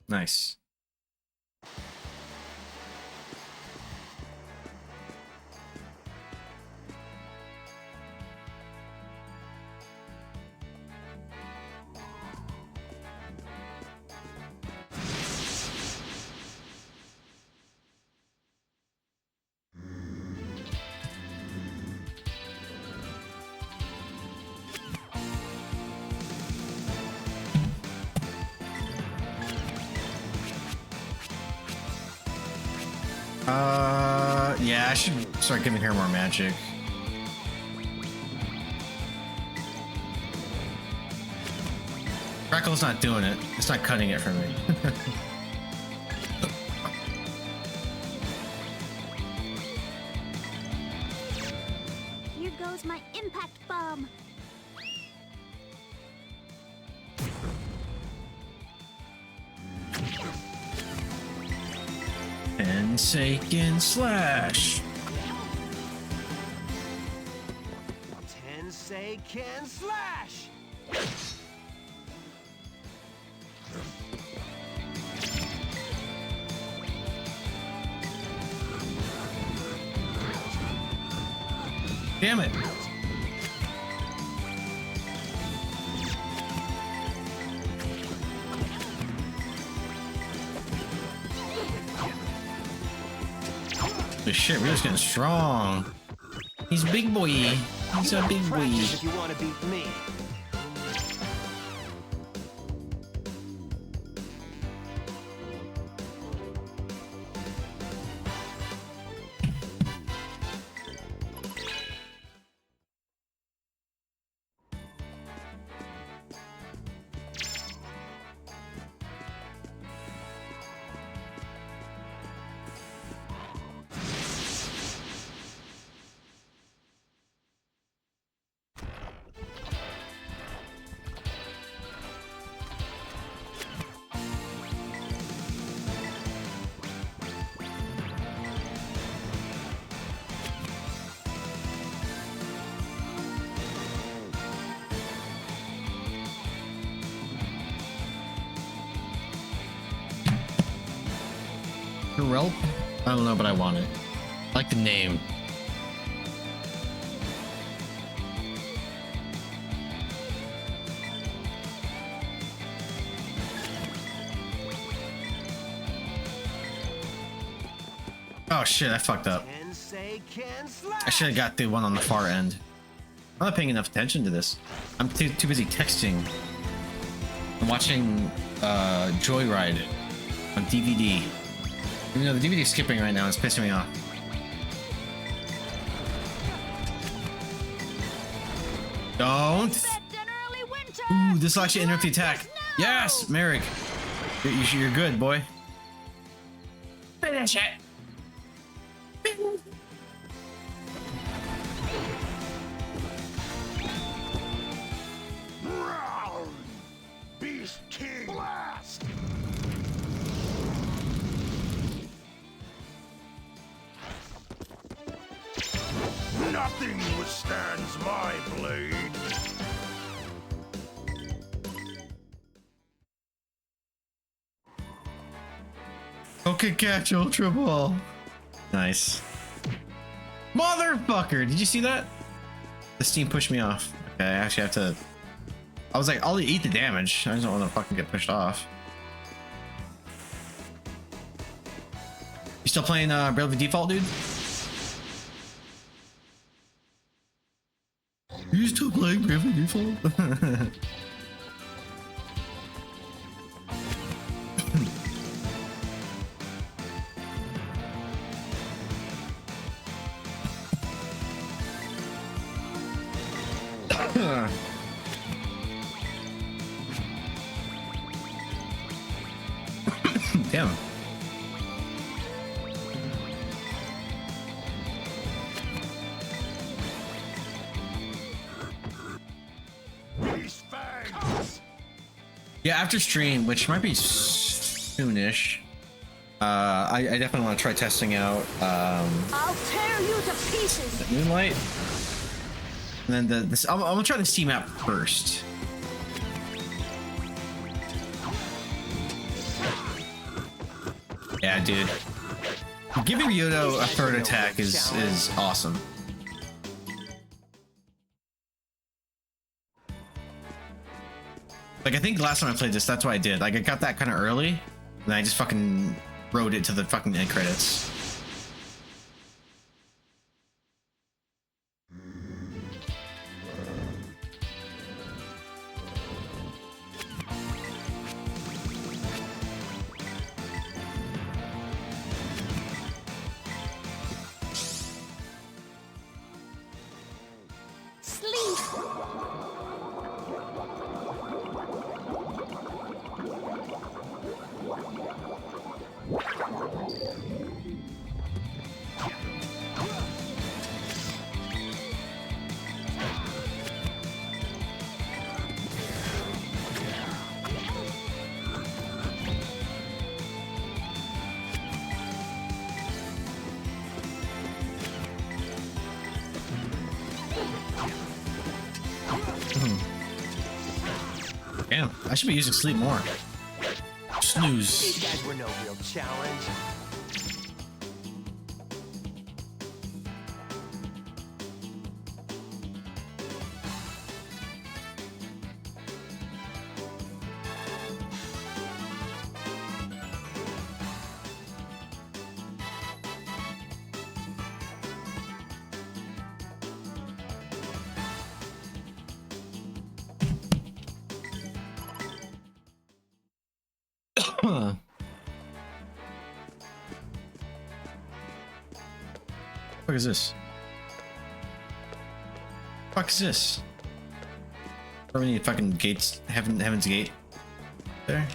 Nice. Yeah, I should start giving her more magic. Crackle's not doing it. It's not cutting it for me. Here goes my impact bomb. And Seiken slash. Tensei can slash. Damn it. Holy shit, Rio's getting strong. He's big boy. He's a big boy. Practice if you want to beat me. Relp? I don't know, but I want it. I like the name. Oh shit, I fucked up. I should have got the one on the far end. I'm not paying enough attention to this. I'm too busy texting. I'm watching Joyride on DVD. You know, the DVD is skipping right now. It's pissing me off. Don't. Ooh, this will actually interrupt the attack. Yes, Merrick. You're good, boy. Finish it. Beast King Blast! Nothing withstands my blade. Okay, catch Ultra Ball. Nice. Motherfucker! Did you see that? The steam pushed me off. Okay, I actually have to. I was like, I'll eat the damage. I just don't want to fucking get pushed off. You still playing Bravely Default, dude? You still playing Bravely Default? Damn. Yeah, after stream, which might be soonish, I definitely want to try testing out I'll tear you to pieces. Moonlight, and then I'm gonna try the Steam app first. Yeah, dude, giving Yodo a third attack is awesome. Like, I think last time I played this, that's what I did. Like, I got that kind of early, and I just fucking rode it to the fucking end credits. Damn, I should be using sleep more. Snooze. These guys were no real challenge. What is this? Fuck is this? Are we need fucking gates? Heaven's Gate. There.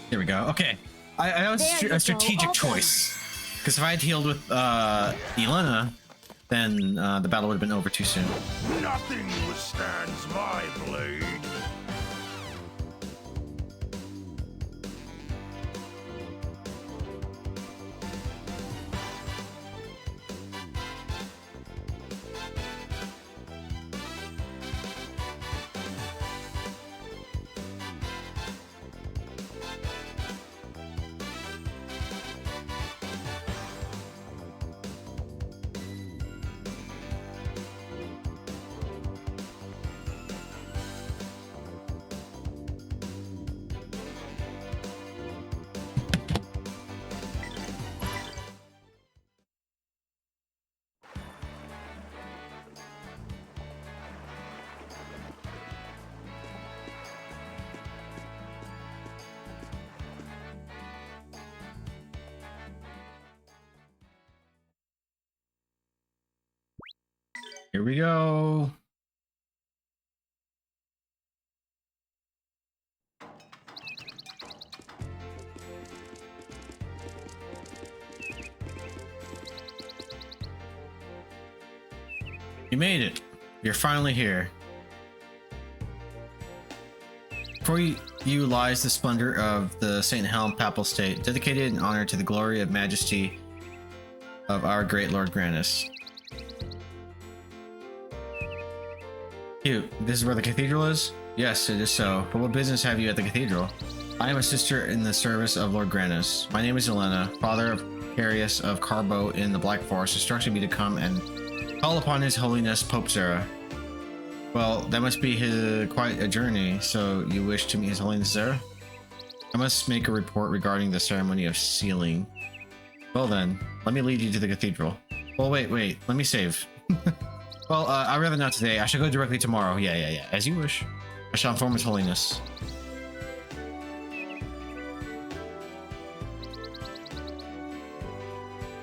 There we go. Okay, I was a strategic choice, because if I had healed with Elena, then the battle would have been over too soon. Nothing withstands my blade. Here we go. You made it. You're finally here. Before you lies the splendor of the St. Helm Papal State, dedicated in honor to the glory and majesty of our great Lord Granus. Cute. This is where the cathedral is? Yes, it is so. But what business have you at the cathedral? I am a sister in the service of Lord Granus. My name is Elena, father of Carius of Carbo in the Black Forest, instructed me to come and call upon His Holiness Pope Zera. Well, that must be quite a journey, so you wish to meet His Holiness Zera? I must make a report regarding the ceremony of sealing. Well then, let me lead you to the cathedral. Well, wait, let me save. Well, I'd rather not today. I shall go directly tomorrow. Yeah. As you wish. I shall inform His Holiness.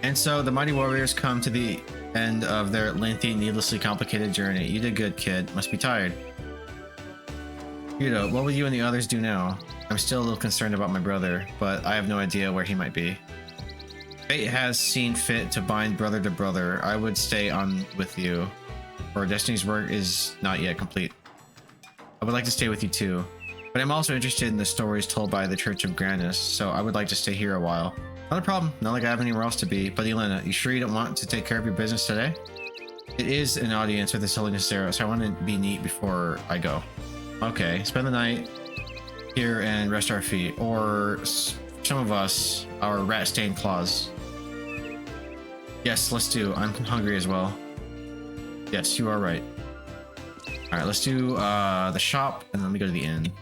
And so the mighty warriors come to the end of their lengthy, needlessly complicated journey. You did good, kid. Must be tired. Yudo, what will you and the others do now? I'm still a little concerned about my brother, but I have no idea where he might be. Fate has seen fit to bind brother to brother. I would stay on with you, for Destiny's work is not yet complete. I would like to stay with you too, but I'm also interested in the stories told by the Church of Granus, so I would like to stay here a while. Not a problem, not like I have anywhere else to be, but Elena, you sure you don't want to take care of your business today? It is an audience with His Holiness Zera, so I want to be neat before I go. Okay, spend the night here and rest our feet, or some of us, our rat-stained claws. Yes, let's do. I'm hungry as well. Yes, you are right. All right, let's do the shop, and then we go to the inn.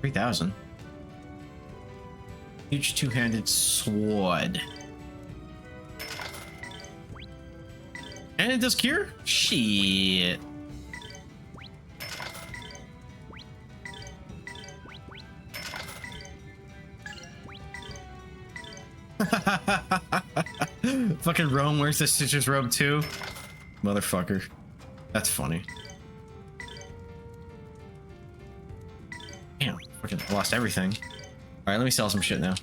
$3,000. Huge two-handed sword. And it does cure? Shit. Fucking Rome wears the Stitcher's robe too? Motherfucker. That's funny. Damn, fucking lost everything. Alright, let me sell some shit now.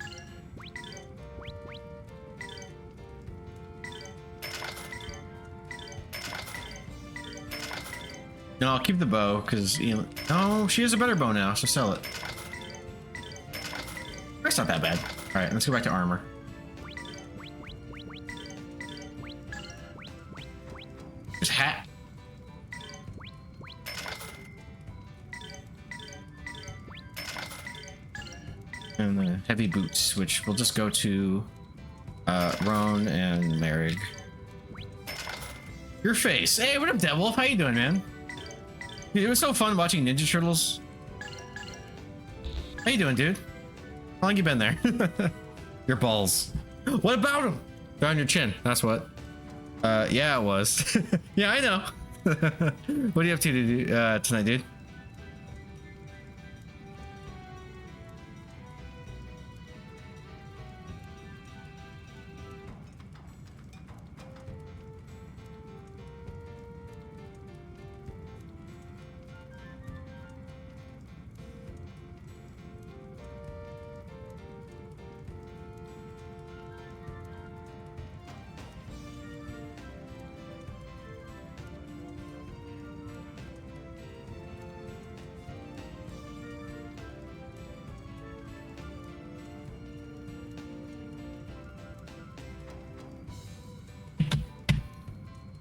No, I'll keep the bow, because... No, she has a better bow now, so sell it. That's not that bad. Alright, let's go back to armor. There's a hat. And the heavy boots, which we'll just go to Roan and Merrig. Your face. Hey, what up, Devil? How you doing, man? Dude, it was so fun watching Ninja Turtles. How you doing, dude? How long you been there? Your balls. What about them? They're on your chin. That's what. Yeah, it was. Yeah, I know. What are you up to tonight, dude?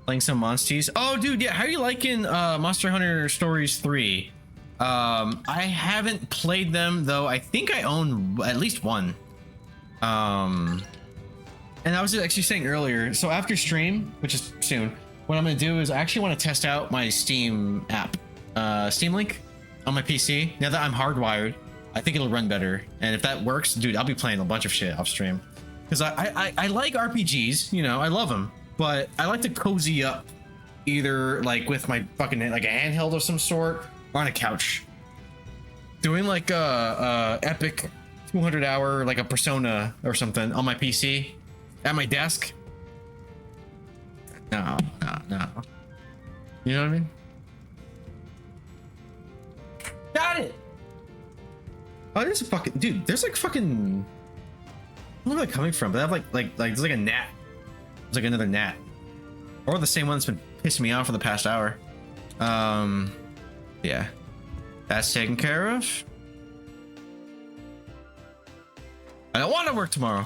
Playing some Monsties. Oh, dude, yeah. How are you liking Monster Hunter Stories 3? I haven't played them though. I think I own at least one. And I was actually saying earlier. So after stream, which is soon, what I'm gonna do is I actually want to test out my Steam app, Steam Link, on my PC. Now that I'm hardwired, I think it'll run better. And if that works, dude, I'll be playing a bunch of shit off stream. Because I like RPGs, you know, I love them. But I like to cozy up either like with my fucking like a handheld of some sort or on a couch. Doing like a epic 200-hour like a Persona or something on my PC at my desk. No. You know what I mean? Got it. Oh, there's a fucking dude. There's like fucking. Where am I coming from? But I have like there's like a gnat. There's like another gnat, or the same one that's been pissing me off for the past hour. Yeah, that's taken care of. I don't want to work tomorrow.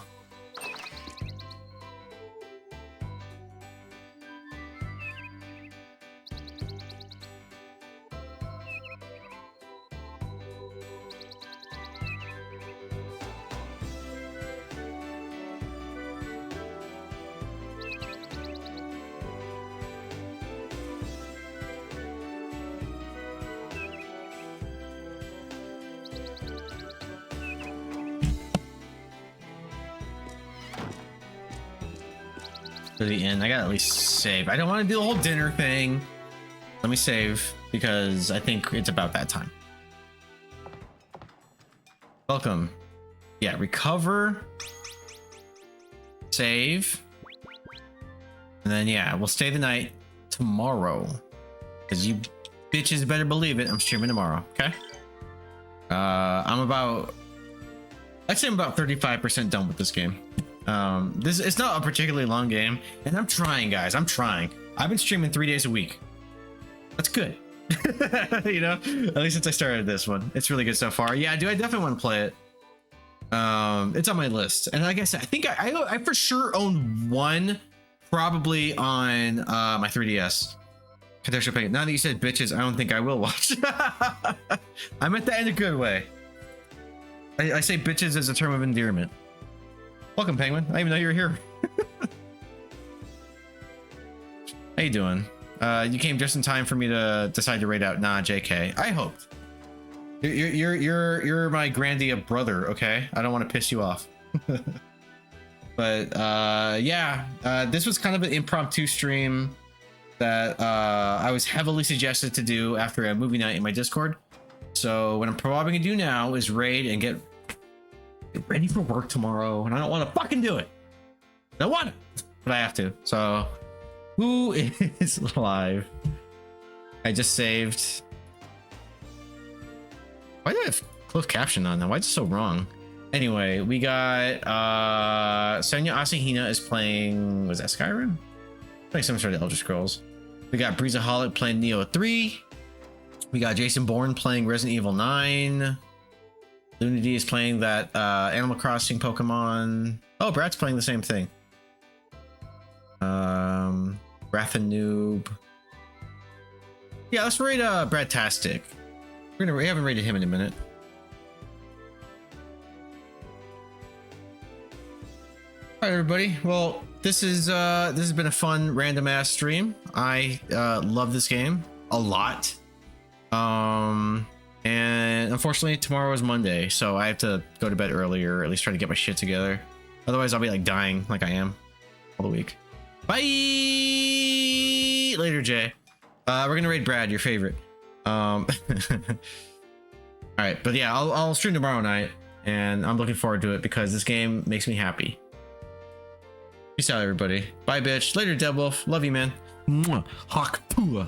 To the end. I gotta at least save. I don't want to do the whole dinner thing. Let me save because I think it's about that time. Welcome. Yeah, recover, save, and then yeah, we'll stay the night tomorrow. Because you bitches better believe it, I'm streaming tomorrow. Okay. I'd say I'm about 35% done with this game. It's not a particularly long game, and I'm trying, guys. I'm trying. I've been streaming 3 days a week. That's good. You know, at least since I started this one, it's really good so far. Yeah, dude, I definitely want to play it. It's on my list, and like I said, I think I for sure own one, probably on my 3DS. Contextual pay. Now that you said bitches, I don't think I will watch. I meant that in a good way. I say bitches as a term of endearment. Welcome, Penguin. I didn't even know you were here. How you doing? You came just in time for me to decide to raid out. Nah, JK. I hoped. You're my Grandia brother, okay? I don't want to piss you off. But yeah, this was kind of an impromptu stream that I was heavily suggested to do after a movie night in my Discord. So what I'm probably gonna do now is raid and get ready for work tomorrow, and I don't want to fucking do it. I don't want it, but I have to. So who is live? I just saved. Why do I have closed caption on now? Why is it so wrong? Anyway, we got Senya Asahina is playing, was that Skyrim? Playing some sort of Elder Scrolls. We got Breezaholic playing Neo 3. We got Jason Bourne playing Resident Evil 9. Lunity is playing that Animal Crossing Pokemon. Oh, Brad's playing the same thing. Wrath and Noob. Yeah, let's raid Bradtastic. We haven't raided him in a minute. All right, everybody. Well, this has been a fun random ass stream. I love this game a lot. And unfortunately tomorrow is Monday, so I have to go to bed earlier, or at least try to get my shit together. Otherwise I'll be like dying like I am all the week. Bye later, Jay. We're gonna raid Brad, your favorite. All right, but yeah, I'll stream tomorrow night, and I'm looking forward to it because this game makes me happy. Peace out, everybody. Bye, bitch. Later, Deadwolf. Love you, man. Mwah. Hawk Pua.